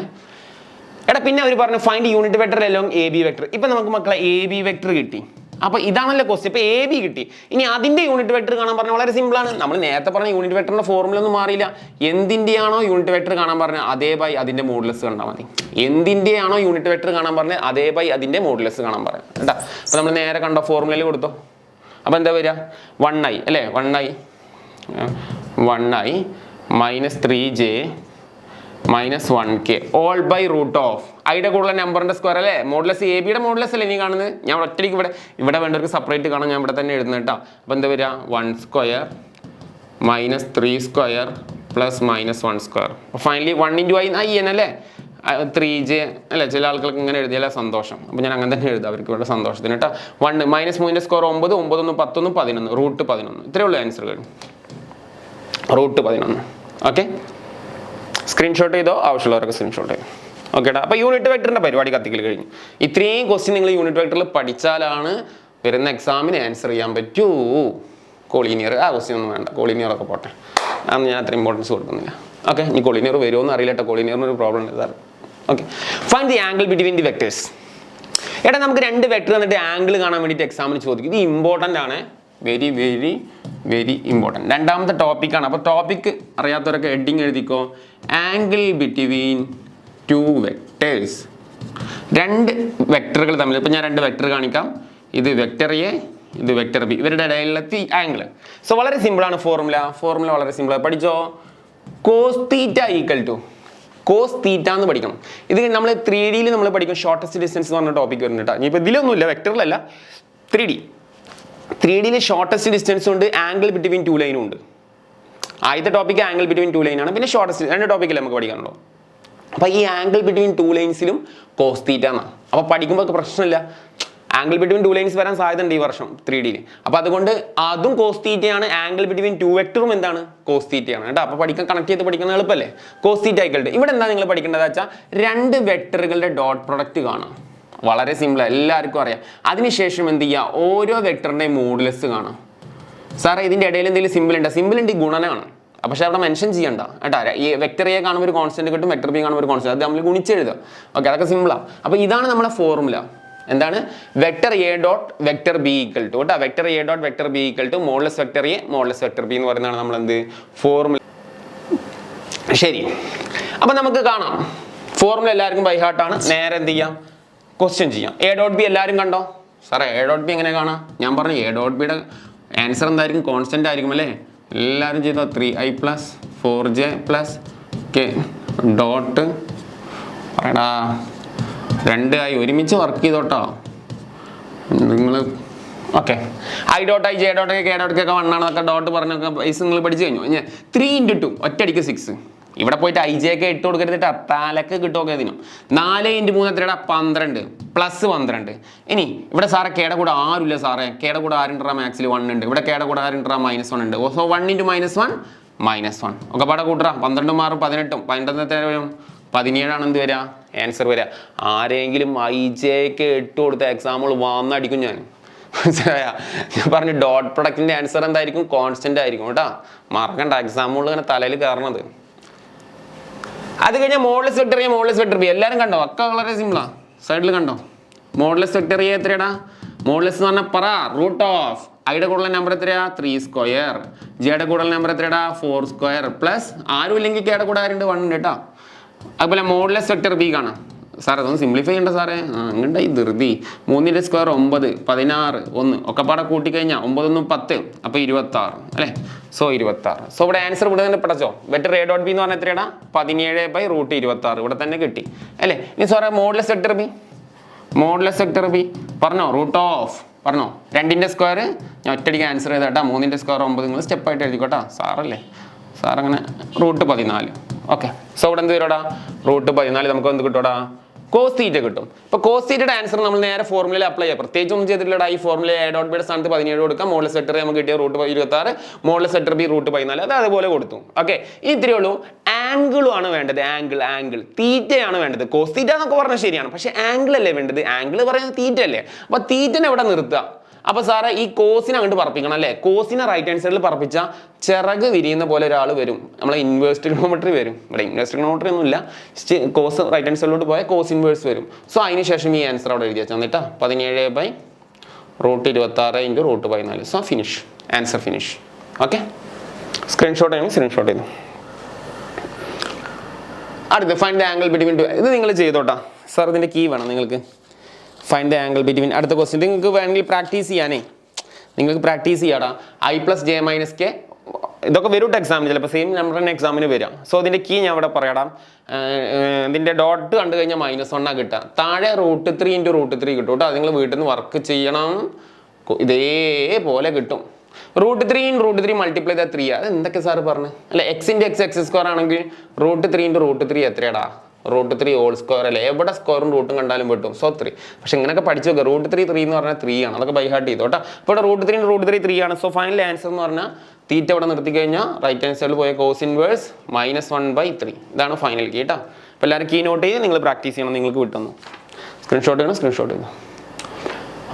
എടാ പിന്നെ അവർ പറഞ്ഞു find unit vector along AB vector. ഇപ്പം നമുക്ക് മക്കളെ AB വെക്ടർ കിട്ടി. അപ്പോൾ ഇതാണല്ലോ ക്വസ്റ്റ്യൻ. ഇപ്പോൾ AB കിട്ടി. ഇനി അതിൻ്റെ യൂണിറ്റ് വെക്ടർ കാണാൻ പറഞ്ഞാൽ വളരെ സിമ്പിളാണ്. നമ്മൾ നേരത്തെ പറഞ്ഞ യൂണിറ്റ് വെക്ടറിൻ്റെ ഫോർമുല ഒന്നും മാറിയില്ല. എന്തിൻ്റെയാണോ യൂണിറ്റ് വെക്ടർ കാണാൻ പറഞ്ഞാൽ അതേ ബൈ അതിൻ്റെ മോഡുലസ് കണ്ടാൽ മതി. എന്തിൻ്റെയാണോ യൂണിറ്റ് വെക്ടർ കാണാൻ പറഞ്ഞാൽ അതേ ബൈ അതിൻ്റെ മോഡുലസ് കാണാൻ പറയാം കേട്ടോ. അപ്പോൾ നമ്മൾ നേരെ കണ്ടോ ഫോർമുലയിൽ കൊടുത്തോ. അപ്പോൾ എന്താ വരിക? 1i അല്ലേ, 1i -3j -1k all by root of ഐയുടെ കൂടുതൽ നമ്പറിന്റെ സ്ക്വയർ അല്ലേ. മോഡുലസ് എ ബിയുടെ മോഡുലസ് അല്ലേ നീ കാണുന്നത്. ഞാൻ ഒറ്റയ്ക്ക് ഇവിടെ വേണ്ടവർക്ക് സെപ്പറേറ്റ് കാണാം, ഞാൻ ഇവിടെ തന്നെ എഴുതുന്നത് കേട്ടോ. അപ്പോൾ എന്താ വരിക? 1² -3² പ്ലസ് -1². ഫൈനലി 1 × i എന്നല്ലേ 3j അല്ലേ. ചില ആൾക്കാർക്ക് ഇങ്ങനെ എഴുതിയാലേ സന്തോഷം. അപ്പോൾ ഞാൻ അങ്ങനെ തന്നെ എഴുതാം അവർക്ക് ഇവിടെ സന്തോഷത്തിന് കേട്ടോ. 1 -3ന്റെ സ്ക്വയർ 9, 9 × 1 = 10, √11. ഇത്രയേ ഉള്ളൂ ആൻസർ കഴിഞ്ഞു. √11. ഓക്കെ, സ്ക്രീൻഷോട്ട് ചെയ്തോ, ആവശ്യമുള്ളവരൊക്കെ സ്ക്രീൻഷോട്ട് ചെയ്തു. ഓക്കേടാ. അപ്പോൾ യൂണിറ്റ് വെക്ടറിൻ്റെ പരിപാടി കത്തിക്കൽ കഴിഞ്ഞു. ഇത്രയും ക്വസ്റ്റ്യൻ നിങ്ങൾ യൂണിറ്റ് വെക്ടറിൽ പഠിച്ചാലാണ് വരുന്ന എക്സാമിന് ആൻസർ ചെയ്യാൻ പറ്റൂ. കോളീനിയർ ആ ക്വസ്റ്റ്യൻ ഒന്നും വേണ്ട, കോളീനിയറൊക്കെ പോട്ടെ, അതൊന്നും ഞാൻ അത്ര ഇമ്പോർട്ടൻസ് കൊടുക്കുന്നില്ല. ഓക്കെ, ഇനി കോളീനിയർ വരുമോ എന്ന് അറിയില്ല കേട്ടോ. കോളീനിയറിന് ഒരു പ്രോബ്ലം ഉണ്ട് sir. Okay, find the angle between the vectors. എടാ നമുക്ക് 2 വെക്ടർ എന്നിട്ട് ആംഗിൾ കാണാൻ വേണ്ടിയിട്ട് എക്സാമിന് ചോദിക്കും. ഇത് ഇമ്പോർട്ടൻ്റ് ആണ്, വെരി വെരി വെരി ഇമ്പോർട്ടൻറ്റ്. രണ്ടാമത്തെ ടോപ്പിക്കാണ്. അപ്പോൾ ടോപ്പിക്ക് അറിയാത്തവരൊക്കെ ഹെഡിങ് എഴുതിക്കോ. Angle between 2 vectors. 2 വെക്ടറുകൾ തമ്മിൽ, ഇപ്പോൾ ഞാൻ 2 വെക്ടർ കാണിക്കാം. ഇത് വെക്ടർ എ, ഇത് വെക്ടർ ബി. ഇവരുടെ ഇടയിലെത്തി ആംഗിൾ. സോ വളരെ സിമ്പിളാണ് ഫോർമുല വളരെ സിമ്പിളാണ്. പഠിച്ചോ. cos θ = cos θ എന്ന് പഠിക്കണം. ഇത് നമ്മൾ 3Dയിൽ നമ്മൾ പഠിക്കും. ഷോർട്ടസ്റ്റ് ഡിസ്റ്റൻസ് എന്ന് പറഞ്ഞ ടോപ്പിക്ക് വരുന്നുണ്ട് കേട്ടോ. ഇനിയിപ്പോൾ ഇതിലൊന്നുമില്ല, വെക്ടറിലല്ല, 3Dയിൽ ഷോർട്ടസ്റ്റ് ഡിസ്റ്റൻസും ഉണ്ട്, ആംഗിൾ ബിറ്റ്വീൻ 2 ലൈനും ഉണ്ട്. ആദ്യത്തെ ടോപ്പിക്ക് ആംഗിൾ ബിറ്റ്വീൻ 2 ലൈനാണ്. പിന്നെ ഷോർട്ടസ്റ്റ് 2 ടോപ്പിക്കല്ലേ നമുക്ക് പഠിക്കാനുള്ളൂ. അപ്പോൾ ഈ ആംഗിൾ ബിറ്റ്വീൻ 2 ലൈൻസിലും cos θ എന്നാണ്. അപ്പോൾ പഠിക്കുമ്പോൾ പ്രശ്നമില്ല. ആംഗിൾ ബിറ്റ്വീൻ 2 ലൈൻസ് വരാൻ സാധ്യതയുണ്ട് ഈ വർഷം 3Dയിൽ. അപ്പോൾ അതുകൊണ്ട് അതും cos θ ആണ്. ആംഗിൾ ബിറ്റ്വീൻ 2 വെക്ടറും എന്താണ്? cos θ ആണ് കേട്ടോ. അപ്പോൾ പഠിക്കാൻ കണക്ട് ചെയ്ത് പഠിക്കുന്നത് എളുപ്പമല്ലേ. cos θ = ഇവിടെ എന്താ നിങ്ങൾ പഠിക്കേണ്ടത് വെച്ചാൽ 2 വെക്ടറുകളുടെ ഡോട്ട് പ്രൊഡക്റ്റ് കാണാം. വളരെ സിമ്പിളാണ്, എല്ലാവർക്കും അറിയാം. അതിനുശേഷം എന്ത് ചെയ്യുക? ഓരോ വെക്ടറിൻ്റെയും മോഡുലസ് കാണാം. സാറേ ഇതിൻ്റെ ഇടയിൽ എന്തെങ്കിലും സിമ്പിൾ ഉണ്ട്? സിമ്പിൾ ഉണ്ട്, ഗുണനമാണ്. പക്ഷേ അവിടെ മെൻഷൻ ചെയ്യണ്ട കേട്ടോ. ഈ വെക്ടർ എ കാണുമ്പോൾ ഒരു കോൺസ്റ്റന്റ് കിട്ടും, വെക്ടർ ബി കാണുമ്പോൾ ഒരു കോൺസ്റ്റന്റ്, അത് നമ്മൾ ഗുണിച്ചെഴുതുക. ഓക്കെ, അതൊക്കെ സിമ്പിളാണ്. അപ്പോൾ ഇതാണ് നമ്മുടെ ഫോർമുല. എന്താണ്? Vector A dot vector B equal to കേട്ടോ. Vector A dot vector B equal to modulus vector A modulus vector B എന്ന് പറയുന്നതാണ് നമ്മൾ എന്ത് ഫോർമുല. ശരി, അപ്പോൾ നമുക്ക് കാണാം ഫോർമുല എല്ലാവർക്കും ബൈ ഹാർട്ടാണ്. നേരെ എന്ത് ചെയ്യാം? ക്വസ്റ്റ്യൻ ചെയ്യാം. എ ഡോട്ട് ബി എല്ലാവരും കണ്ടോ? സാറേ എ ഡോട്ട് ബി എങ്ങനെ കാണാം? ഞാൻ പറഞ്ഞു എ ഡോട്ട് ബിയുടെ ആൻസർ എന്തായിരിക്കും? കോൺസ്റ്റന്റ് ആയിരിക്കും അല്ലേ. എല്ലാവരും ചെയ്തോ. 3i + 4j + k ഡോട്ട് പറയടാ 2i ഒരുമിച്ച് വർക്ക് ചെയ്തോട്ടോ നിങ്ങൾ. Okay, i dot i j dot k dot k ഒക്കെ 1 ആണെന്നൊക്കെ ഡോട്ട് പറഞ്ഞൊക്കെ പൈസ നിങ്ങൾ പഠിച്ചു കഴിഞ്ഞു. 3 × 2 ഒറ്റയടിക്ക് 6. ഇവിടെ പോയിട്ട് ij ഒക്കെ ഇട്ട് കൊടുക്കരുതിട്ട് തലക്ക് കിട്ടുമൊക്കെ ഇതിനും. 4 × 3 എത്രയുടെ? 12 + 12. ഇനി ഇവിടെ സാറേ കേടെ കൂടെ ആരുമില്ല. സാറേ കേടെ കൂടെ ആരുണ്ടാ? മാത്സിൽ 1 ഉണ്ട്. ഇവിടെ കേടെ കൂടെ ആരുണ്ടാ? -1 ഉണ്ട്. സോ 1 × -1 ഒക്കെ പാടെ കൂട്ടറാ. 12 മാറും 18. 12 വരും 17 ആണ് എന്ത് വരിക? ആൻസർ വരിക. ആരെങ്കിലും ij ഒക്കെ ഇട്ട് കൊടുത്ത എക്സാമ്പിൾ വന്നടിക്കും ഞാൻ. മനസ്സിലായ? ഞാൻ പറഞ്ഞു ഡോട്ട് പ്രൊഡക്റ്റിന്റെ ആൻസർ എന്തായിരിക്കും? കോൺസ്റ്റന്റ് ആയിരിക്കും കേട്ടോ. മറക്കണ്ട, എക്സാമ്പിൾ ഇങ്ങനെ തലയിൽ കയറണത്. അത് കഴിഞ്ഞാൽ modulus vector A modulus vector B എല്ലാവരും കണ്ടോ? ഒക്കെ വളരെ സിമ്പിളാ. സൈഡിൽ കണ്ടോ? മോഡുലസ് വെക്ടർ എ എത്രയാടാ? മോഡുലസ് എന്ന് പറഞ്ഞാൽ പറ √. ഐയുടെ കൂടുതൽ നമ്പർ എത്രയാ? 3². ജെയുടെ കൂടുതൽ നമ്പർ എത്രയാടാ? 4² പ്ലസ് ആരും ഇല്ലെങ്കിൽ കെയുടെ കൂടെ ആരുണ്ട്? 1 ഉണ്ട് കേട്ടോ. അതുപോലെ മോഡുലസ് വെക്ടർ ബി കാണാം. സാറേ അതൊന്ന് സിംപ്ലിഫൈ ചെയ്യണ്ട സാറേ. അങ്ങണ്ടായി ധൃതി. 3ന്റെ സ്ക്വയർ 9, 16, 1 ഒക്കെ പാടെ കൂട്ടിക്കഴിഞ്ഞാൽ 9 × 1 = 10, അപ്പോൾ 26 അല്ലേ. സോ 26. സോ ഇവിടെ ആൻസർ ഇവിടെ തന്നെ പഠിച്ചോ. വെക്ടർ എ ഡോട്ട് ബി എന്ന് പറഞ്ഞാൽ എത്രയാടാ? 17/√26 ഇവിടെ തന്നെ കിട്ടി അല്ലേ. ഇനി സാറേ modulus vector B modulus vector B പറഞ്ഞോ റൂട്ട് ഓഫ് പറഞ്ഞോ 2ന്റെ സ്ക്വയർ ഞാൻ ഒറ്റയടിക്ക് ആൻസർ ചെയ്തേട്ടാ 3ന്റെ സ്ക്വയർ 9 നിങ്ങൾ സ്റ്റെപ്പായിട്ട് എഴുതിക്കോട്ടാ സാറല്ലേ സാർ അങ്ങനെ റൂട്ട് 14 ഓക്കെ സോ ഇവിടെ എന്ത് വരോടാ റൂട്ട് 14 നമുക്ക് എന്ത് കിട്ടോടാ കോസ് തീറ്റ കിട്ടും ഇപ്പോൾ കോസ് തീറ്റയുടെ ആൻസർ നമ്മൾ നേരെ ഫോർമുലയിൽ അപ്ലൈ ചെയ്യാം പ്രത്യേകിച്ച് ഒന്നും ചെയ്തിട്ടില്ലടാ ഈ ഫോർമുല എ ഡോട്ട് ബിയുടെ സ്ഥാനത്ത് 17 കൊടുക്കാം മോഡുലസ് വെക്ടർ നമുക്ക് കിട്ടിയ root 26 modulus vector B root 14 അത് അതുപോലെ കൊടുത്തു ഓക്കെ ഇനി ഇത്രയേ ഉള്ളൂ ആംഗിളും ആണ് വേണ്ടത് ആംഗിൾ തീറ്റയാണ് വേണ്ടത് കോസ് തീറ്റ എന്നൊക്കെ പറഞ്ഞാൽ ശരിയാണ് പക്ഷെ ആംഗിൾ അല്ലേ വേണ്ടത് ആംഗിൾ പറയുന്നത് തീറ്റ അല്ലേ അപ്പോൾ തീറ്റനെ ഇവിടെ നിർത്തുക അപ്പോൾ സാറേ ഈ കോസിനെ അങ്ങോട്ട് പറപ്പിക്കണം അല്ലേ കോസിനെ റൈറ്റ് ഹാൻഡ് സൈഡിൽ പറപ്പിച്ച ചിറക് വിരിയുന്ന പോലെ ഒരാൾ വരും നമ്മളെ ഇൻവേഴ്സ് ട്രിഗണോമെട്രി വരും ഇവിടെ ഇൻവേഴ്സ് ട്രിഗണോമെട്രി ഒന്നും ഇല്ല കോസ് റൈറ്റ് ഹാൻഡ് സൈഡിലോട്ട് പോയാൽ കോസ് ഇൻവേഴ്സ് വരും സോ അതിന് ശേഷം ഈ ആൻസർ അവിടെ എഴുതി വെച്ചാൽ എന്നിട്ടാ 17/√26 × root 14 so finish answer finish okay screenshot ചെയ്യണം സ്ക്രീൻഷോട്ട് ചെയ്തു അടുത്ത് find the angle between two ഇത് നിങ്ങൾ ചെയ്തോട്ടാ സാർ ഇതിൻ്റെ കീ വേണം നിങ്ങൾക്ക് ഫൈൻഡ് ദ ആംഗിൾ ബിറ്റ്വീൻ അടുത്ത ക്വസ്റ്റ്യൻ നിങ്ങൾക്ക് വേണമെങ്കിൽ പ്രാക്ടീസ് ചെയ്യാനേ നിങ്ങൾക്ക് പ്രാക്ടീസ് ചെയ്യാടാ i + j - k ഇതൊക്കെ വരും എക്സാമിന് ചിലപ്പോൾ സെയിം നമ്പർ തന്നെ എക്സാമിന് വരാം സോ ഇതിൻ്റെ കീ ഞാൻ ഇവിടെ പറയാം ഇതിൻ്റെ ഡോട്ട് കണ്ടു കഴിഞ്ഞാൽ -1 കിട്ടുക താഴെ √3 × √3 കിട്ടും കേട്ടോ അത് നിങ്ങൾ വീട്ടിൽ നിന്ന് വർക്ക് ചെയ്യണം ഇതേപോലെ കിട്ടും √3 × √3 മൾട്ടിപ്ലൈ ചെയ്താൽ 3 അത് എന്തൊക്കെ സാറ് പറഞ്ഞു അല്ല x × x² ആണെങ്കിൽ √3 × √3 എത്രയാടാ √3 ഹോൾ സ്ക്വയർ അല്ലേ എവിടെ സ്ക്വയറും റൂട്ടും കണ്ടാലും പറ്റും സോ 3 പക്ഷെ ഇങ്ങനെയൊക്കെ പഠിച്ചു നോക്കുക √3 3 എന്ന് പറഞ്ഞാൽ 3 ആണ് അതൊക്കെ ബൈ ഹാർട്ട് ചെയ്തു കേട്ടോ അപ്പോൾ ഇവിടെ √3 × √3 3 ആണ് സോ ഫൈനൽ ആൻസർ എന്ന് പറഞ്ഞാൽ തീറ്റ ഇവിടെ നിർത്തി കഴിഞ്ഞാൽ റൈറ്റ് ഹാൻഡ് സൈഡിൽ പോയ കോസ് ഇൻവേഴ്സ് -1/3 ഇതാണ് ഫൈനൽ കീ കേട്ടോ അപ്പോൾ എല്ലാവരും കീ നോട്ട് ചെയ്ത് നിങ്ങൾ പ്രാക്ടീസ് ചെയ്യണം നിങ്ങൾക്ക് വിട്ടുന്നു സ്ക്രീൻഷോട്ട് ചെയ്യണം സ്ക്രീൻഷോട്ട് ചെയ്തു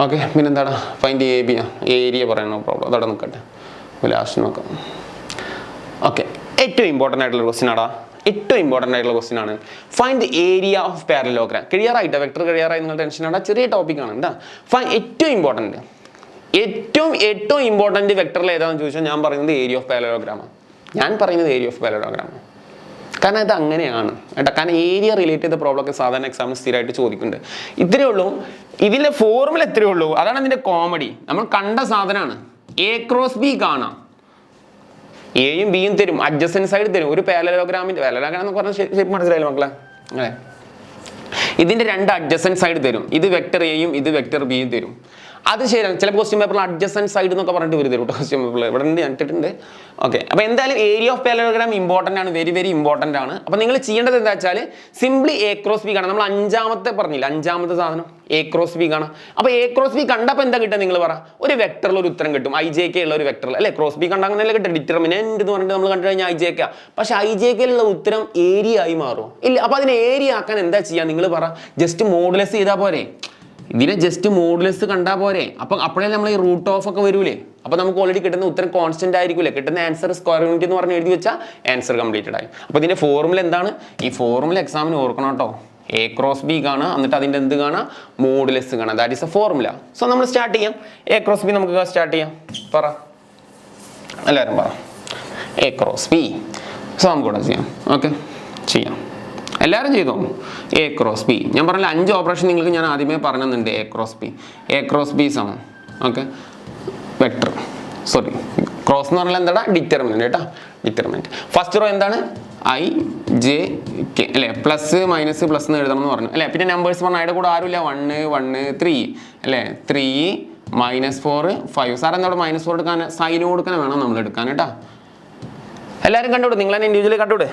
ഓക്കെ പിന്നെന്താണ് ഫൈൻഡ് ഏരിയ പറയണോ പ്രോബ്ലം അതവിടെ നിൽക്കട്ടെ ലാസ്റ്റ് നോക്കാം ഓക്കെ ഏറ്റവും ഇമ്പോർട്ടൻ്റ് ആയിട്ടുള്ള ക്വസ്റ്റ്യൻ ആടാ ഏറ്റവും ഇമ്പോർട്ടൻ്റ് ആയിട്ടുള്ള ക്വസ്റ്റ്യൻ ആണ് find the area of parallelogram ക്ലിയറായിട്ട് വെക്ടർ ക്ലിയറായി നിങ്ങൾ ടെൻഷൻ ആടാ ചെറിയ ടോപ്പിക്കാണ് കേട്ടോ ഏറ്റവും ഇമ്പോർട്ടൻറ്റ് വെക്ടറിൽ ഏതാണെന്ന് ചോദിച്ചാൽ ഞാൻ പറയുന്നത് ഏരിയ ഓഫ് പാരലോഗ്രാമാണ് കാരണം ഇത് അങ്ങനെയാണ് കേട്ടോ കാരണം ഏരിയ റിലേറ്റ് ചെയ്ത പ്രോബ്ലം ഒക്കെ സാധാരണ എക്സാമിന് സ്ഥിരമായിട്ട് ചോദിക്കുന്നുണ്ട് ഇത്രയേ ഉള്ളൂ ഇതിലെ ഫോർമുല എത്രയേ ഉള്ളൂ അതാണ് ഇതിൻ്റെ കോമഡി നമ്മൾ കണ്ട സാധനമാണ് A × B കാണാം എയും ബിയും തരും അഡ്ജസൻറ്റ് സൈഡ് തരും ഒരു പാരലോഗ്രാമിൻ്റെ പാരലോഗ്രാം എന്ന് പറഞ്ഞാൽ ഷേപ്പ് മനസ്സിലായില്ല മക്കളെ അല്ലേ ഇതിൻ്റെ 2 അഡ്ജസൻറ്റ് സൈഡ് തരും ഇത് വെക്ടർ എയും ഇത് വെക്ടർ ബിയും തരും അത് ശരിയാണ് ചില ക്വസ്റ്റ്യൻ പേപ്പറിൽ അഡ്ജസൻറ്റ് സൈഡ് എന്നൊക്കെ പറഞ്ഞിട്ട് വരും തരും ക്വസ്റ്റ്യൻ പേപ്പറിൽ ഇവിടെ ഉണ്ട് കണ്ടിട്ടുണ്ട് ഓക്കെ അപ്പോൾ എന്തായാലും ഏരിയ ഓഫ് പാരലോഗ്രാം ഇമ്പോർട്ടൻ്റ് ആണ് വെരി വെരി ഇമ്പോർട്ടൻ്റ് ആണ് അപ്പോൾ നിങ്ങൾ ചെയ്യേണ്ടത് എന്താ വെച്ചാൽ സിംപ്ലി A × B കാണാം നമ്മൾ അഞ്ചാമത്തെ സാധനം A × B കാണാം അപ്പോൾ A × B കണ്ടപ്പോൾ എന്താ കിട്ടുക നിങ്ങൾ പറ ഒരു വെക്ടറിൽ ഒരു ഉത്തരം കിട്ടും IJK ഉള്ള ഒരു വെക്ടറിൽ അല്ലേ ക്രോസ് ബി കണ്ടാൽ അങ്ങനെയല്ലേ കിട്ടും ഡിറ്റർമിനന്റ് എന്ന് പറഞ്ഞിട്ട് നമ്മൾ കണ്ടു കഴിഞ്ഞാൽ IJK പക്ഷേ IJKയിലുള്ള ഉത്തരം ഏരിയ ആയി മാറും ഇല്ല അപ്പോൾ അതിനെ ഏരിയ ആക്കാൻ എന്താ ചെയ്യുക നിങ്ങൾ പറ ജസ്റ്റ് മോഡുലസ് ചെയ്താൽ പോരെ ഇതിനെ ജസ്റ്റ് മോഡുലസ് കണ്ടാൽ പോരെ അപ്പം അപ്പോഴേ നമ്മൾ ഈ റൂട്ട് ഓഫ് ഒക്കെ വരൂലേ അപ്പോൾ നമുക്ക് ഓൾറെഡി കിട്ടുന്ന ഉത്തരം കോൺസ്റ്റന്റ് ആയിരിക്കില്ലേ കിട്ടുന്ന ആൻസർ സ്ക്വയർ യൂണിറ്റ് എന്ന് പറഞ്ഞ് എഴുതി വെച്ചാൽ ആൻസർ കംപ്ലീറ്റഡ് ആയി അപ്പോൾ ഇതിൻ്റെ ഫോർമുല എന്താണ് ഈ ഫോർമുല എക്സാമിന് ഓർക്കണം കേട്ടോ A × B കാണാം എന്നിട്ട് അതിൻ്റെ എന്ത് കാണാം മോഡുലസ് കാണാം that is a formula so നമ്മൾ സ്റ്റാർട്ട് ചെയ്യാം A × B നമുക്ക് സ്റ്റാർട്ട് ചെയ്യാം പറ എല്ലാവരും പറ A × B സോ നമുക്കിവിടെ ചെയ്യാം ഓക്കെ ചെയ്യാം എല്ലാവരും ചെയ്തോ A × B ഞാൻ പറഞ്ഞ 5 ഓപ്പറേഷൻ നിങ്ങൾക്ക് ഞാൻ ആദ്യമേ പറഞ്ഞിട്ടുണ്ട് A × B സമം ഓക്കെ വെക്ടർ സോറി ക്രോസ് എന്ന് പറഞ്ഞാൽ എന്താ ഡിറ്റർമിനന്റ് കേട്ടോ ഡിറ്റർമിനന്റ് ഫസ്റ്റ് റോ എന്താണ് IJK അല്ലേ പ്ലസ് മൈനസ് പ്ലസ് എന്ന് എഴുതണം എന്ന് പറഞ്ഞു അല്ലേ പിന്നെ നമ്പേഴ്സ് പറഞ്ഞാൽ അതിൻ്റെ കൂടെ ആരുമില്ല 1 1 3 അല്ലേ 3 -4 5 സാർ എന്താ -4 എടുക്കാൻ സൈൻ കൊടുക്കാൻ വേണം നമ്മൾ എടുക്കാൻ കേട്ടോ എല്ലാവരും കണ്ടുവിടും നിങ്ങൾ തന്നെ ഇൻഡിവിജ്വലി കണ്ടുവിടും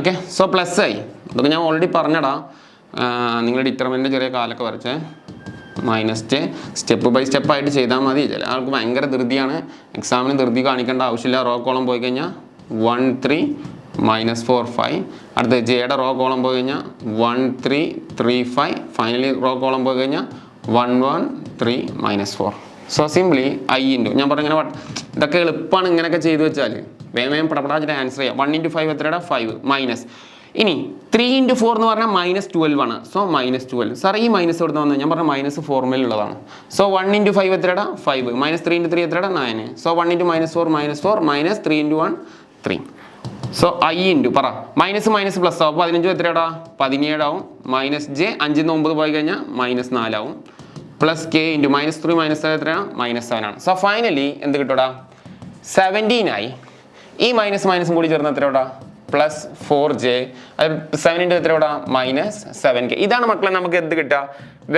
ഓക്കെ സോ പ്ലസ് ആയി ഇതൊക്കെ ഞാൻ ഓൾറെഡി പറഞ്ഞടാ നിങ്ങൾ ഡിറ്റർമിനൻ്റ് ചെറിയ കാലൊക്കെ വരച്ചേ മൈനസ് സ്റ്റെപ്പ് ബൈ സ്റ്റെപ്പ് ആയിട്ട് ചെയ്താൽ മതി ചില ആൾക്ക് ഭയങ്കര ധൃതിയാണ് എക്സാമിന് ധൃതി കാണിക്കേണ്ട ആവശ്യമില്ല റോ കോളം പോയി കഴിഞ്ഞാൽ 1 3 -4 5 അടുത്ത ജെയുടെ റോ കോളം പോയി കഴിഞ്ഞാൽ 1 3 3 5 ഫൈനലി റോ കോളം പോയി കഴിഞ്ഞാൽ 1 1 3 -4 സോ സിംപ്ലി I ഇൻറ്റു ഞാൻ പറഞ്ഞിങ്ങനെ ഇതൊക്കെ എളുപ്പമാണ് ഇങ്ങനെയൊക്കെ ചെയ്തു വെച്ചാൽ വേഗം പടപടാച്ചിട്ട് ആൻസർ ചെയ്യാം 1 × 5 എത്രയുടെ 5 മൈനസ് ഇനി 3 × 4 എന്ന് പറഞ്ഞാൽ -12 ആണ് സോ -12 സാർ ഈ മൈനസ് എവിടെ നിന്ന് വന്നത് ഞാൻ പറഞ്ഞ മൈനസ് ഫോർമുലയുള്ളതാണ് സോ 1 × 5 എത്രയുടെ 5 -3 × 3 എത്രയുടെ 9 സോ 1 × -4 -4 -3 × 1 3 സോ I ഇൻറ്റു പറ മൈനസ് മൈനസ് പ്ലസ് ആവും 15 എത്രയാടാ 17 ആവും മൈനസ് ജെ 5 ന്ന് 9 പോയി കഴിഞ്ഞാൽ -4 ആവും പ്ലസ് K ഇൻറ്റു -3 -7 എത്രയാണ് -7 ആണ് സോ ഫൈനലി എന്ത് കിട്ടൂടാ 17 ആയി ഈ മൈനസും കൂടി ചേർന്ന് എത്രയോടാ പ്ലസ് 4j, അത് 7 ഇൻറ്റു എത്ര ഇവിടെ മൈനസ് 7k. ഇതാണ് മക്കളെ നമുക്ക് എന്ത് കിട്ടുക,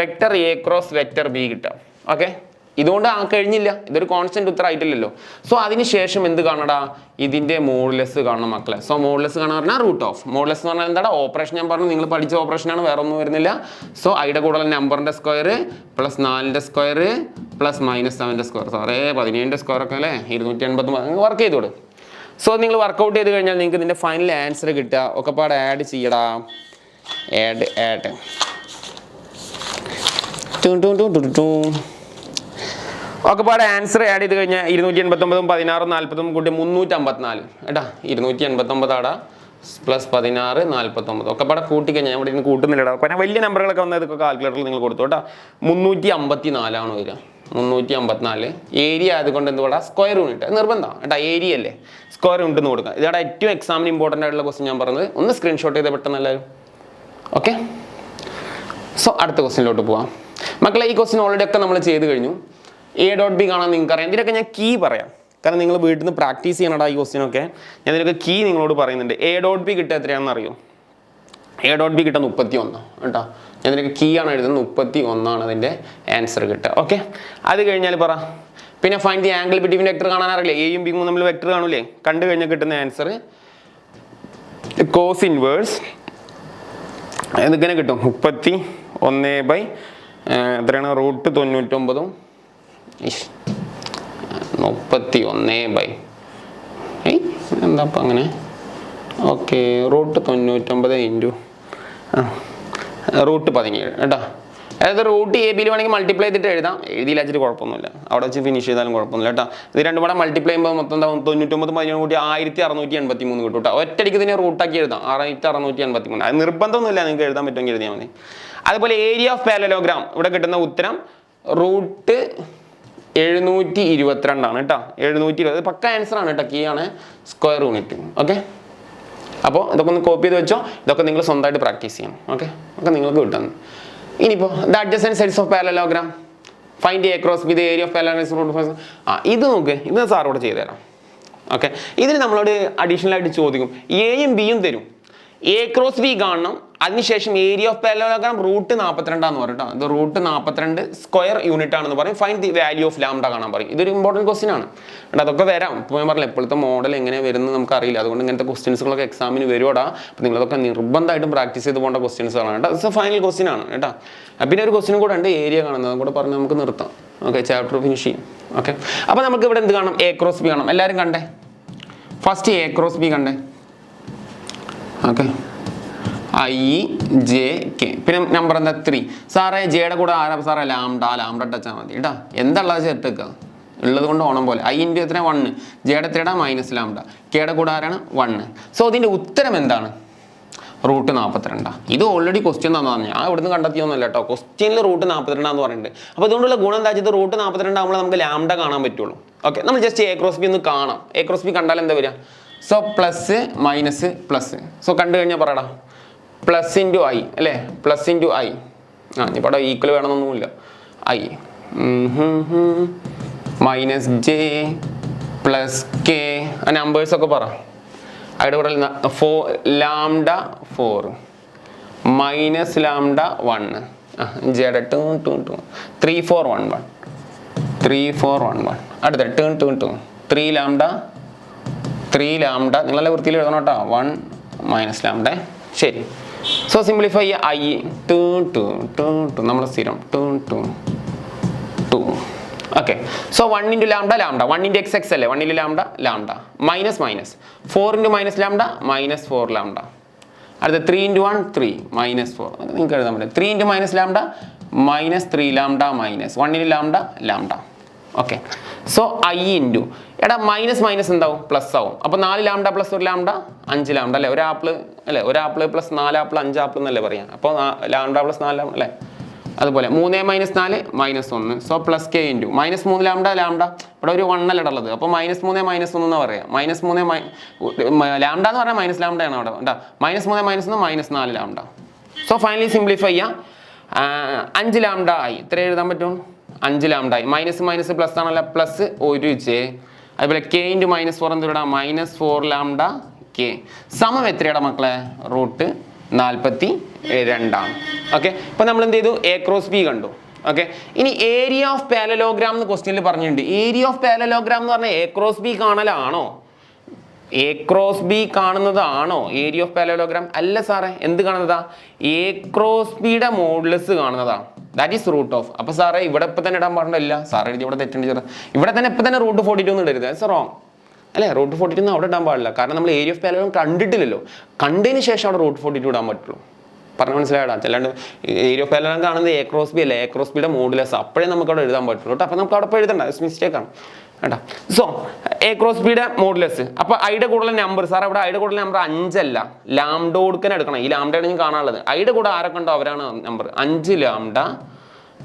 vector A cross vector B കിട്ടുക. ഓക്കെ, ഇതുകൊണ്ട് കഴിഞ്ഞില്ല, ഇതൊരു കോൺസ്റ്റന്റ് ഉത്തരം ആയിട്ടില്ലല്ലോ. സോ അതിനുശേഷം എന്ത് കാണടാ, ഇതിന്റെ മോഡുലസ് കാണണം മക്കളെ. സോ മോഡുലസ് കാണാൻ പറഞ്ഞാൽ റൂട്ട് ഓഫ്. മോഡുലസ് എന്ന് പറഞ്ഞാൽ എന്താ, ഓപ്പറേഷൻ ഞാൻ പറഞ്ഞു, നിങ്ങൾ പഠിച്ച ഓപ്പറേഷനാണ്, വേറെ ഒന്നും വരുന്നില്ല. സോ ഐയുടെ കൂടെ നമ്പറിന്റെ സ്ക്വയർ പ്ലസ് 4ന്റെ സ്ക്വയർ പ്ലസ് മൈനസ് 7ന്റെ സ്ക്വയർ, സോറി 17ന്റെ സ്ക്വയർ ഒക്കെ അല്ലേ, 280 വർക്ക് ചെയ്തോളൂ. സോ നിങ്ങൾ വർക്കൗട്ട് ചെയ്ത് കഴിഞ്ഞാൽ നിങ്ങൾക്ക് ഇതിന്റെ ഫൈനൽ ആൻസർ കിട്ടുക. ഒക്കെ പാടെ ആഡ് ചെയ്യടാ, ആഡ് ഒക്കെ പാടെ ആൻസർ ആഡ് ചെയ്ത് കഴിഞ്ഞാൽ 289 16 40 കൂട്ടി 354 കേട്ടാ. 289 ആടാ പ്ലസ് 16 49 ഒക്കെ പാടെ കൂട്ടി കഴിഞ്ഞാൽ ഞാൻ ഇവിടെ ഇന്ന് കൂട്ടുന്നില്ലടാ. പിന്നെ വലിയ നമ്പറുകളൊക്കെ വന്നത് ഇതൊക്കെ കാൽക്കുലേറ്ററിൽ നിങ്ങൾ കൊടുത്തു കേട്ടോ. 354 വരിക, 354. ഏരിയ ആയതുകൊണ്ട് എന്ത് പറയാ, സ്ക്വയർ യൂണിറ്റ് നിർബന്ധം കേട്ടോ, ഏരിയ അല്ലേ, സ്ക്വയർ യൂണിറ്റ് എന്ന് കൊടുക്കുക. ഇതാണ് ഏറ്റവും എക്സാമിന് ഇമ്പോർട്ടൻ്റ് ആയിട്ടുള്ള ക്വസ്റ്റ്യൻ ഞാൻ പറഞ്ഞത്. ഒന്ന് സ്ക്രീൻഷോട്ട് ചെയ്ത് പെട്ടെന്ന് എല്ലാവരും. ഓക്കെ, സോ അടുത്ത ക്വസ്റ്റ്യനിലോട്ട് പോവാം മക്കളെ. ഈ ക്വസ്റ്റ്യൻ ഓൾറെഡി ഒക്കെ നമ്മൾ ചെയ്ത് കഴിഞ്ഞു. A.B കാണാൻ നിങ്ങൾക്ക് അറിയാം. ഇതിനൊക്കെ ഞാൻ കീ പറയാം, കാരണം നിങ്ങൾ വീട്ടിൽ നിന്ന് പ്രാക്ടീസ് ചെയ്യണടാ ഈ ക്വസ്റ്റ്യനൊക്കെ. ഞാൻ ഇതിനൊക്കെ കീ നിങ്ങളോട് പറയുന്നുണ്ട്. A.B കിട്ടുക എത്രയാണെന്ന് അറിയോ? A.B കിട്ടുക 31 കേട്ടോ. ഞാൻ ഇതിനൊക്കെ കീ ആണ് എഴുതുന്നത്, 31 അതിൻ്റെ ആൻസർ കിട്ടുക. ഓക്കെ, അത് കഴിഞ്ഞാൽ പറ. പിന്നെ find the angle between vector കാണാൻ അറിയില്ലേ, എയും ബിയും നമ്മൾ വെക്ടർ കാണൂലേ, കണ്ടു കഴിഞ്ഞാൽ കിട്ടുന്ന ആൻസർ കോസ് ഇൻവേഴ്സ് ഇതിങ്ങനെ കിട്ടും. 31 എത്രയാണ്, റൂട്ട് 99 31 എന്താ അപ്പം അങ്ങനെ. ഓക്കെ, റൂട്ട് 99 ഇൻറ്റു റൂട്ട് 17 കേട്ടോ. അതായത് റൂട്ട് എ ബിയിൽ വേണമെങ്കിൽ മൾട്ടിപ്ലൈ ചെയ്തിട്ട് എഴുതാം, എഴുതിയില്ല വെച്ചിട്ട് കുഴപ്പമൊന്നുമില്ല, അവിടെ വെച്ച് ഫിനിഷ് ചെയ്താലും കുഴപ്പമൊന്നുമില്ല കേട്ടോ. ഇത് രണ്ടും കൂടെ മൾട്ടിപ്ലൈ ചെയ്യുമ്പോൾ മൊത്തം എന്താവും, 99 17 കൂടി 1683 കിട്ടും കേട്ടോ. ഒറ്റയടിക്ക് ഇതിനെ റൂട്ടാക്കി എഴുതാം, 1683. അത് നിർബന്ധമൊന്നുമില്ല, നിങ്ങൾക്ക് എഴുതാൻ പറ്റുമെങ്കിൽ എഴുതിയാൽ മതി. അതുപോലെ ഏരിയ ഓഫ് പാരലലോഗ്രാം ഇവിടെ കിട്ടുന്ന ഉത്തരം റൂട്ട് 722 കേട്ടോ. 720 പക്ക ആൻസർ ആണ് കേട്ടോ, കീ ആണ്, സ്ക്വയർ യൂണിറ്റ്. ഓക്കെ, അപ്പോൾ ഇതൊക്കെ ഒന്ന് കോപ്പി ചെയ്ത് വെച്ചോ, ഇതൊക്കെ നിങ്ങൾ സ്വന്തമായിട്ട് പ്രാക്ടീസ് ചെയ്യണം. ഓക്കെ, ഒക്കെ നിങ്ങൾക്ക് കിട്ടുന്നു. ഇനിയിപ്പോൾ the adjacent sides of parallelogram, find A cross B the area of parallelogram. ഇത് നോക്ക്, ഇത് സാറോട് ചെയ്തു തരാം. ഓക്കെ, ഇതിന് നമ്മളോട് അഡീഷണൽ ആയിട്ട് ചോദിക്കും, എയും ബിയും തരും, എ ക്രോസ് ബി കാണണം, അതിനുശേഷം ഏരിയ ഓഫ് പാരലലോഗ്രാം റൂട്ട് 42 എന്ന് പറയും കേട്ടോ. ഇത് റൂട്ട് 42 സ്ക്വയർ യൂണിറ്റ് ആണെന്ന് പറയും. Find the value of lambda കാണാൻ പറയും. ഇതൊരു ഇമ്പോർട്ടൻറ്റ് ക്വസ്റ്റ്യൻ ആണ് കേട്ടോ. അതൊക്കെ വരാം. ഇപ്പോൾ ഞാൻ പറഞ്ഞില്ല, ഇപ്പോഴത്തെ മോഡൽ എങ്ങനെ വരുന്നത് നമുക്കറിയില്ല, അതുകൊണ്ട് ഇങ്ങനത്തെ ക്വസ്റ്റ്യൻസുകളൊക്കെ എക്സാമിന് വരുവാടാ. അപ്പോൾ നിങ്ങളതൊക്കെ നിർബന്ധമായിട്ടും പ്രാക്ടീസ് ചെയ്ത് പോകേണ്ട ക്വസ്റ്റ്യൻസുകളാണ് കേട്ടോ. ഇത് ഫൈനൽ ക്വസ്റ്റ്യൻ ആണ് കേട്ടോ. പിന്നെ ഒരു ക്വസ്റ്റ്യൻ കൂടെ ഉണ്ട്, ഏരിയ കാണുന്നത്, അതും കൂടെ പറഞ്ഞ് നമുക്ക് നിർത്താം. ഓക്കെ, ചാപ്റ്റർ ഫിനിഷ് ചെയ്യും. ഓക്കെ, അപ്പോൾ നമുക്ക് ഇവിടെ എന്ത് കാണാം, എ ക്രോസ് ബി കാണാം. എല്ലാവരും കണ്ടേ, ഫസ്റ്റ് എ ക്രോസ് ബി കണ്ടേ. ഓക്കെ, IJK, പിന്നെ നമ്പർ എന്താ 3. സാറേ ജെയുടെ കൂടെ ആരാ സാറേ, ലാംഡ ടച്ചാൽ മതി കേട്ടോ. എന്താണുള്ളത് ചേർത്തേക്കുക, ഉള്ളത് കൊണ്ട് ഓണം പോലെ. I ഇൻറ്റു എത്ര 1, ജെയുടെ എത്രയുടെ മൈനസ് ലാംഡ, കെയുടെ കൂടെ ആരാണ് 1. സോ ഇതിൻ്റെ ഉത്തരം എന്താണ്, റൂട്ട് 42. ഇത് ഓൾറെഡി ക്വസ്റ്റ്യൻ തന്നതാണ്, ഞാൻ ഇവിടുന്ന് കണ്ടെത്തിയൊന്നുമല്ല കേട്ടോ. ക്വസ്റ്റ്യനിൽ റൂട്ട് 42 എന്ന് പറയുന്നുണ്ട്. അപ്പോൾ അതുകൊണ്ടുള്ള ഗുണം എന്താ വെച്ചാൽ റൂട്ട് 42 ആകുമ്പോൾ നമുക്ക് ലാംഡ കാണാൻ പറ്റുള്ളൂ. ഓക്കെ, നമ്മൾ ജസ്റ്റ് എ ക്രോസ് ബി ഒന്ന് കാണാം. എ ക്രോസ് ബി കണ്ടാൽ എന്താ വരിക, so plus minus plus. So കണ്ടു കഴിഞ്ഞാൽ പറയടാ, പ്ലസ് ഇൻറ്റു ഐ അല്ലേ, പ്ലസ് ഇൻറ്റു ഐ. ഇപ്പോൾ അവിടെ ഈക്വൽ വേണമെന്നൊന്നുമില്ല. I minus j plus k, ആ നമ്പേഴ്സൊക്കെ പറ. അവിടെ കൂടെ ലാംഡ 4 മൈനസ് ലാംഡ 1, ജെയുടെ 3 4 1 1 3 4 1 1. അടുത്ത 3 ലാംഡ നിങ്ങളെ വൃത്തിയിൽ എഴുതണം കേട്ടോ. 1 മൈനസ് ലാംഡ. ശരി, സോ സിംപ്ലിഫൈ ഐ 2 നമ്മൾ സ്ഥിരം 2. Okay, so 1 into lambda 1 into x അല്ലേ, 1 into lambda minus 4 into minus lambda minus 4 lambda. അടുത്ത 3 ഇൻറ്റു 1 3 മൈനസ് 4. നിങ്ങൾക്ക് എഴുതാൻ പറ്റും. 3 into minus lambda minus 3 lambda minus 1 into lambda. Okay, so I into എടാ minus എന്താവും, plus ആവും. അപ്പോൾ 4 ലാംഡ പ്ലസ് 1 ലാംഡ 5 ലാംഡ അല്ലേ, ഒരു ആപ്പിൾ പ്ലസ് 4 ആപ്പിൾ 5 ആപ്പിൾ എന്നല്ലേ പറയാം. അപ്പോൾ ലാംഡ പ്ലസ് 4 ലാംഡ അല്ലേ. അതുപോലെ 3 minus 4 minus 1, so plus K into minus 3 lambda ഇവിടെ ഒരു 1 അല്ല ഉള്ളത്. അപ്പോൾ -3 -1 എന്ന് പറയാം. -3 ലാംഡ എന്ന് പറഞ്ഞാൽ മൈനസ് ലാംഡയാണ് അവിടെ കേട്ടോ. -3 -1 -4 ലാംഡ. സോ ഫൈനലി സിംപ്ലിഫൈ ചെയ്യാം. 5 ലാംഡ ആയി, ഇത്ര എഴുതാൻ പറ്റും. 5 ലാംഡ ആയി. മൈനസ് പ്ലസ് ആണല്ലോ, പ്ലസ് 1 ജെ. അതുപോലെ കെ ഇൻറ്റു -4 എന്തിടാ, -4 ലാംഡ കെ സമം എത്രയാണ് മക്കളെ √42. ഓക്കെ, ഇപ്പൊ നമ്മൾ എന്ത് ചെയ്തു? എ ക്രോസ് ബി കണ്ടു. ഓക്കെ, ഇനി ഏരിയ ഓഫ് പാരലോഗ്രാം എന്ന് ക്വസ്റ്റ്യനിൽ പറഞ്ഞിട്ടുണ്ട്. ഏരിയ ഓഫ് പാരലോഗ്രാം എന്ന് പറഞ്ഞാൽ എ ക്രോസ് ബി കാണലാണോ? എ ക്രോസ് ബി കാണുന്നതാണോ ഏരിയ ഓഫ് പാരലോഗ്രാം? അല്ല സാറേ, എന്ത് കാണുന്നതാ? എ ക്രോസ് ബിയുടെ മോഡുലസ് കാണുന്നതാ. That is √. അപ്പൊ സാറേ ഇവിടെ ഇപ്പൊ തന്നെ ഇടാൻ പാടില്ല. സാറേ എഴുതി ഇവിടെ തെറ്റുണ്ട് ചെറുത്. ഇവിടെ തന്നെ ഇപ്പൊ തന്നെ √42 എന്ന് ഇടരുത്. ദാറ്റ്സ് റോങ് അല്ലേ? √42 അവിടെ ഇടാൻ പാടില്ല. കാരണം നമ്മൾ ഏരിയ ഓഫ് പാരലോഗ്രാം കണ്ടിട്ടില്ലല്ലോ. കണ്ടതിന് ശേഷം അവിടെ √42 ഇടാൻ പറ്റുള്ളൂ. പറഞ്ഞ മനസ്സിലായിടാ. അല്ലാണ്ട് ഏരിയ ഓഫ് പാരലോഗ്രാം കാണുന്നത് എ ക്രോസ് ബി അല്ല, എ ക്രോസ് ബിയുടെ മോഡുലസ്. അപ്പോഴേ നമുക്ക് അവിടെ എഴുതാൻ പറ്റുള്ളൂ കേട്ടോ. അപ്പൊ നമുക്ക് അവിടെ ഇപ്പോൾ എഴുതണ്ട, മിസ്റ്റേക്ക് ആണ് കേട്ടോ. സോ എ ക്രോസ് ബിയുടെ മോഡുലസ്. അപ്പൊ ഐയുടെ കൂടുതൽ നമ്പർ സാർ ഇവിടെ ഐയുടെ കൂടുതൽ നമ്പർ 5 അല്ല, ലാംഡ കൊടുക്കാൻ എടുക്കണം. ഈ ലാംഡയാണ് ഞാൻ കാണാനുള്ളത്. ഐയുടെ കൂടെ ആരൊക്കെ ഉണ്ടോ അവരാണ് നമ്പർ. 5 ലാംഡ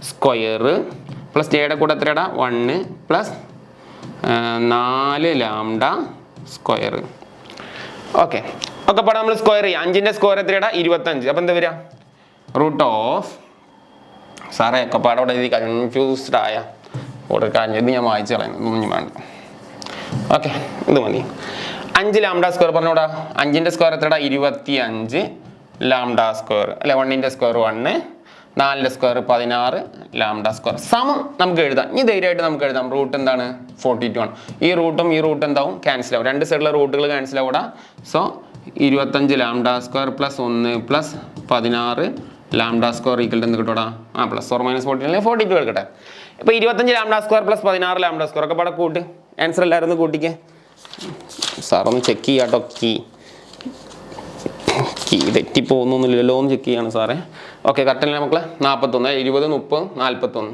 സ്ക്വയർ പ്ലസ് എയുടെ കൂടെ എത്രയാടാ 1 പ്ലസ് 4 ലാംഡ സ്ക്വയർ. ഓക്കെ, ഒക്കെ പാടെ നമ്മൾ സ്ക്വയർ ചെയ്യാം. 5ന്റെ സ്ക്വയർ എത്രയാടാ 25. അപ്പൊ എന്താ വരിക? √ സാറേ ഒക്കെ പാടെ ഇവിടെ എഴുതി കൺഫ്യൂസ്ഡ് ആയ ഓർഡർ കഴിഞ്ഞത് ഞാൻ വായിച്ചു കളയുന്നു, ഒന്നും വേണ്ട. ഓക്കെ, ഇത് മതി. 5 ലാംഡ സ്ക്വയർ പറഞ്ഞോടാ. 5ന്റെ സ്ക്വയർ എത്രയാടാ 25 ലാംഡ സ്ക്വയർ അല്ലെ. 1ന്റെ സ്ക്വയർ 1, 4ന്റെ സ്ക്വയർ 16 ലാംഡ സ്ക്വയർ സമം നമുക്ക് എഴുതാം. ഇനി ധൈര്യമായിട്ട് നമുക്ക് എഴുതാം. റൂട്ട് എന്താണ് 42 ആണ്. ഈ റൂട്ടും ഈ റൂട്ട് എന്താവും? ക്യാൻസൽ ആവും. രണ്ട് സൈഡിലെ റൂട്ടുകൾ ക്യാൻസൽ ആവൂടാ. So 25 lambda square plus 1 plus 16 lambda square equal എന്ത് കിട്ടൂടാ? പ്ലസ് ഓർ മൈനസ് 14 അല്ലെങ്കിൽ 42 എടുക്കട്ടെ. ഇപ്പൊ 25 lambda square plus 16 lambda square ഒക്കെ പാടെ കൂട്ട്. ആൻസർ എല്ലാവരും കൂട്ടിക്കേ. സാറൊന്ന് ചെക്ക് ചെയ്യാട്ടോ. കീ തെറ്റിപ്പോകുന്നൊന്നുമില്ലല്ലോ എന്ന് ചെക്ക് ചെയ്യാണ് സാറേ. ഓക്കെ, കറക്റ്റ് അല്ലേ മക്കളെ? 41 20 30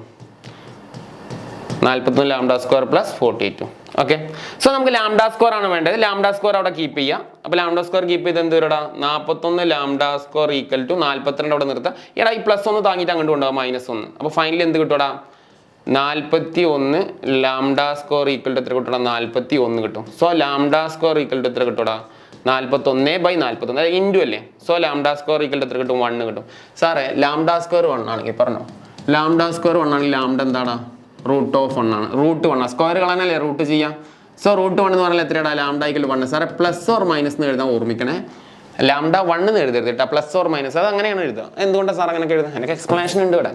41 lambda square plus 42. Okay, so നമുക്ക് ലാംഡ സ്ക്വയർ ആണ് വേണ്ടത്. ലാംഡ സ്ക്വയർ അവിടെ കീപ്പ് ചെയ്യാം. അപ്പൊ ലാംഡ സ്ക്വയർ കീപ്പ് ചെയ്ത് എന്ത് വരടാ? 41 ലാംഡ സ്ക്വയർ ഈക്വൽ ടു 42 അവിടെ നിർത്താം. എടാ ഈ പ്ലസ് 1 താങ്ങിയിട്ട് അങ്ങോട്ട് കൊണ്ടുപോകാം -1. അപ്പൊ ഫൈനലി എന്ത് കിട്ടൂടാ? 41 ലാംഡ സ്ക്വയർ ഈക്വൽ ടു എത്ര കിട്ടൂടാ? 41 കിട്ടും. So lambda square equal to എത്ര കിട്ടൂടാ? 41/41 ഇൻറ്റു അല്ലേ. So lambda square equal to എത്ര കിട്ടും? 1 കിട്ടും. സാറേ ലാംഡ സ്ക്വയർ 1 ആണെങ്കിൽ പറഞ്ഞോ, ലാംഡ സ്ക്വയർ 1 ആണെങ്കിൽ ലാംഡ എന്താണ്? √1 ആണ്. √1 സ്ക്വയർ കളയാനല്ലേ റൂട്ട് ചെയ്യാം. സോ √1 എന്ന് പറഞ്ഞാൽ എത്രയാണ്? Lambda equal 1. സാറേ പ്ലസ് ഓർ മൈനസ് എന്ന് എഴുതാൻ ഓർമ്മിക്കണേ. ലാംഡ 1 എന്ന് എഴുതരുത് കേട്ടോ. പ്ലസ് ഓർ മൈനസ് അത് അങ്ങനെയാണ് എഴുതുക. എന്തുകൊണ്ടാണ് സാർ അങ്ങനെ എഴുതുക? എനിക്ക് എക്സ്പ്ലനേഷൻ ഉണ്ട് ഇവിടെ.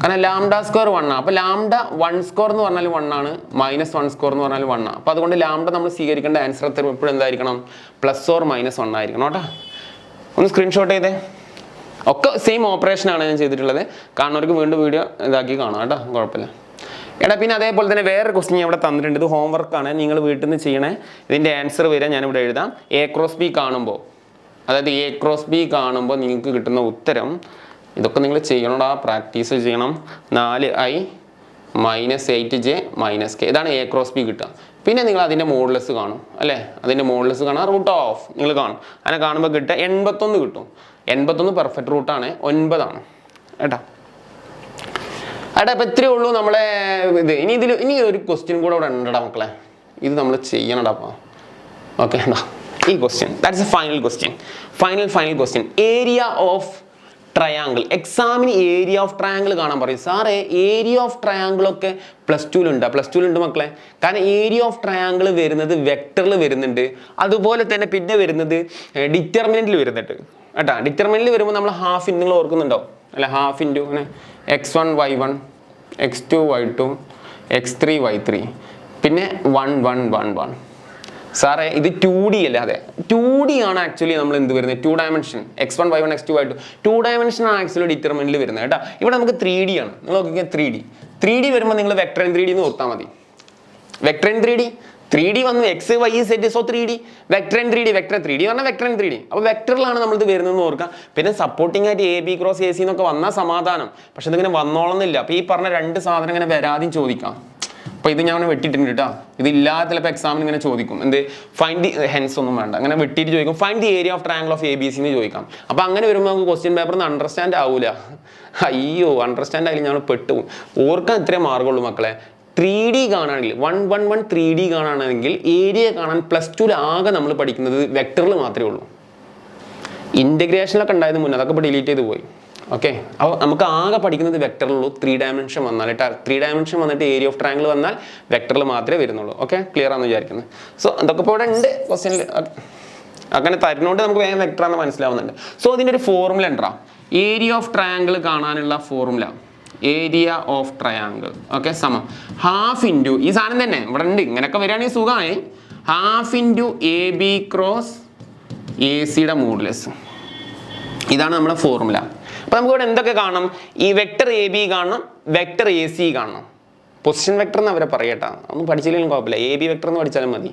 കാരണം ലാംഡ സ്ക്വയർ 1 ആണ്. അപ്പൊ ലാംഡ 1 സ്ക്വയർ എന്ന് പറഞ്ഞാൽ 1 ആണ്, -1 സ്ക്വയർ എന്ന് പറഞ്ഞാൽ 1 ആണ്. അപ്പൊ അതുകൊണ്ട് ലാംഡ നമ്മൾ സ്വീകരിക്കേണ്ട ആൻസർ എപ്പോഴും എന്തായിരിക്കണം? പ്ലസ് ഓർ മൈനസ് 1 ആയിരിക്കണം കേട്ടോ. ഒന്ന് സ്ക്രീൻഷോട്ട് ചെയ്തേ. ഒക്കെ സെയിം ഓപ്പറേഷൻ ആണ് ഞാൻ ചെയ്തിട്ടുള്ളത്. കാണുന്നവർക്ക് വീണ്ടും വീഡിയോ ഇതാക്കി കാണാം കേട്ടോ, കുഴപ്പമില്ല. എടാ പിന്നെ അതേപോലെ തന്നെ വേറൊരു ക്വസ്റ്റ്യൻ ഞാൻ ഇവിടെ തന്നിട്ടുണ്ട്. ഇത് ഹോംവർക്കാണ്, നിങ്ങൾ വീട്ടിൽ നിന്ന് ചെയ്യണേ. ഇതിൻ്റെ ആൻസർ വരെ ഞാനിവിടെ എഴുതാം. എ ക്രോസ് ബി കാണുമ്പോൾ, അതായത് എ ക്രോസ് ബി കാണുമ്പോൾ നിങ്ങൾക്ക് കിട്ടുന്ന ഉത്തരം ഇതൊക്കെ നിങ്ങൾ ചെയ്യണോടാ, പ്രാക്ടീസ് ചെയ്യണം. 4i - 8j - k ഇതാണ് എ ക്രോസ് ബി കിട്ടുക. പിന്നെ നിങ്ങൾ അതിൻ്റെ മോഡുലസ് കാണും അല്ലേ? അതിൻ്റെ മോഡുലസ് കാണാം. √ നിങ്ങൾ കാണും. അങ്ങനെ കാണുമ്പോൾ കിട്ടുക 81 കിട്ടും. 81 പെർഫെക്റ്റ് റൂട്ടാണ്, 9 ആണ് കേട്ടോ. അപ്പം ഇത്രയേ ഉള്ളൂ നമ്മളെ ഇത്. ഇനി ഒരു ക്വസ്റ്റ്യൻ കൂടെ ഇവിടെ ഉണ്ടടാ മക്കളെ, ഇത് നമ്മൾ ചെയ്യണടാ. ഓക്കെ, ഈ question that's A final question. Final question. Area of triangle. എക്സാമിന് ഏരിയ ഓഫ് ട്രയാങ്കിൾ കാണാൻ പറയും. സാറേ ഏരിയ ഓഫ് ട്രയാങ്കിൾ ഒക്കെ പ്ലസ് ടുവിലുണ്ട് മക്കളെ. കാരണം ഏരിയ ഓഫ് ട്രയാങ്കിൾ വരുന്നത് വെക്ടറിൽ വരുന്നുണ്ട്. അതുപോലെ തന്നെ പിന്നെ വരുന്നത് ഡിറ്റർമിനന്റിൽ വരുന്നുണ്ട് കേട്ടോ. ഡിറ്റർമിനന്റിൽ വരുമ്പോൾ നമ്മൾ ഹാഫ് ഇൻ, നിങ്ങൾ ഓർക്കുന്നുണ്ടോ അല്ലെ? Half into x1 y1 x2 y2 x3 y3 പിന്നെ 1 1 1 1. സാറേ ഇത് 2D അല്ലേ? അതെ 2D ആണ് ആക്ച്വലി നമ്മൾ എന്ത് വരുന്നത്? 2 dimension x1 y1 x2 y2 2 dimension ആണ് ആക്ച്വലി ഡിറ്റർമിനന്റിൽ വരുന്നത് കേട്ടോ. ഇവിടെ നമുക്ക് 3D ആണ്. നിങ്ങൾ നോക്കിയാൽ 3D വരുമ്പോൾ നിങ്ങൾ വെക്ടർ ഇൻ 3D എന്ന് ഓർത്താൽ മതി. വെക്ടർ ഇൻ 3D വന്നു x y z. So 3D vector in 3D vector 3D പറഞ്ഞാൽ വെക്ടർ ഇൻ 3D. അപ്പോൾ വെക്ടറിലാണ് നമ്മളിത് വരുന്നതെന്ന് ഓർക്കുക. പിന്നെ സപ്പോർട്ടിംഗ് ആയിട്ട് AB ക്രോസ് AC എന്നൊക്കെ വന്നാൽ സമാധാനം. പക്ഷെ ഇതിങ്ങനെ വന്നോളന്നില്ല. അപ്പോൾ ഈ പറഞ്ഞ രണ്ട് സാധനം ഇങ്ങനെ വരാതെയും ചോദിക്കാം. അപ്പോൾ ഇത് ഞാൻ വെട്ടിയിട്ടുണ്ട് കേട്ടോ. ഇതില്ലാതെ ചിലപ്പോൾ എക്സാമിന് ഇങ്ങനെ ചോദിക്കും. എന്ത്? ഫൈൻഡ് ദി ഹെൻസ് ഒന്നും വേണ്ട, അങ്ങനെ വെട്ടിയിട്ട് ചോദിക്കും. Find the area of triangle of ABC എന്ന് ചോദിക്കാം. അപ്പോൾ അങ്ങനെ വരുമ്പോൾ നമുക്ക് ക്വസ്റ്റ്യൻ പേപ്പറിന് അണ്ടർസ്റ്റാൻഡ് ആവില്ല. അയ്യോ, അണ്ടർസ്റ്റാൻഡ് ആയില്ല ഞാൻ പെട്ടുപോകും. ഓർക്കാൻ ഇത്രയും മാർഗമുള്ളൂ മക്കളെ. 3D കാണുകയാണെങ്കിൽ 1 1 1 3D കാണുകയാണെങ്കിൽ ഏരിയ കാണാൻ പ്ലസ് ടുവിൽ ആകെ നമ്മൾ പഠിക്കുന്നത് വെക്ടറിൽ മാത്രമേ ഉള്ളൂ. ഇൻ്റഗ്രേഷനിലൊക്കെ ഉണ്ടായത് മുന്നേ അതൊക്കെ ഇപ്പോൾ ഡിലീറ്റ് ചെയ്ത് പോയി. ഓക്കെ, അപ്പോൾ നമുക്ക് ആകെ പഠിക്കുന്നത് വെക്ടറിലുള്ളൂ. 3 ഡയമെൻഷൻ വന്നാൽ 3 ഡയമെൻഷൻ വന്നിട്ട് ഏരിയ ഓഫ് ട്രയാങ്കിൾ വന്നാൽ വെക്ടറിൽ മാത്രമേ വരുന്നുള്ളൂ. ഓക്കെ, ക്ലിയർ ആണെന്ന് വിചാരിക്കുന്നത്. സോ അതൊക്കെ ഇപ്പോൾ ഇവിടെ ഉണ്ട് ക്വസ്റ്റ്യനിൽ. അങ്ങനെ തരുന്നോണ്ട് നമുക്ക് വേഗം വെക്ടർ ആണെന്ന് മനസ്സിലാവുന്നുണ്ട്. സോ ഇതിൻ്റെ ഒരു ഫോർമുല ഉണ്ടാ, ഏരിയ ഓഫ് ട്രയാങ്കിൾ കാണാനുള്ള formula, area of triangle okay സമം ഹാഫ് ഇൻറ്റു ഈ സാധനം തന്നെ ഇവിടെ ഉണ്ട്, ഇങ്ങനെയൊക്കെ വരികയാണെങ്കിൽ സുഖമായി, half into A B cross A സിയുടെ മോഡുലസ്. ഇതാണ് നമ്മുടെ ഫോർമുല. അപ്പോൾ നമുക്ക് ഇവിടെ എന്തൊക്കെ കാണണം, ഈ വെക്ടർ എ ബി കാണണം, വെക്ടർ എ സി കാണണം. പൊസിഷൻ വെക്ടർ എന്ന് അവരെ പറയട്ടാ, ഒന്നും പഠിച്ചില്ലെങ്കിലും കുഴപ്പമില്ല, എ ബി വെക്ടർ എന്ന് പഠിച്ചാലും മതി.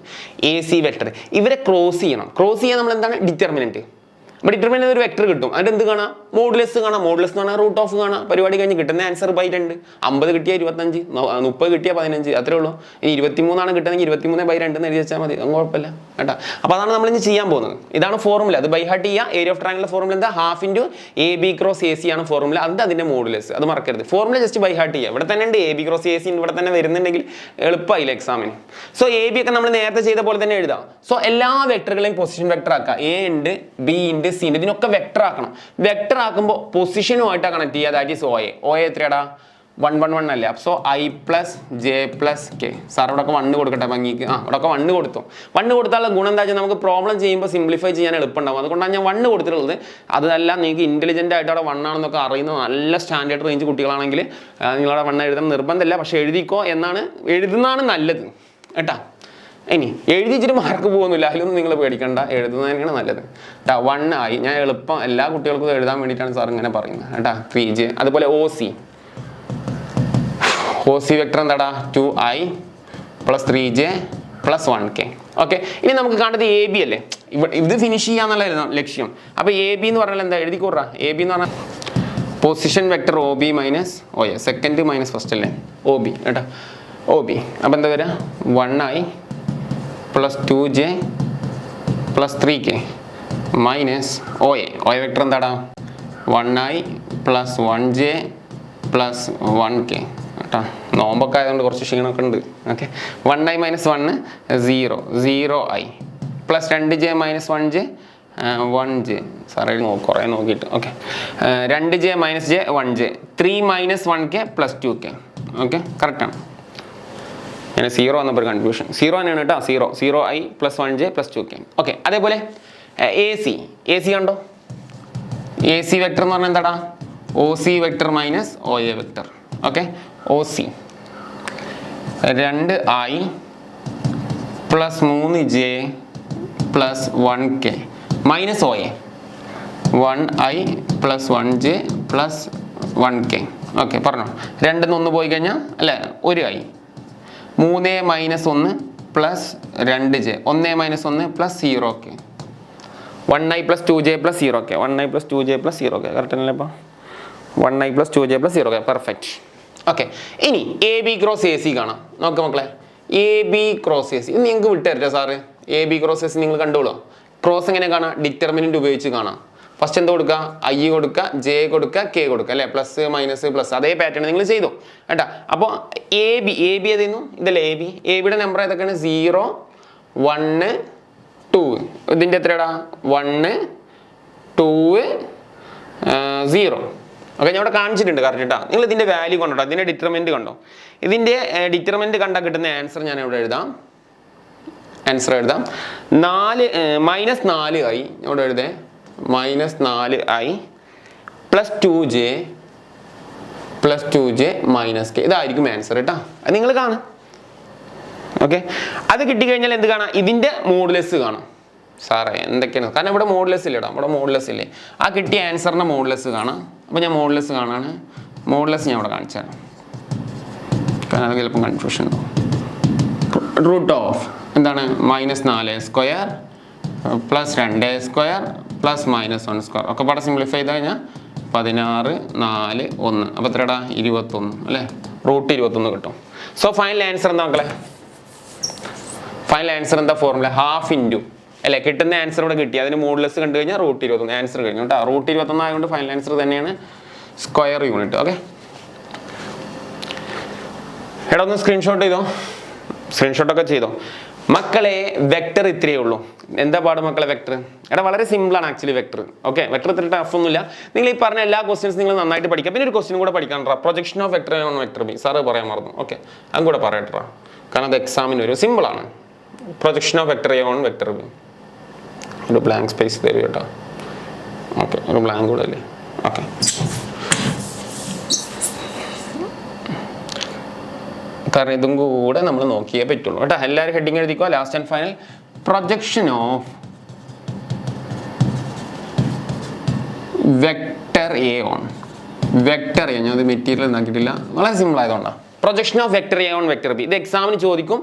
എ സി വെക്ടർ ഇവരെ ക്രോസ് ചെയ്യണം. ക്രോസ് ചെയ്യാൻ നമ്മൾ എന്താണ് ഡിറ്റർമിനന്റ്. അപ്പോൾ ഡിറ്റർമിനന്റ് ഒരു വെക്ടർ കിട്ടും, അതിന് എന്ത് കാണാം, മോഡുലസ് കാണാം. മോഡുലസ് എന്ന് പറഞ്ഞാൽ റൂട്ട് ഓഫ് കാണാം. പരിപാടി കഴിഞ്ഞ് കിട്ടുന്ന ആൻസർ ബൈ 2, 50 കിട്ടിയ 25, 30 കിട്ടിയ 15, അത്രേ ഉള്ളൂ. ഇനി 23 കിട്ടുന്നെങ്കിൽ 23/2 എന്ന് എഴുതി വെച്ചാൽ മതി, അത് കുഴപ്പമില്ല കേട്ടോ. അപ്പോൾ അതാണ് നമ്മൾ ഇനി ചെയ്യാൻ പോകുന്നത്. ഇതാണ് ഫോർമുല, അത് ബൈ ഹാർട്ട് ചെയ്യുക. ഏരിയ ഓഫ് ട്രയാങ്കിളിന്റെ ഫോർമുല എന്താ, half into A B cross A C ആണ് ഫോർമുല. അതിന്റെ മോഡുലസ്, അത് മറക്കരുത്. ഫോർമുല ജസ്റ്റ് ബൈ ഹാർട്ട് ചെയ്യുക. ഇവിടെ തന്നെ ഉണ്ട് A B cross A C, ഇവിടെ തന്നെ വരുന്നുണ്ടെങ്കിൽ എളുപ്പമായില്ല എക്സാമിന്. സോ എ ബി ഒക്കെ നമ്മൾ നേരത്തെ ചെയ്ത പോലെ തന്നെ എഴുതാം. സോ എല്ലാ വെക്ടറുകളെയും പൊസിഷൻ വെക്ടർ ആക്കുക. എ ഉണ്ട്, ബി ഉണ്ട്, സി ഉണ്ട്, ഇതിനൊക്കെ വെക്ടർ ആക്കണം. വെക്ടർ ആക്കുമ്പോൾ പൊസിഷനുമായിട്ടാണ് കണക്ട് ചെയ്യുക. ദാറ്റ് ഈസ് ഒ എ എത്രയാടാ, 1 1 1 അല്ലേ. So I plus j plus K. Sir ഇവിടെ ഒക്കെ 1 കൊടുക്കട്ടെ ഭംഗിക്ക്. ഇവിടെ ഒക്കെ 1 കൊടുത്തു. 1 കൊടുത്താലുള്ള ഗുണം എന്താ വെച്ചാൽ നമുക്ക് പ്രോബ്ലം ചെയ്യുമ്പോൾ സിംപ്ലിഫൈ ചെയ്യാൻ എളുപ്പമുണ്ടാവും. അതുകൊണ്ടാണ് ഞാൻ 1 കൊടുത്തിട്ടുള്ളത്. അതല്ല നിങ്ങൾക്ക് ഇന്റലിജന്റ് ആയിട്ട് അവിടെ 1 ആണെന്നൊക്കെ അറിയുന്ന നല്ല സ്റ്റാൻഡേർഡ് റേഞ്ച് കുട്ടികളാണെങ്കിൽ നിങ്ങളവിടെ 1 എഴുതാൻ നിർബന്ധമില്ല, പക്ഷെ എഴുതിക്കോ എന്നാണ്, എഴുതുന്നതാണ് നല്ലത് കേട്ടാ. ഇനി എഴുതിച്ചിട്ട് മാർക്ക് പോകുന്നില്ല, അതിലൊന്നും നിങ്ങൾ പേടിക്കണ്ട, എഴുതുന്നതിനാണ് നല്ലത് കേട്ടോ. 1 ആയി, ഞാൻ എളുപ്പം എല്ലാ കുട്ടികൾക്കും എഴുതാൻ വേണ്ടിയിട്ടാണ് സാർ ഇങ്ങനെ പറയുന്നത് കേട്ടാ. 3j അതുപോലെ ഒ സി വെക്ടർ എന്താടാ, 2i plus 3j plus 1k. Okay, ഇനി നമുക്ക് കാണുന്നത് എ ബി അല്ലേ, ഇത് ഫിനിഷ് ചെയ്യാന്നുള്ള ലക്ഷ്യം. അപ്പോൾ എ ബി എന്ന് പറഞ്ഞാൽ എന്താ, എഴുതിക്കൂറാ. എ ബി എന്ന് പറഞ്ഞാൽ position vector O B minus O A, second minus first അല്ലേ, ഒ ബി കേട്ടോ, ഒ ബി. അപ്പോൾ എന്താ വരിക, 1i plus 2j plus 3k minus O A vector എന്താടാ, 1i plus 1j plus 1k കേട്ടോ. നോമ്പൊക്കെ ആയതുകൊണ്ട് കുറച്ച് ക്ഷീണമൊക്കെ ഉണ്ട്. Okay, 1i minus 1 0 0i plus 2j minus 1j 1j. സാറേ കുറേ നോക്കിയിട്ട്. Okay, 2j minus j 1j 3 minus 1k plus 2k. Okay, കറക്റ്റാണ്. അങ്ങനെ 0 വന്നപ്പോൾ കൺഫ്യൂഷൻ. 0 തന്നെയാണ് കേട്ടോ, 0i plus 1j plus 2k. Okay, അതേപോലെ എ സി കണ്ടോ, എ സി വെക്ടർ എന്ന് പറഞ്ഞാൽ എന്താടാ, O C vector minus O A vector. Okay, O C 2i plus 3j plus 1k minus O A 1i plus 1j plus 1k. Okay, പറഞ്ഞോ, 2 1 പോയി കഴിഞ്ഞാൽ അല്ലേ 1i, 3 minus 1 plus 2j, 1 minus 1 plus 0k, 1i plus 2j plus 0k, 1i plus 2j plus 0k. Correct അല്ലേ ഇപ്പോൾ, 1i plus 2j plus 0k. Perfect. Okay, ഇനി A B cross A C കാണാം. നോക്കാം മക്കളെ, A B cross A C ഇത് നിങ്ങൾക്ക് വിട്ടുതരട്ടെ sir. A B cross A C നിങ്ങൾ കണ്ടോളൂ. ക്രോസ് എങ്ങനെ കാണാം, ഡിറ്റർമിനന്റ് ഉപയോഗിച്ച് കാണാം. ഫസ്റ്റ് എന്താ കൊടുക്കുക, ഐ കൊടുക്കുക, ജെ കൊടുക്കുക, കെ കൊടുക്കുക അല്ലേ, പ്ലസ് മൈനസ് പ്ലസ്, അതേ പാറ്റേൺ നിങ്ങൾ ചെയ്തു കേട്ടോ. അപ്പോൾ എ ബി ഏതായിരുന്നു, ഇതല്ലേ എ ബിയുടെ നമ്പർ ഏതൊക്കെയാണ്, 0 1 2. ഇതിൻ്റെ എത്രയാടാ, 1 2 0. ഓക്കെ, ഞാൻ ഇവിടെ കാണിച്ചിട്ടുണ്ട് കറക്റ്റ് കേട്ടോ. നിങ്ങൾ ഇതിൻ്റെ വാല്യൂ കണ്ടോ, ഇതിൻ്റെ ഡിറ്റർമിനന്റ് കണ്ടോ. ഇതിൻ്റെ ഡിറ്റർമിനന്റ് കണ്ടാൽ കിട്ടുന്ന ആൻസർ ഞാൻ ഇവിടെ എഴുതാം. ആൻസർ എഴുതാം, 4 മൈനസ് 4i, ഞാൻ ഇവിടെ എഴുതേ minus 4i plus 2j minus k. ഇതായിരിക്കും ആൻസർ കേട്ടോ. അത് നിങ്ങൾ കാണാം. ഓക്കെ, അത് കിട്ടിക്കഴിഞ്ഞാൽ എന്ത് കാണാം, ഇതിൻ്റെ മോഡുലസ് കാണാം. സാറേ എന്തൊക്കെയാണ്, കാരണം ഇവിടെ മോഡുലസ് ഇല്ലടാ, ഇവിടെ മോഡുലസ് ഇല്ലേ, ആ കിട്ടിയ ആൻസറിൻ്റെ മോഡുലസ് കാണാം. അപ്പോൾ ഞാൻ മോഡുലസ് കാണാണ്, മോഡുലസ് ഞാൻ ഇവിടെ കാണിച്ചു തരാം, കാരണം അത് ചിലപ്പോൾ കൺഫ്യൂഷൻ ഉണ്ടാവും. റൂട്ട് ഓഫ് എന്താണ്, minus 4a² plus 2a² plus minus 1² ഒക്കെ പാടെ സിംപ്ലിഫൈ ചെയ്ത് കഴിഞ്ഞാൽ 16 4 1. അപ്പോൾ എത്രടാ, 21 അല്ലേ, റൂട്ട് 21 കിട്ടും. സോ ഫൈനൽ ആൻസർ എന്താ മക്കളെ, ഫൈനൽ ആൻസർ എന്താ, ഫോർമുല ഹാഫ് ഇൻറ്റു അല്ലേ, കിട്ടുന്ന ആൻസർ ഇവിടെ കിട്ടി, അതിന് മോഡുലസ് കണ്ടു കഴിഞ്ഞാൽ റൂട്ട് 21 ആൻസർ കഴിഞ്ഞു കേട്ടോ. റൂട്ട് 21 ആയതുകൊണ്ട് ഫൈനൽ ആൻസർ തന്നെയാണ് സ്ക്വയർ യൂണിറ്റ്. ഓക്കെ, എടാ ഒന്ന് സ്ക്രീൻഷോട്ട് ചെയ്തോ, സ്ക്രീൻഷോട്ടൊക്കെ ചെയ്തോ മക്കളെ. വെക്ടർ ഇത്രയേ ഉള്ളൂ. എന്താ പാട് മക്കളെ വെക്ടർ, എടാ വളരെ സിമ്പിളാണ് ആക്ച്വലി വെക്ടർ. ഓക്കെ, വെക്ടർ ഇത്ര ടഫ് ഒന്നുമില്ല. നിങ്ങൾ ഈ പറഞ്ഞ എല്ലാ ക്വസ്റ്റ്യൻസ് നിങ്ങൾ നന്നായിട്ട് പഠിക്കുക. പിന്നെ ഒരു ക്വസ്റ്റ്യൻ കൂടെ പഠിക്കാനുണ്ടോ, projection of vector on vector B. Sir പറയാൻ മറന്നു. ഓക്കെ, അതും കൂടെ പറയട്ടാ, കാരണം അത് എക്സാമിന് വരും. സിമ്പിളാണ്, projection of vector on vector B. ഒരു ബ്ലാങ്ക് സ്പേസ് തരും കേട്ടോ. ഓക്കെ, ഒരു ബ്ലാങ്ക് കൂടെ അല്ലേ. ഓക്കെ, കാരണം ഇതും കൂടെ നമ്മൾ നോക്കിയേ പറ്റുള്ളൂ കേട്ടോ. എല്ലാവരും ഹെഡിങ് എഴുതിക്കോ. Last and final projection of vector A on vector A. ഞാൻ അത് മെറ്റീരിയൽ ഉണ്ടാക്കിയിട്ടില്ല, വളരെ സിമ്പിൾ ആയതുകൊണ്ടാണ്. Projection of vector A on vector B. ഇത് എക്സാമിന് ചോദിക്കും.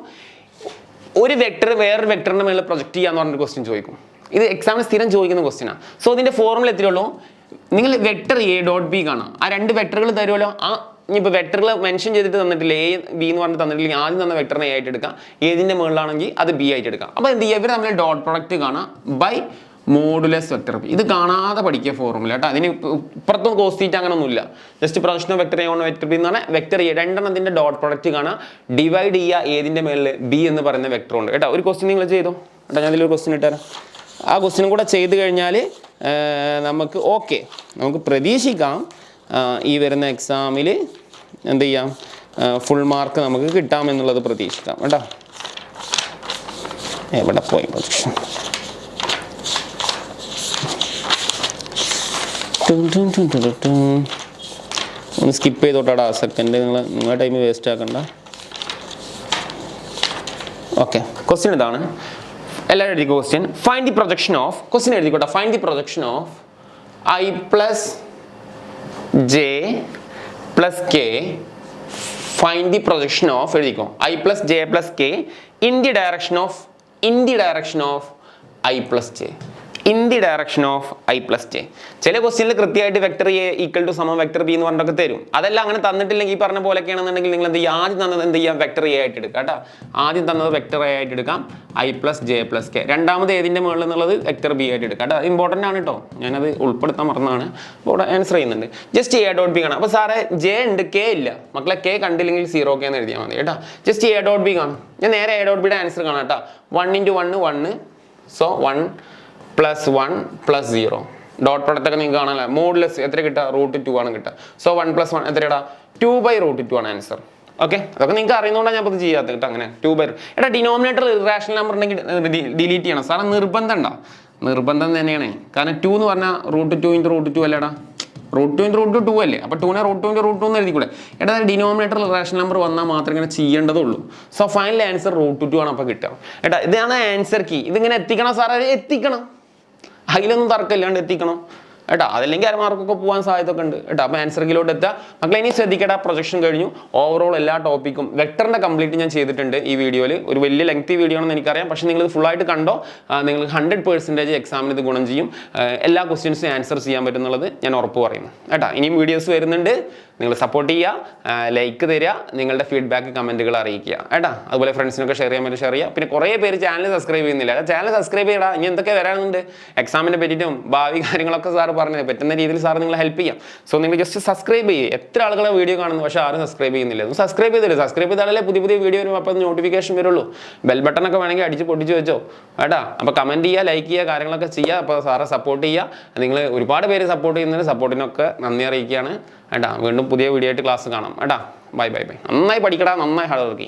ഒരു വെക്ടർ വേറൊരു വെക്ടറിന്റെ മേളിൽ പ്രൊജക്ട് ചെയ്യാന്ന് പറഞ്ഞൊരു ക്വസ്റ്റ്യൻ ചോദിക്കും. ഇത് എക്സാമിന് സ്ഥിരം ചോദിക്കുന്ന ക്വസ്റ്റ്യനാണ്. സോ ഇതിന്റെ ഫോർമുല എത്രയുള്ളൂ? നിങ്ങൾ വെക്ടർ എ ഡോട്ട് ബി കാണാം. ആ രണ്ട് വെക്ടറുകൾ തരുമല്ലോ. ആ ഇനിയിപ്പോൾ വെക്ടറുകൾ മെൻഷൻ ചെയ്തിട്ട് തന്നിട്ടില്ല, എ ബി എന്ന് പറഞ്ഞിട്ട് തന്നിട്ടില്ലെങ്കിൽ ആദ്യം തന്ന വെക്ടറിനെ എ ആയിട്ട് എടുക്കാം, ഏതിന്റെ മുകളിലാണെങ്കിൽ അത് ബി ആയിട്ട് എടുക്കാം. അപ്പോൾ എന്ത് ചെയ്യുക? ഇവർ തമ്മിൽ ഡോട്ട് പ്രൊഡക്റ്റ് കാണാം ബൈ മോഡുലസ് വെക്ടർ ബി. ഇത് കാണാതെ പഠിക്കുക ഫോർമുല കേട്ടോ. അതിന് ഇപ്പുറത്തും കോസ് തീറ്റ അങ്ങനെ ഒന്നുമില്ല. Just projection of vector A on vector B എന്ന് പറഞ്ഞാൽ വെക്ടർ എ രണ്ടെണ്ണത്തിന്റെ ഡോട്ട് പ്രൊഡക്റ്റ് കാണാം, ഡിവൈഡ് ചെയ്യുക ഏതിന്റെ മേളിൽ ബി എന്ന് പറയുന്ന വെക്ടർ ഉണ്ട് കേട്ടോ. ഒരു ക്വസ്റ്റ്യൻ നിങ്ങൾ ചെയ്തോ കേട്ടോ. ഞാൻ ഇതിലൊരു ക്വസ്റ്റ്യൻ ഇട്ടുതരാം. ആ ക്വസ്റ്റ്യനും കൂടെ ചെയ്ത് കഴിഞ്ഞാൽ നമുക്ക് ഓക്കെ, നമുക്ക് പ്രതീക്ഷിക്കാം ഈ വരുന്ന എക്സാമിൽ എന്ത് ചെയ്യാം, ഫുൾ മാർക്ക് നമുക്ക് കിട്ടാമെന്നുള്ളത് പ്രതീക്ഷിക്കാം കേട്ടോ. എവിടെ പോയി പ്രൊജക്ഷൻ? ഒന്ന് സ്കിപ്പ് ചെയ്തോട്ടാടാ സെക്കൻഡ്. നിങ്ങളുടെ ടൈം വേസ്റ്റ് ആക്കണ്ട. ഓക്കെ, ക്വസ്റ്റ്യൻ ഇതാണ്. എല്ലാവരും എഴുതി question. Find the projection of, question എഴുതിക്കോട്ടെ. Find the projection of i plus j plus k. Find the projection of എഴുതിക്കോ i plus j plus k in the direction of i plus j. In the direction of i plus j. ചില ക്വസ്റ്റ്യനിൽ കൃത്യമായിട്ട് vector A equal to സമം vector B എന്ന് പറഞ്ഞൊക്കെ തരും. അതെല്ലാം അങ്ങനെ തന്നിട്ടില്ലെങ്കിൽ ഈ പറഞ്ഞ പോലെയൊക്കെയാണെന്നുണ്ടെങ്കിൽ നിങ്ങൾ എന്ത് ചെയ്യുക? ആദ്യം തന്നത് എന്ത് ചെയ്യാം? വെക്ടർ എ ആയിട്ട് എടുക്കാം കേട്ടോ. ആദ്യം തന്നത് വെക്ടർ എ ആയിട്ട് എടുക്കാം, I plus j plus K. രണ്ടാമത് ഏതിൻ്റെ മുകളിൽ എന്നുള്ളത് വെക്ടർ ബി ആയിട്ട് എടുക്കാം കേട്ടോ. ഇമ്പോർട്ടൻ്റ് ആണ് കേട്ടോ, ഞാനത് ഉൾപ്പെടുത്താൻ മറന്നാണ്. അപ്പോൾ ആൻസർ ചെയ്യുന്നുണ്ട്. ജസ്റ്റ് എ ഡോട്ട് ബി കാണാം. അപ്പോൾ സാറേ ജെ ഉണ്ട്, കെ ഇല്ല. മക്കളെ കെ കണ്ടില്ലെങ്കിൽ 0 എന്ന് എഴുതിയാൽ മതി കേട്ടോ. ജസ്റ്റ് എ ഡോട്ട് ബി കാണാം. ഞാൻ നേരെ എ ഡോട്ട് ബിയുടെ ആൻസർ കാണാം കേട്ടോ. 1 × 1 1. സോ 1 + 1 + 0. ഡോട്ട് പ്രൊഡക്റ്റ് ഒക്കെ നിങ്ങൾക്ക് കാണാനല്ലേ. മോഡുലസ് എത്ര കിട്ടുക? √2 ആണ് കിട്ടുക. സോ 1 + 1 എത്രയാ? 2/√2 ആണ് ആൻസർ. ഓക്കെ, അതൊക്കെ നിങ്ങൾക്ക് അറിയുന്നതുകൊണ്ടാണ് ഞാൻ ഇപ്പോൾ ചെയ്യാത്തത് കേട്ടോ. അങ്ങനെ 2/. എടാ ഡിനോമിനേറ്റർ ഇറാഷണൽ നമ്പർ ഉണ്ടെങ്കിൽ ഡിലീറ്റ് ചെയ്യണം സാറേ. നിർബന്ധം തന്നെയാണ്. കാരണം 2 എന്ന് പറഞ്ഞാൽ √2 × √2 അല്ലേടാ. √2 × √2 അല്ലേ. അപ്പോൾ 2നെ √2 × √2 എന്ന് എഴുതിക്കൂടെ? എടാ ഡിനോമിനേറ്ററിൽ ഇറാഷണൽ നമ്പർ വന്നാൽ മാത്രം ഇങ്ങനെ ചെയ്യേണ്ടതുള്ളൂ. സോ ഫൈനൽ ആൻസർ √2 ആണ് അപ്പോൾ കിട്ടുക. എടാ ഇതാണ് ആൻസർ കീ. ഇതിങ്ങനെ എത്തിക്കണം സാറേ, എത്തിക്കണം. അതിലൊന്നും തർക്കമില്ലാണ്ട് എത്തിക്കണം കേട്ടോ. അതല്ലെങ്കിൽ അരമാർക്കൊക്കെ പോകാൻ സാധ്യത ഒക്കെ ഉണ്ട് കേട്ടോ. അപ്പോൾ ആൻസർ കീയിലോട്ട് എത്തുക മക്കളെ. ഇനി ശ്രദ്ധിക്കട്ടെ, പ്രൊജക്ഷൻ കഴിഞ്ഞു. ഓവറോൾ എല്ലാ ടോപ്പിക്കും വെക്ടറിൻ്റെ കംപ്ലീറ്റ് ഞാൻ ചെയ്തിട്ടുണ്ട് ഈ വീഡിയോയിൽ. ഒരു വലിയ ലെങ്തി വീഡിയോ ആണെന്ന് എനിക്കറിയാം, പക്ഷേ നിങ്ങൾ ഫുള്ളായിട്ട് കണ്ടോ നിങ്ങൾക്ക് 100% എക്സാമിന് ഇത് ഗുണം ചെയ്യും. എല്ലാ ക്വസ്റ്റ്യൻസും ആൻസർ ചെയ്യാൻ പറ്റുന്നുള്ളത് ഞാൻ ഉറപ്പ് പറയുന്നു കേട്ടോ. ഇനിയും വീഡിയോസ് വരുന്നുണ്ട്. നിങ്ങൾ സപ്പോർട്ട് ചെയ്യുക, ലൈക്ക് തരിക, നിങ്ങളുടെ ഫീഡ്ബാക്ക് കമൻറ്റുകൾ അറിയിക്കുക കേട്ടോ. അതുപോലെ ഫ്രണ്ട്സിനൊക്കെ ഷെയർ ചെയ്യാൻ പറ്റും ഷെയർ ചെയ്യുക. പിന്നെ കുറേ പേര് ചാനൽ സബ്സ്ക്രൈബ് ചെയ്യുന്നില്ല. ചാനൽ സബ്സ്ക്രൈബ് ചെയ്യടാ. ഇനി എന്തൊക്കെ വരാനുണ്ട് എക്സാമിനെ പറ്റിയിട്ടും ഭാവി കാര്യങ്ങളൊക്കെ സാർ പറഞ്ഞത് പറ്റുന്ന രീതിയിൽ സാർ നിങ്ങളെ ഹെൽപ്പ് ചെയ്യാം. സോ നിങ്ങൾ ജസ്റ്റ് സബ്സ്ക്രൈബ് ചെയ്യുക. എത്ര ആളുകളെ വീഡിയോ കാണുന്നു, പക്ഷേ ആരും സബ്സ്ക്രൈബ് ചെയ്യുന്നില്ല. ഒന്ന് സബ്സ്ക്രൈബ് ചെയ്തില്ല. സബ്സ്ക്രൈബ് ചെയ്താലേ പുതിയ വീഡിയോ വരും. അപ്പോൾ നോട്ടിഫിക്കേഷൻ വരുള്ളൂ. ബെൽ ബട്ടണൊക്കെ വേണമെങ്കിൽ അടിച്ച് പൊട്ടിച്ച് വെച്ചോ കേട്ടോ. അപ്പോൾ കമൻറ്റ് ചെയ്യുക, ലൈക്ക് ചെയ്യുക, കാര്യങ്ങളൊക്കെ ചെയ്യുക. അപ്പോൾ സാറെ സപ്പോർട്ട് ചെയ്യുക. നിങ്ങൾ ഒരുപാട് പേര് സപ്പോർട്ട് ചെയ്യുന്നതിന് സപ്പോർട്ടിനൊക്കെ നന്ദി അറിയിക്കുകയാണ് കേട്ടോ. വീണ്ടും പുതിയ വീഡിയോ ആയിട്ട് ക്ലാസ് കാണാം കേട്ടോ. ബൈ. നന്നായി പഠിക്കടാ, നന്നായി ഹാർഡ് വർക്ക് ചെയ്യും.